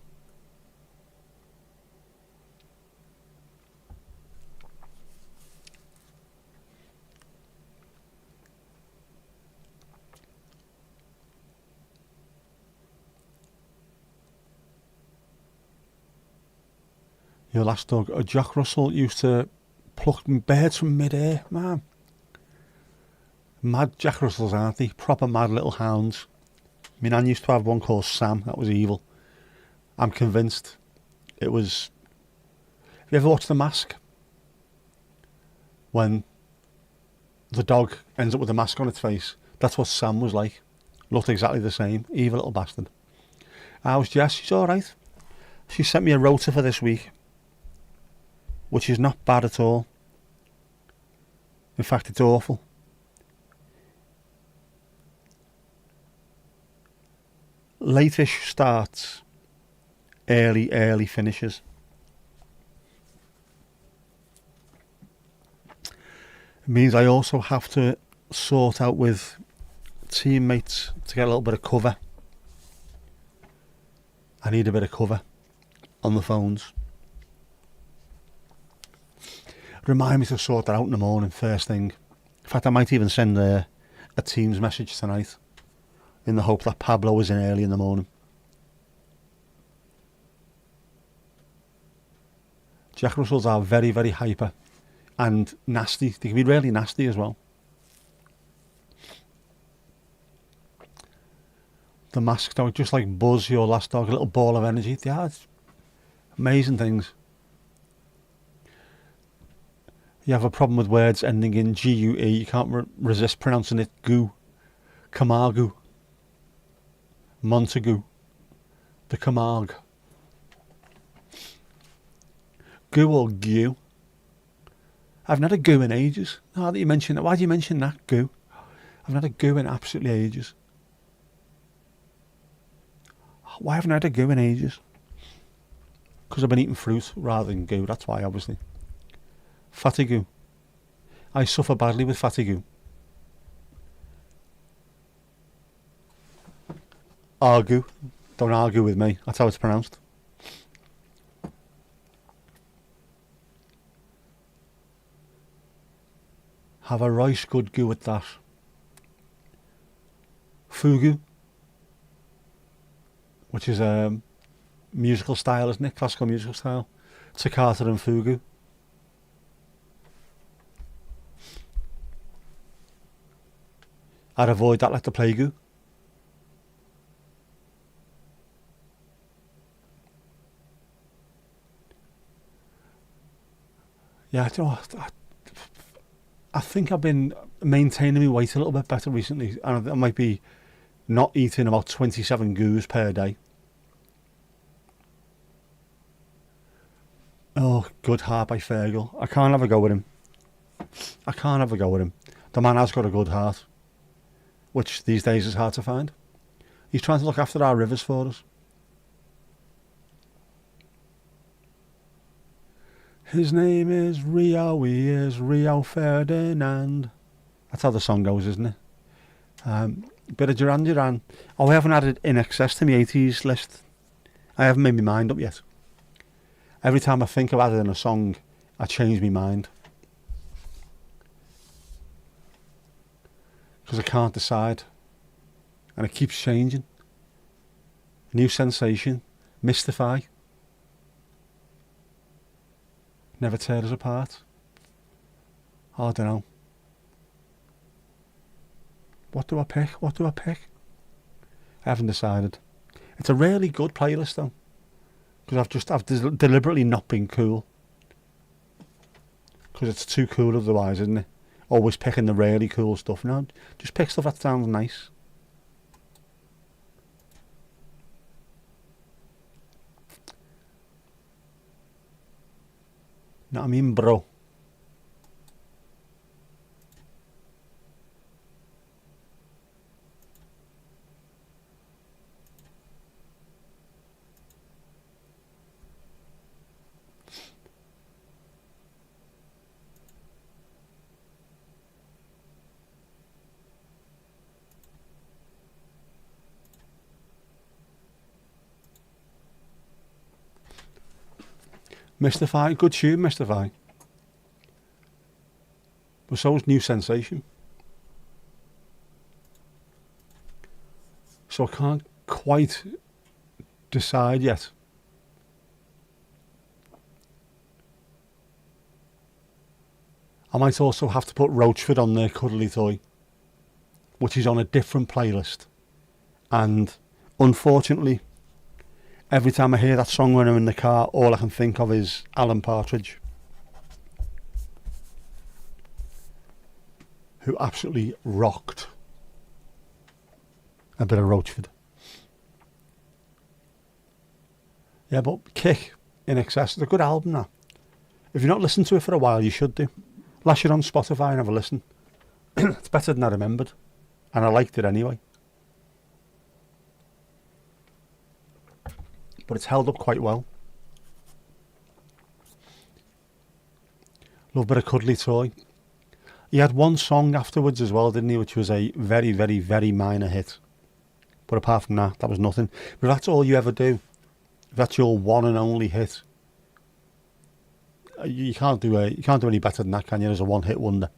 B: Your last dog, Jack Russell, used to pluck birds from mid-air, man. Mad Jack Russells, aren't they? Proper mad little hounds. My nan used to have one called Sam. That was evil. I'm convinced it was... Have you ever watched The Mask? When the dog ends up with a mask on its face. That's what Sam was like. Looked exactly the same. Evil little bastard. How's Jess? She's alright. She sent me a rota for this week, which is not bad at all. In fact, it's awful. Late-ish starts, early finishes. It means I also have to sort out with teammates to get a little bit of cover. I need a bit of cover on the phones. Remind me to sort that out in the morning, first thing. In fact, I might even send a Teams message tonight in the hope that Pablo is in early in the morning. Jack Russells are very, very hyper and nasty. They can be really nasty as well. The Mask dog, just like Buzz, your last dog, a little ball of energy. Yeah, it's amazing things. You have a problem with words ending in G-U-E, you can't resist pronouncing it goo. Camargue. Montague. The Camargue. Goo or goo? I haven't had a goo in ages. Now that you mention it, why do you mention that, goo? I've not had a goo in absolutely ages. Why haven't I had a goo in ages? Because I've been eating fruit rather than goo, that's why, obviously. Fatigue. I suffer badly with fatigue. Argue. Don't argue with me. That's how it's pronounced. Have a right good go at that. Fugu. Which is a musical style, isn't it? Classical musical style. Toccata and fugu. I'd avoid that like the plague. Yeah, you know, I think I've been maintaining my weight a little bit better recently. And I might be not eating about 27 goos per day. Oh, Good Heart by Fergal. I can't have a go with him. I can't have a go with him. The man has got a good heart, which these days is hard to find. He's trying to look after our rivers for us. His name is Rio, he is Rio Ferdinand. That's how the song goes, isn't it? Bit of Duran Duran. Oh, I haven't added In Excess to my 80s list. I haven't made my mind up yet. Every time I think of adding a song, I change my mind. Because I can't decide. And it keeps changing. New sensation. Mystify. Never tear us apart. Oh, I don't know. What do I pick? What do I pick? I haven't decided. It's a really good playlist though. Because I've deliberately not been cool. Because it's too cool otherwise, isn't it? Always picking the really cool stuff. No, just pick stuff that sounds nice. Know what I mean, bro? Mystify, good tune, Mystify. But so is New Sensation. So I can't quite decide yet. I might also have to put Roachford on there, Cuddly Toy, which is on a different playlist. And unfortunately, every time I hear that song when I'm in the car, all I can think of is Alan Partridge, who absolutely rocked a bit of Roachford. Yeah, but Kick in Excess is a good album now. If you've not listened to it for a while, you should do. Lash it on Spotify and have a listen. It's better than I remembered, and I liked it anyway. But it's held up quite well. Love a bit of Cuddly Toy. He had one song afterwards as well, didn't he, which was a very, very, very minor hit. But apart from that, that was nothing. But if that's all you ever do, if that's your one and only hit, you can't do any better than that, can you? As a one-hit wonder.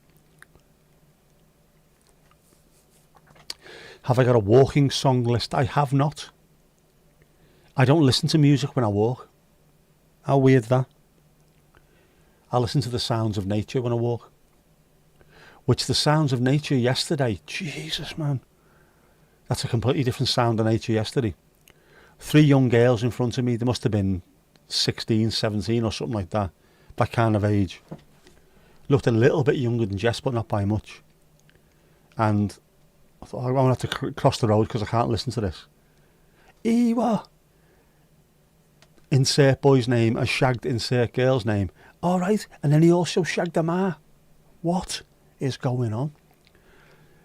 B: Have I got a walking song list? I have not. I don't listen to music when I walk. How weird that. I listen to the sounds of nature when I walk. Which the sounds of nature yesterday, Jesus man, that's a completely different sound of nature yesterday. 3 young girls in front of me, they must have been 16, 17 or something like that. That kind of age. Looked a little bit younger than Jess, but not by much. And I thought, I'm going to have to cross the road because I can't listen to this. Ewa! Insert boy's name, I shagged insert girl's name. Alright, and then he also shagged a ma. What is going on?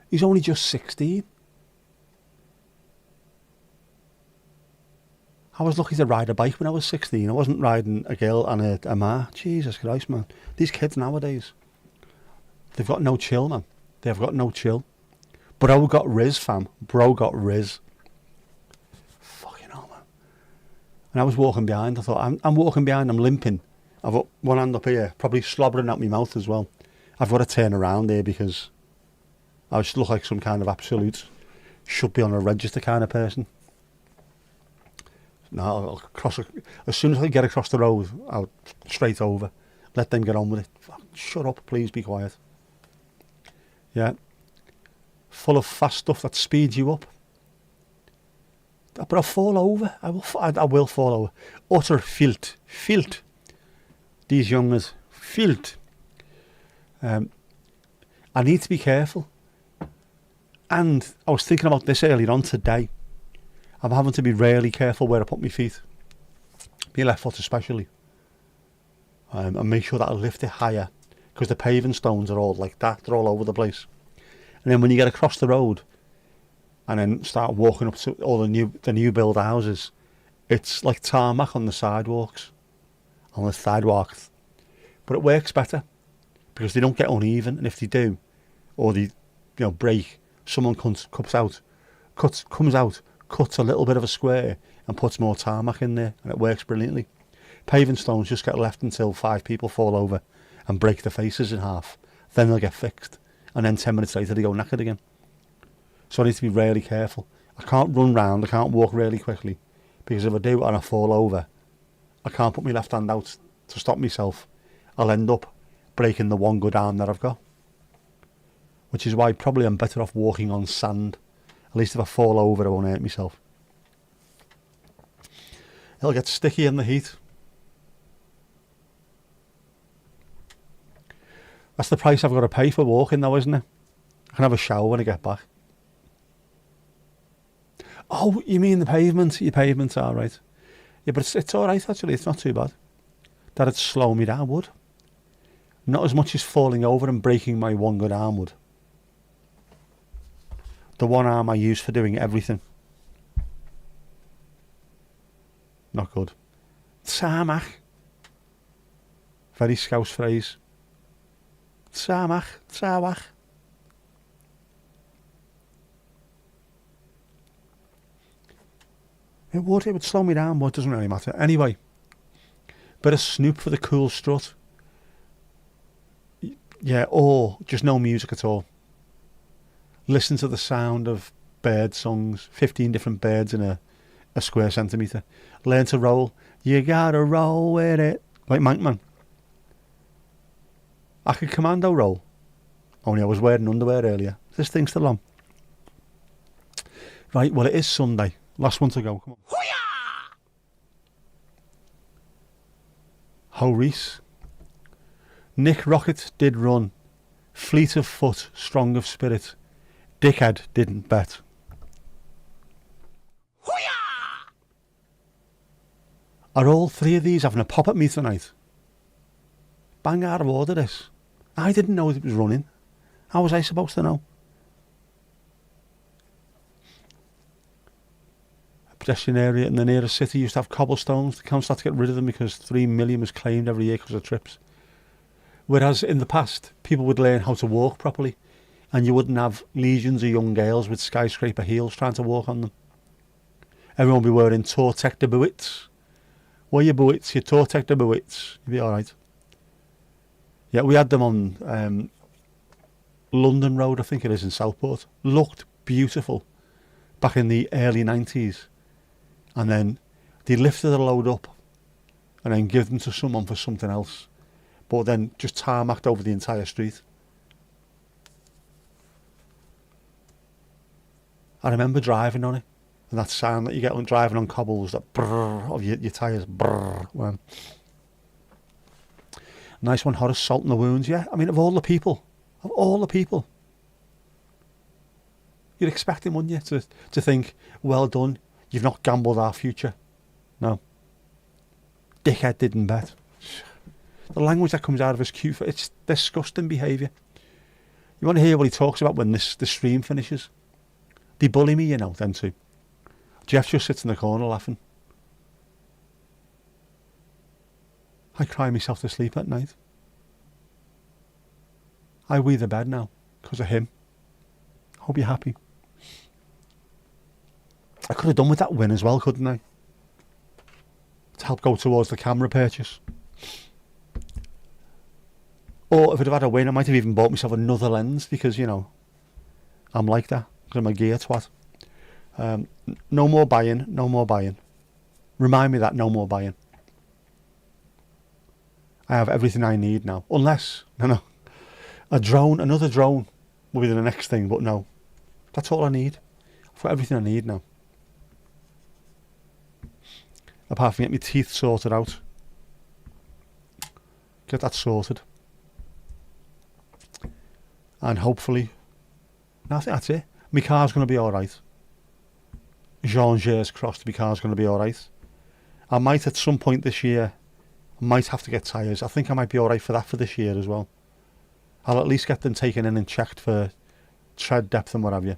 B: He's only just 16. I was lucky to ride a bike when I was 16. I wasn't riding a girl and a ma. Jesus Christ, man. These kids nowadays, they've got no chill, man. They've got no chill. Bro got Riz, fam. Bro got Riz. Fucking hell, man. And I was walking behind. I thought, I'm walking behind, I'm limping. I've got one hand up here, probably slobbering out my mouth as well. I've got to turn around there because I just look like some kind of absolute, should be on a register kind of person. No, I'll cross. As soon as I get across the road, I'll straight over. Let them get on with it. Shut up, please be quiet. Yeah. Full of fast stuff that speeds you up. But I'll fall over. I will fall over. Utter filth. Filth. These youngers. Filth. I need to be careful. And I was thinking about this earlier on today. I'm having to be really careful where I put my feet. My left foot especially. And make sure that I lift it higher. Because the paving stones are all like that. They're all over the place. And then when you get across the road and then start walking up to all the new build houses, it's like tarmac on the sidewalks. On the sidewalks. But it works better. Because they don't get uneven. And if they do, or they break, someone comes out, cuts a little bit of a square and puts more tarmac in there, and it works brilliantly. Paving stones just get left until 5 people fall over and break their faces in half. Then they'll get fixed, and then 10 minutes later they go knackered again. So I need to be really careful. I can't run round, I can't walk really quickly, because if I do and I fall over, I can't put my left hand out to stop myself. I'll end up breaking the one good arm that I've got. Which is why probably I'm better off walking on sand. At least if I fall over, I won't hurt myself. It'll get sticky in the heat. That's the price I've got to pay for walking though, isn't it? I can have a shower when I get back. Oh, you mean the pavement? Your pavement's alright. Yeah, but it's alright actually, it's not too bad. That'd slow me down, would. Not as much as falling over and breaking my one good arm would. The one arm I use for doing everything. Not good. Tarmac. Very Scouse phrase. Tarmac. Tarmac. It would slow me down, but it doesn't really matter. Anyway, Bit of Snoop for the cool strut. Yeah, or just no music at all. Listen to the sound of bird songs, 15 different birds in a square centimetre. Learn to roll. You gotta roll with it. Like Mankman. I could commando roll. Only I was wearing underwear earlier. Is this thing still on? Right, well, it is Sunday. Last one to go. Come on. Ho Reese. Nick Rocket did run. Fleet of foot, strong of spirit. Dickhead didn't bet. Are all three of these having a pop at me tonight? Bang out of order this. I didn't know it was running. How was I supposed to know? A pedestrian area in the nearest city used to have cobblestones. The council had to get rid of them because 3 million was claimed every year because of trips. Whereas in the past, people would learn how to walk properly and you wouldn't have legions of young girls with skyscraper heels trying to walk on them. Everyone would be wearing Tortec de boots. Wear your boots, your Tortec de boots. You'll be alright. Yeah, we had them on London Road, I think it is, in Southport. Looked beautiful back in the early 90s. And then they lifted the load up and then give them to someone for something else. But then just tarmacked over the entire street. I remember driving on it. And that sound that you get when driving on cobbles, that brrr of your tyres, brrr. Well, nice one, Horace, salt in the wounds, yeah. I mean, of all the people, you'd expect him, wouldn't you, to think, well done, you've not gambled our future. No. Dickhead didn't bet. The language that comes out of his cute, it's disgusting behaviour. You want to hear what he talks about when the stream finishes? They bully me, you know, them two. Jeff just sits in the corner laughing. I cry myself to sleep at night. I wee the bed now because of him. Hope you're happy. I could have done with that win as well, couldn't I? To help go towards the camera purchase. Or if I'd have had a win, I might have even bought myself another lens because, you know, I'm like that because I'm a gear twat. No more buying, no more buying. Remind me that no more buying. I have everything I need now. Unless, no. A drone, another drone will be the next thing, but no. That's all I need. I've got everything I need now. Apart from get my teeth sorted out. Get that sorted. And hopefully, I think that's it. My car's going to be alright. Jean-Gers crossed, my car's going to be alright. I might at some point this year, I might have to get tyres. I think I might be alright for that for this year as well. I'll at least get them taken in and checked for tread depth and what have you.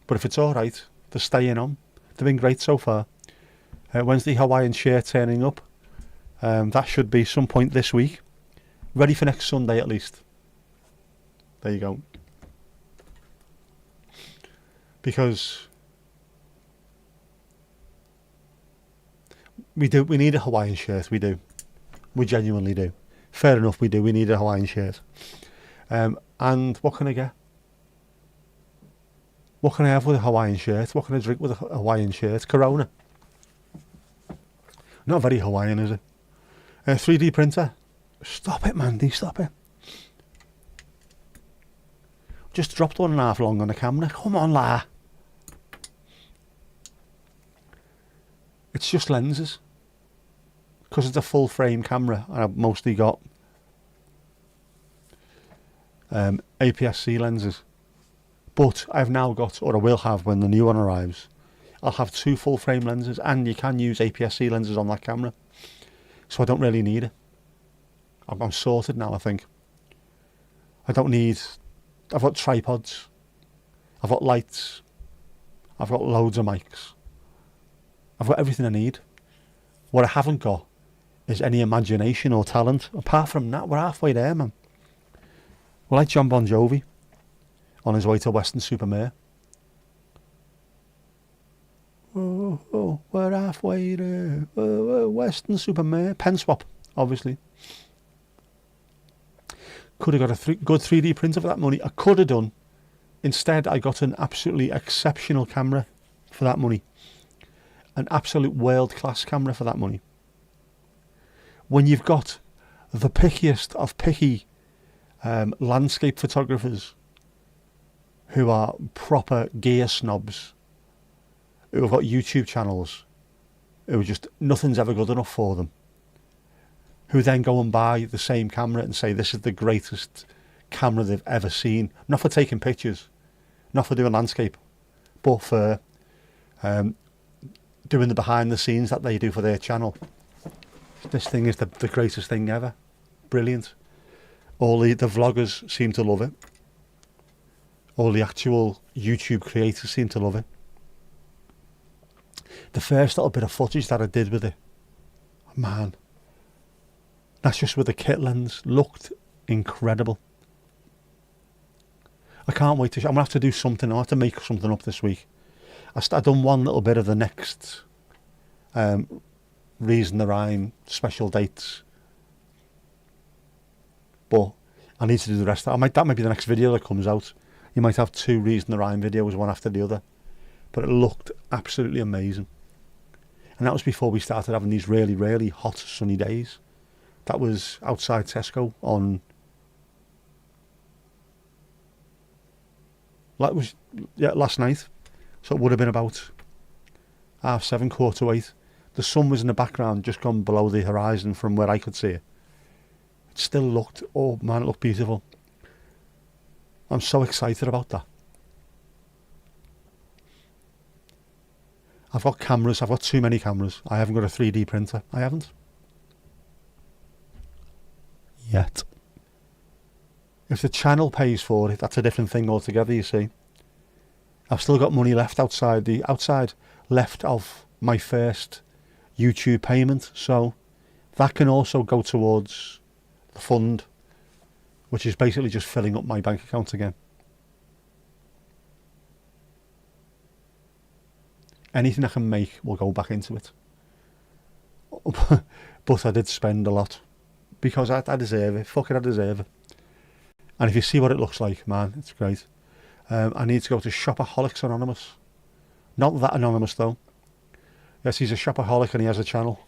B: But if it's alright, they're staying on. They've been great so far. When's the Hawaiian shirt turning up? That should be some point this week. Ready for next Sunday at least. There you go. Because we need a Hawaiian shirt, we do. We genuinely do. Fair enough, we do. We need a Hawaiian shirt. And what can I get? What can I have with a Hawaiian shirt? What can I drink with a Hawaiian shirt? Corona. Not very Hawaiian, is it? 3D printer. Stop it, Mandy, stop it. Just dropped 1.5 long on the camera. Come on, la. It's just lenses. Because it's a full frame camera and I've mostly got APS-C lenses. But I've now got, or I will have when the new one arrives, I'll have 2 full frame lenses and you can use APS-C lenses on that camera. So I don't really need it. I'm sorted now, I think. I don't need... I've got tripods. I've got lights. I've got loads of mics. I've got everything I need. What I haven't got is any imagination or talent. Apart from that, we're halfway there, man. We're like John Bon Jovi on his way to Weston-super-Mare. Oh, we're halfway there. Oh, Western Supermare, pen swap, obviously. Could have got a good 3D printer for that money. I could have done. Instead, I got an absolutely exceptional camera for that money. An absolute world-class camera for that money. When you've got the pickiest of picky landscape photographers who are proper gear snobs, who have got YouTube channels, who are just, nothing's ever good enough for them, who then go and buy the same camera and say this is the greatest camera they've ever seen. Not for taking pictures, not for doing landscape, but for doing the behind the scenes that they do for their channel. This thing is the greatest thing ever. Brilliant. All the vloggers seem to love it. All the actual YouTube creators seem to love it. The first little bit of footage that I did with it, man, that's just with the kit lens, looked incredible. I can't wait to I'm going to have to do something. I'll have to make something up this week. I've done one little bit of the next Reason the Rhyme special dates, but I need to do the rest. That might be the next video that comes out. You might have 2 Reason the Rhyme videos, one after the other. But it looked absolutely amazing. And that was before we started having these really, really hot sunny days. That was outside Tesco on last night. So it would have been about 7:30, 8:15. The sun was in the background, just gone below the horizon from where I could see it. It still looked, oh man, it looked beautiful. I'm so excited about that. I've got cameras, I've got too many cameras. I haven't got a 3D printer. I haven't. Yet. If the channel pays for it, that's a different thing altogether, you see. I've still got money left outside left of my first YouTube payment, so that can also go towards the fund, which is basically just filling up my bank account again. Anything I can make will go back into it. But I did spend a lot because I deserve it. Fuck it, I deserve it. And if you see what it looks like, man, it's great. I need to go to Shopaholics Anonymous. Not that anonymous though. Yes, he's a shopaholic and he has a channel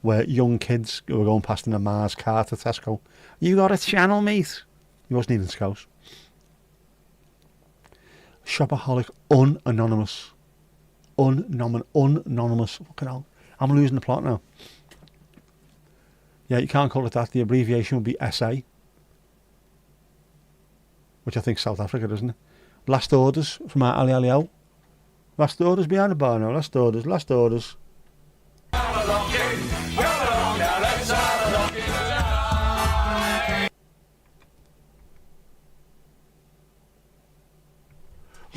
B: where young kids who are going past in a Mars car to Tesco, you got a channel, mate? He wasn't even Scouse. Shopaholic Unanonymous. Unanonymous. Fucking hell. I'm losing the plot now. Yeah, you can't call it that. The abbreviation would be SA. Which I think South Africa, doesn't it? Last orders from our Ali Ali out. Last orders behind the bar now. Last orders.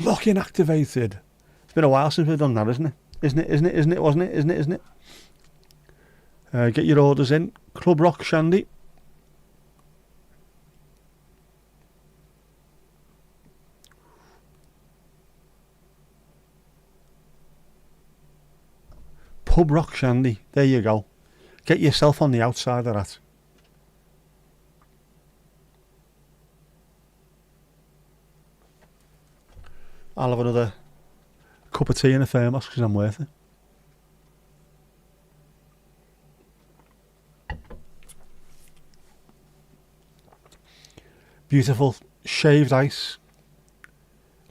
B: Lock-in activated. It's been a while since we've done that, isn't it? Isn't it? Get your orders in. Club Rock Shandy. Pub Rock Shandy. There you go. Get yourself on the outside of that. I'll have another cup of tea in a thermos because I'm worth it. Beautiful shaved ice,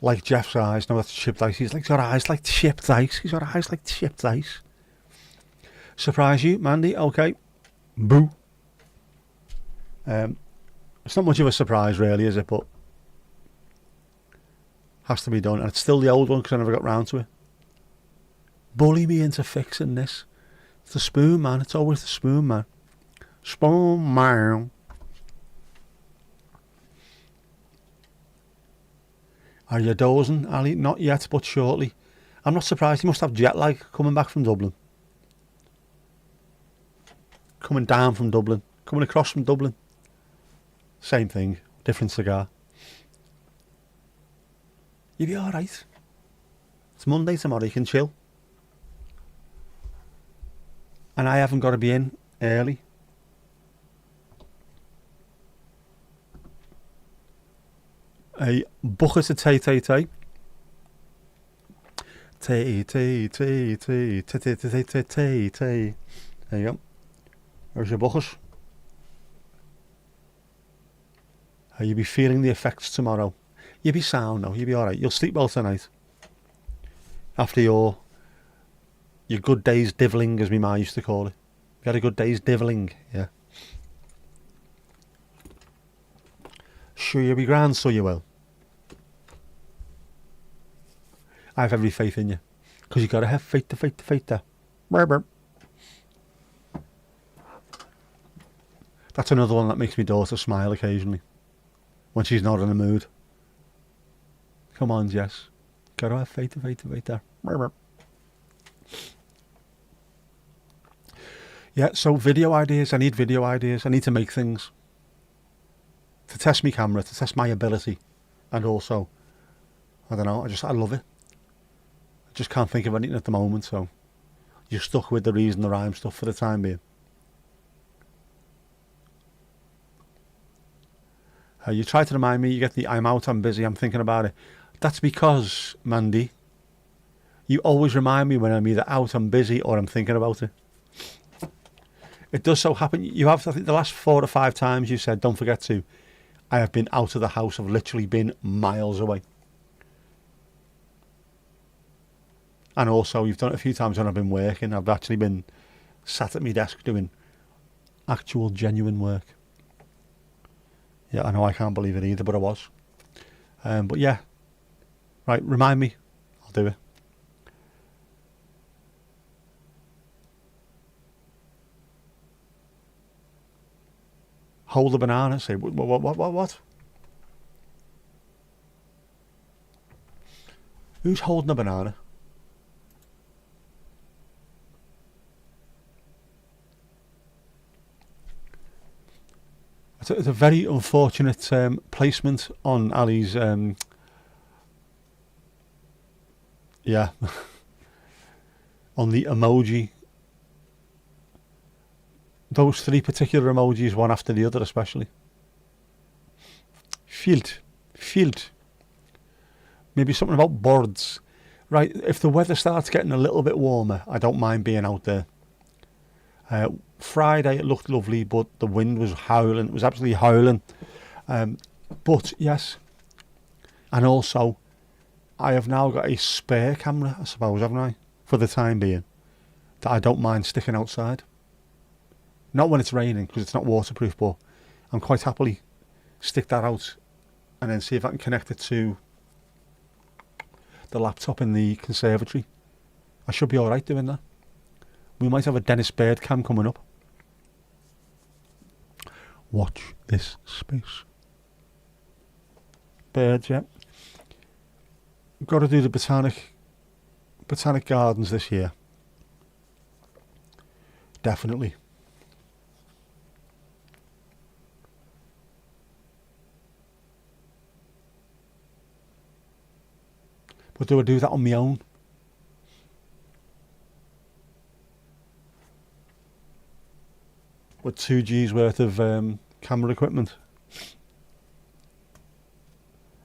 B: like Jeff's eyes. No, that's chipped ice. He's got eyes like chipped ice. Surprise you, Mandy? Okay. Boo. It's not much of a surprise, really, is it? But has to be done, and it's still the old one because I never got round to it. Bully me into fixing this. It's the spoon, man. It's always the spoon, man. Spoon, man. Are you dozing, Ali? Not yet, but shortly. I'm not surprised. You must have jet lag coming back from Dublin. Coming down from Dublin. Coming across from Dublin. Same thing. Different cigar. You'll be alright. It's Monday tomorrow. You can chill. and I haven't got to be in early. A bucket of tea. Tea. There you go. There's your bucket. You'll be feeling the effects tomorrow. You'll be sound now. You'll be alright. You'll sleep well tonight. After your good day's divilling, as my ma used to call it. You had a good day's divilling, yeah. Sure you'll be grand, so you will. I have every faith in you. Because you've got to have faith there. That's another one that makes my daughter smile occasionally. When she's not in the mood. Come on, Jess. Gotta have faith there. Yeah, so video ideas. I need video ideas. I need to make things. To test my camera, to test my ability. And also, I don't know, I love it. I just can't think of anything at the moment, so you're stuck with the reason, the rhyme stuff for the time being. You try to remind me, you get the I'm out, I'm busy, I'm thinking about it. That's because, Mandy, you always remind me when I'm either out, I'm busy, or I'm thinking about it. It does so happen. You have, I think, the last 4 or 5 times you said, don't forget to. I have been out of the house. I've literally been miles away. And also, you've done it a few times when I've been working. I've actually been sat at my desk doing actual, genuine work. Yeah, I know, I can't believe it either, but I was. But yeah. Right, remind me. I'll do it. Hold the banana. Say, what? Who's holding a banana? It's a very unfortunate placement on Ali's, yeah, on the emoji. Those 3 particular emojis, one after the other especially. Field. Maybe something about birds. Right, if the weather starts getting a little bit warmer, I don't mind being out there. Friday it looked lovely, but the wind was howling. It was absolutely howling. But yes, and also I have now got a spare camera, I suppose, haven't I? For the time being, that I don't mind sticking outside. Not when it's raining, because it's not waterproof, but I'm quite happily stick that out and then see if I can connect it to the laptop in the conservatory. I should be alright doing that. We might have a Dennis Bird cam coming up. Watch this space. Birds, yeah. Got to do the botanic gardens this year. Definitely. But do I do that on my own? With 2G's worth of camera equipment?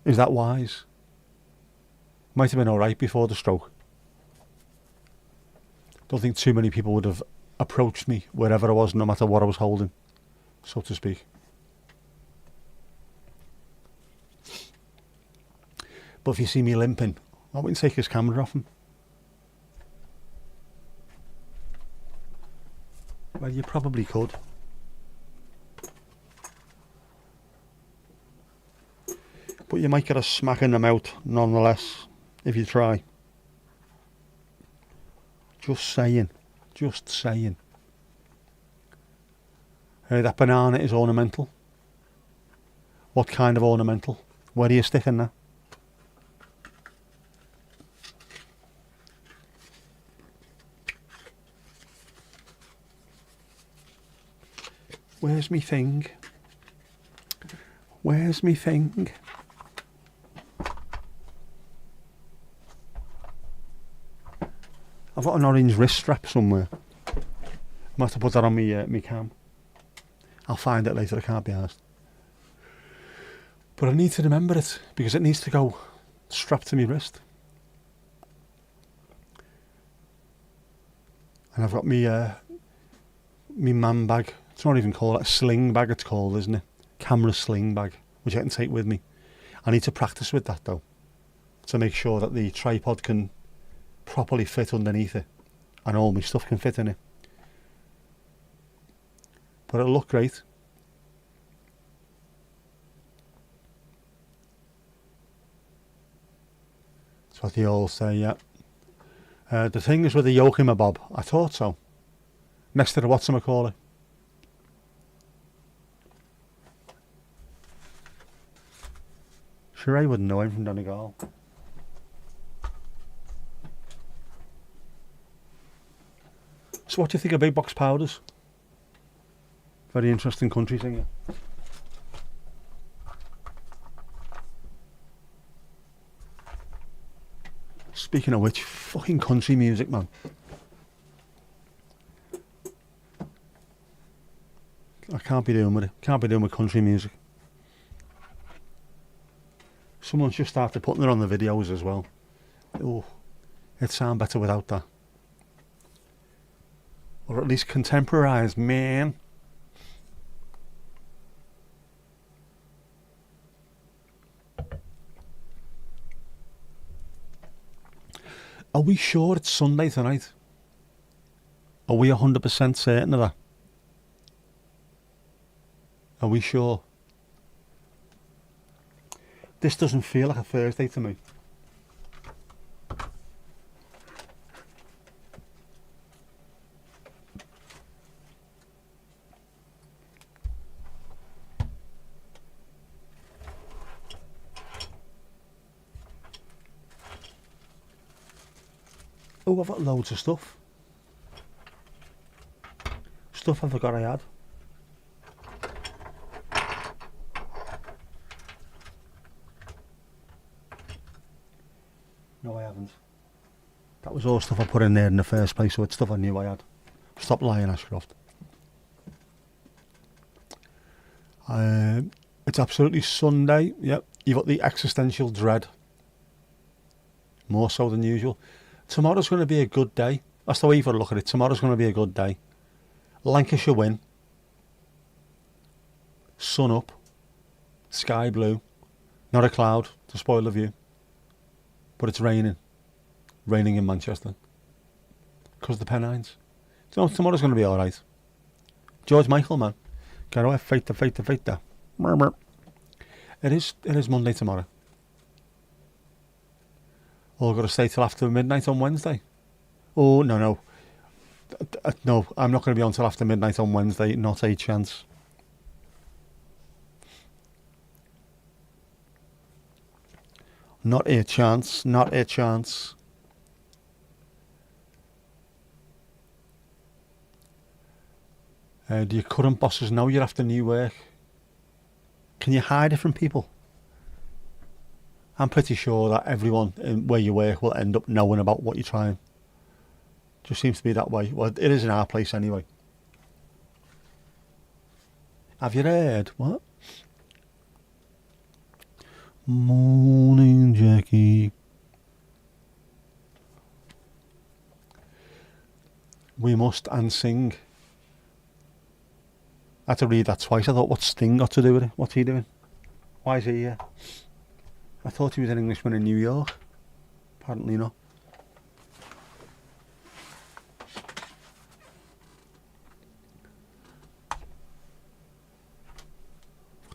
B: Is that wise? Might have been alright before the stroke. Don't think too many people would have approached me wherever I was, no matter what I was holding, so to speak. But if you see me limping, I wouldn't take his camera off him. Well, you probably could. But you might get a smack in the mouth nonetheless, if you try. Just saying. Just saying. That banana is ornamental. What kind of ornamental? Where are you sticking that? Where's me thing? Where's me thing? I've got an orange wrist strap somewhere. might have to put that on me cam. I'll find it later, I can't be asked. But I need to remember it, because it needs to go strapped to my wrist. And I've got me man bag. It's not even called a sling bag, it's called, isn't it? Camera sling bag, which I can take with me. I need to practice with that though, to make sure that the tripod can properly fit underneath it and all my stuff can fit in it. But it'll look great. That's what they all say, yeah. The thing is with the yoke in my bob, I thought so. Next to the whatchamacallit. Sure, I wouldn't know him from Donegal. So what do you think of big box powders? Very interesting country singer. Speaking of which, fucking country music, man. I can't be doing with it. Can't be doing with country music. Someone's just started putting it on the videos as well. Oh, it'd sound better without that. Or at least contemporised, man. Are we sure it's Sunday tonight? Are we 100% certain of that? Are we sure? This doesn't feel like a Thursday to me. Oh, I've got loads of stuff. Stuff I forgot I had. No, I haven't. That was all stuff I put in there in the first place, so it's stuff I knew I had. Stop lying, Ashcroft. It's absolutely Sunday. Yep, you've got the existential dread. More so than usual. Tomorrow's going to be a good day. That's the way you've got to look at it. Tomorrow's going to be a good day. Lancashire win. Sun up. Sky blue. Not a cloud to spoil the view. But it's raining. Raining in Manchester. Because of the Pennines. So tomorrow's going to be alright. George Michael, man. Get away, fight the. It is Monday tomorrow. All got to stay till after midnight on Wednesday. Oh, no. No, I'm not going to be on till after midnight on Wednesday. Not a chance. Not a chance. Not a chance. Do your current bosses know you're after new work? Can you hide it from people? I'm pretty sure that everyone where you work will end up knowing about what you're trying. Just seems to be that way. Well, it is in our place anyway. Have you heard? What? Morning, Jackie. We must and sing. I had to read that twice. I thought, what's Sting got to do with it? What's he doing? Why is he here? I thought he was an Englishman in New York. Apparently not.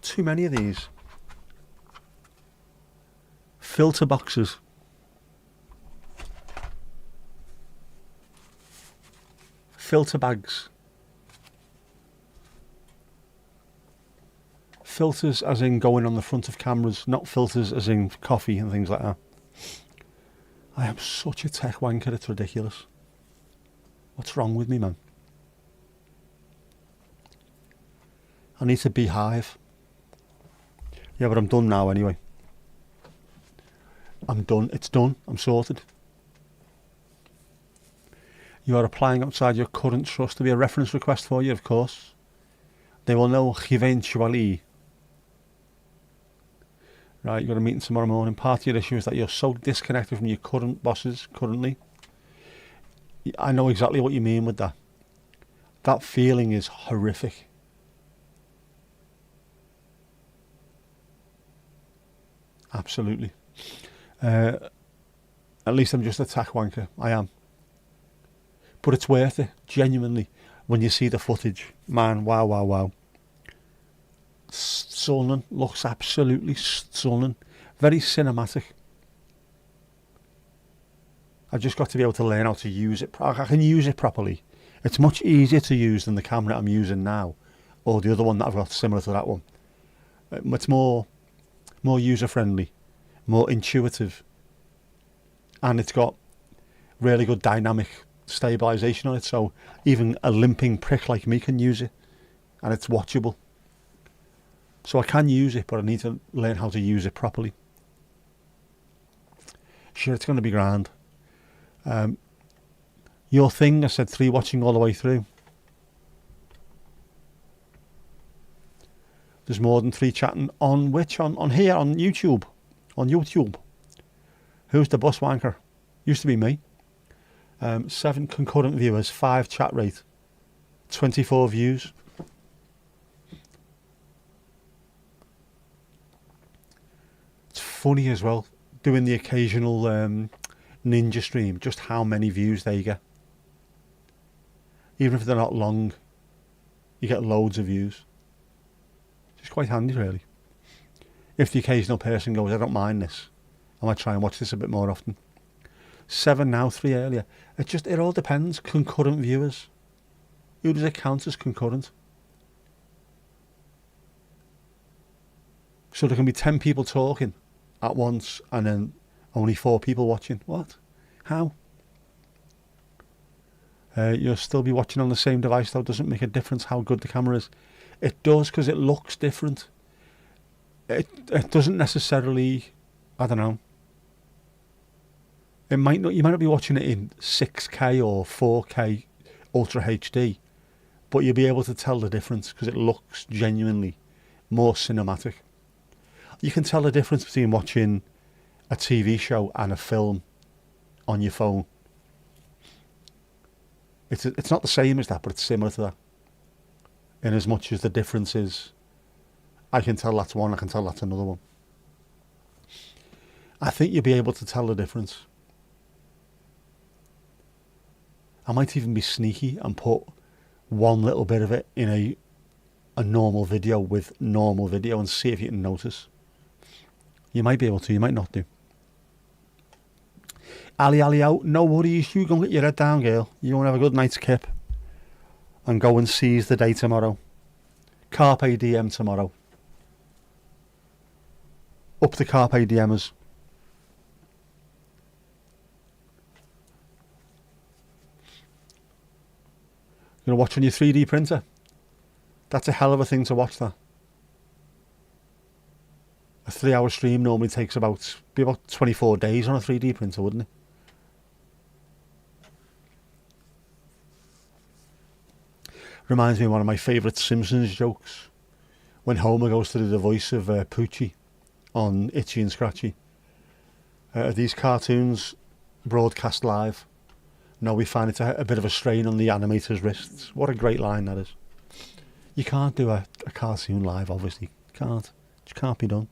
B: Too many of these. Filter boxes. Filter bags. Filters as in going on the front of cameras, not filters as in coffee and things like that. I am such a tech wanker, it's ridiculous. What's wrong with me, man? I need to beehive. Yeah, but I'm done now anyway. I'm done. It's done. I'm sorted. You are applying outside your current trust to be a reference request for you, of course. They will know eventually. Right, you've got a meeting tomorrow morning. Part of your issue is that you're so disconnected from your current bosses currently. I know exactly what you mean with that. That feeling is horrific. Absolutely. At least I'm just a tack wanker. I am. But it's worth it, genuinely. When you see the footage, man, wow, wow, wow. Stunning, looks absolutely stunning. Very cinematic. I've just got to be able to learn how to use it. I can use it properly. It's much easier to use than the camera I'm using now, or the other one that I've got similar to that one. It's more user-friendly, more intuitive, and it's got really good dynamic stabilisation on it, so even a limping prick like me can use it, and it's watchable. So I can use it, but I need to learn how to use it properly. Sure, it's going to be grand. Your thing, I said 3 watching all the way through. There's more than 3 chatting. On which? On here, on YouTube. On YouTube. Who's the bus wanker? Used to be me. 7 concurrent viewers, 5 chat rate, 24 views. It's funny as well, doing the occasional ninja stream, just how many views they get. Even if they're not long, you get loads of views. It's quite handy, really. If the occasional person goes, I don't mind this, I might try and watch this a bit more often. 7 now, 3 earlier. It all depends. Concurrent viewers. Who does it count as concurrent? So there can be 10 people talking at once and then only 4 people watching. What? How? You'll still be watching on the same device though. Doesn't make a difference how good the camera is. It does, because it looks different. It doesn't necessarily, I don't know. You might not be watching it in 6K or 4K Ultra HD, but you'll be able to tell the difference because it looks genuinely more cinematic. You can tell the difference between watching a TV show and a film on your phone. It's not the same as that, but it's similar to that. In as much as the difference is, I can tell that's one, I can tell that's another one. I think you'll be able to tell the difference. I might even be sneaky and put one little bit of it in a normal video with normal video and see if you can notice. You might be able to, you might not do. Ali out, no worries, you go and get your head down, girl. You want to have a good night's kip and go and seize the day tomorrow. Carpe diem tomorrow. Up the Carpe Diemers. You're going to watch on your 3D printer. That's a hell of a thing to watch, that. A 3-hour stream normally takes about 24 days on a 3D printer, wouldn't it? Reminds me of one of my favourite Simpsons jokes. When Homer goes to do the voice of Poochie on Itchy and Scratchy. These cartoons broadcast live. No, we find it a bit of a strain on the animator's wrists. What a great line that is. You can't do a cartoon live, obviously. Can't. It just can't be done.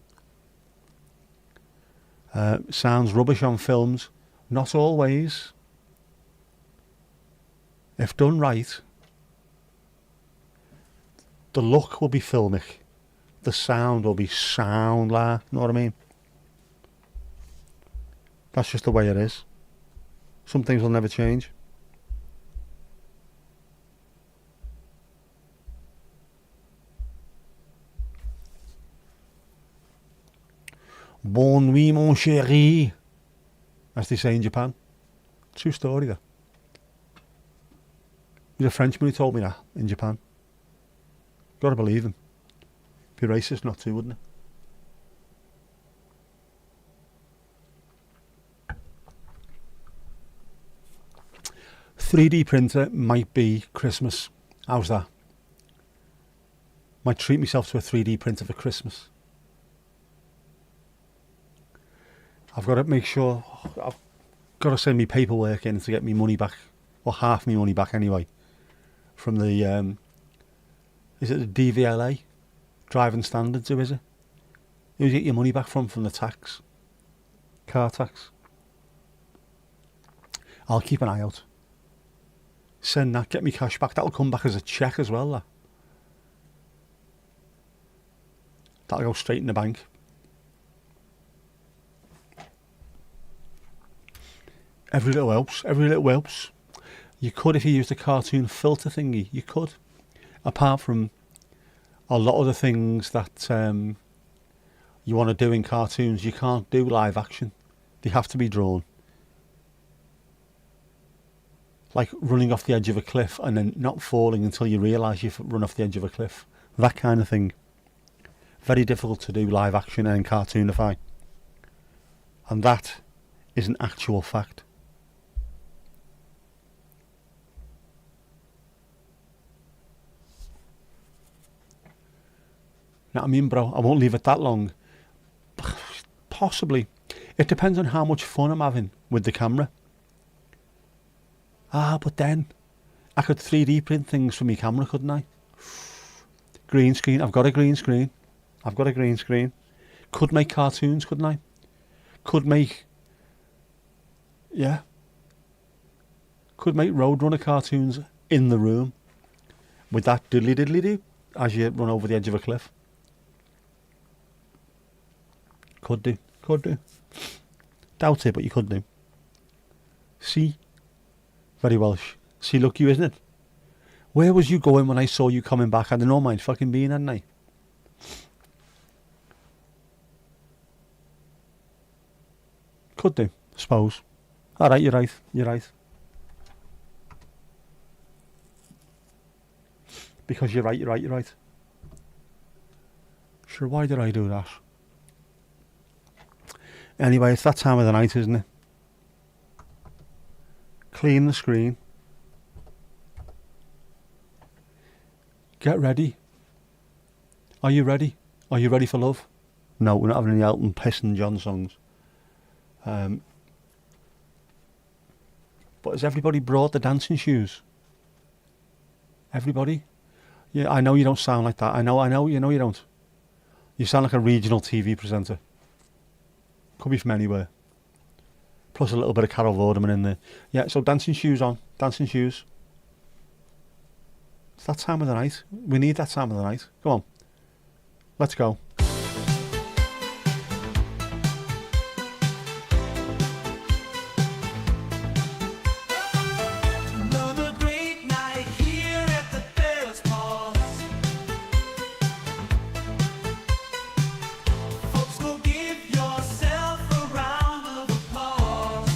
B: Sounds rubbish on films. Not always. If done right, the look will be filmic. The sound will be sound like, you know what I mean? That's just the way it is. Some things will never change. Bon nuit, mon chéri, as they say in Japan. True story, that. He's a Frenchman who told me that in Japan. Gotta believe him. Be racist not to, wouldn't it? 3D printer might be Christmas. How's that? Might treat myself to a 3D printer for Christmas. I've got to make sure, I've got to send me paperwork in to get me money back, or half my money back anyway, from the, is it the DVLA? Driving Standards, who is it? Who do you get your money back from the tax? Car tax. I'll keep an eye out. Send that, get me cash back. That'll come back as a cheque as well, that. That'll go straight in the bank. Every little helps, every little helps. You could, if you used a cartoon filter thingy, you could. Apart from a lot of the things that you want to do in cartoons, you can't do live action. They have to be drawn. Like running off the edge of a cliff and then not falling until you realise you've run off the edge of a cliff. That kind of thing. Very difficult to do live action and cartoonify. And that is an actual fact. Know what I mean, bro? I won't leave it that long. Possibly. It depends on how much fun I'm having with the camera. But then I could 3D print things for my camera, couldn't I? Green screen. I've got a green screen. Could make cartoons, couldn't I? Could make Roadrunner cartoons in the room with that diddly diddly do as you run over the edge of a cliff. Could do. Doubt it, but you could do. See? Very Welsh. See, look you, isn't it? Where was you going when I saw you coming back? I don't know, mind fucking being, hadn't I? Could do, I suppose. Alright, you're right. Because you're right. Sure, why did I do that? Anyway, it's that time of the night, isn't it? Clean the screen. Get ready. Are you ready? Are you ready for love? No, we're not having any Elton Piston John songs. But has everybody brought the dancing shoes? Everybody? Yeah, I know you don't sound like that. I know, you know you don't. You sound like a regional TV presenter. Could be from anywhere. Plus a little bit of Carol Vorderman in there. Yeah, so dancing shoes on. Dancing shoes. It's that time of the night. We need that time of the night. Come on. Let's go.
A: Another great night here at the Paris Pause. Folks, go give yourself a round of applause.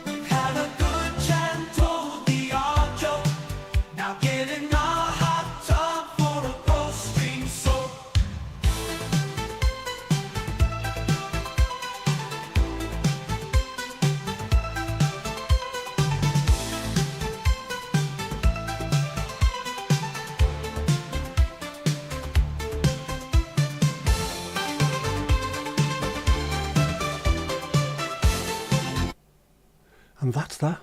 A: We've had a good chat, told the odd joke. Now get in the hot tub for a ghost stream soak.
B: And that's that.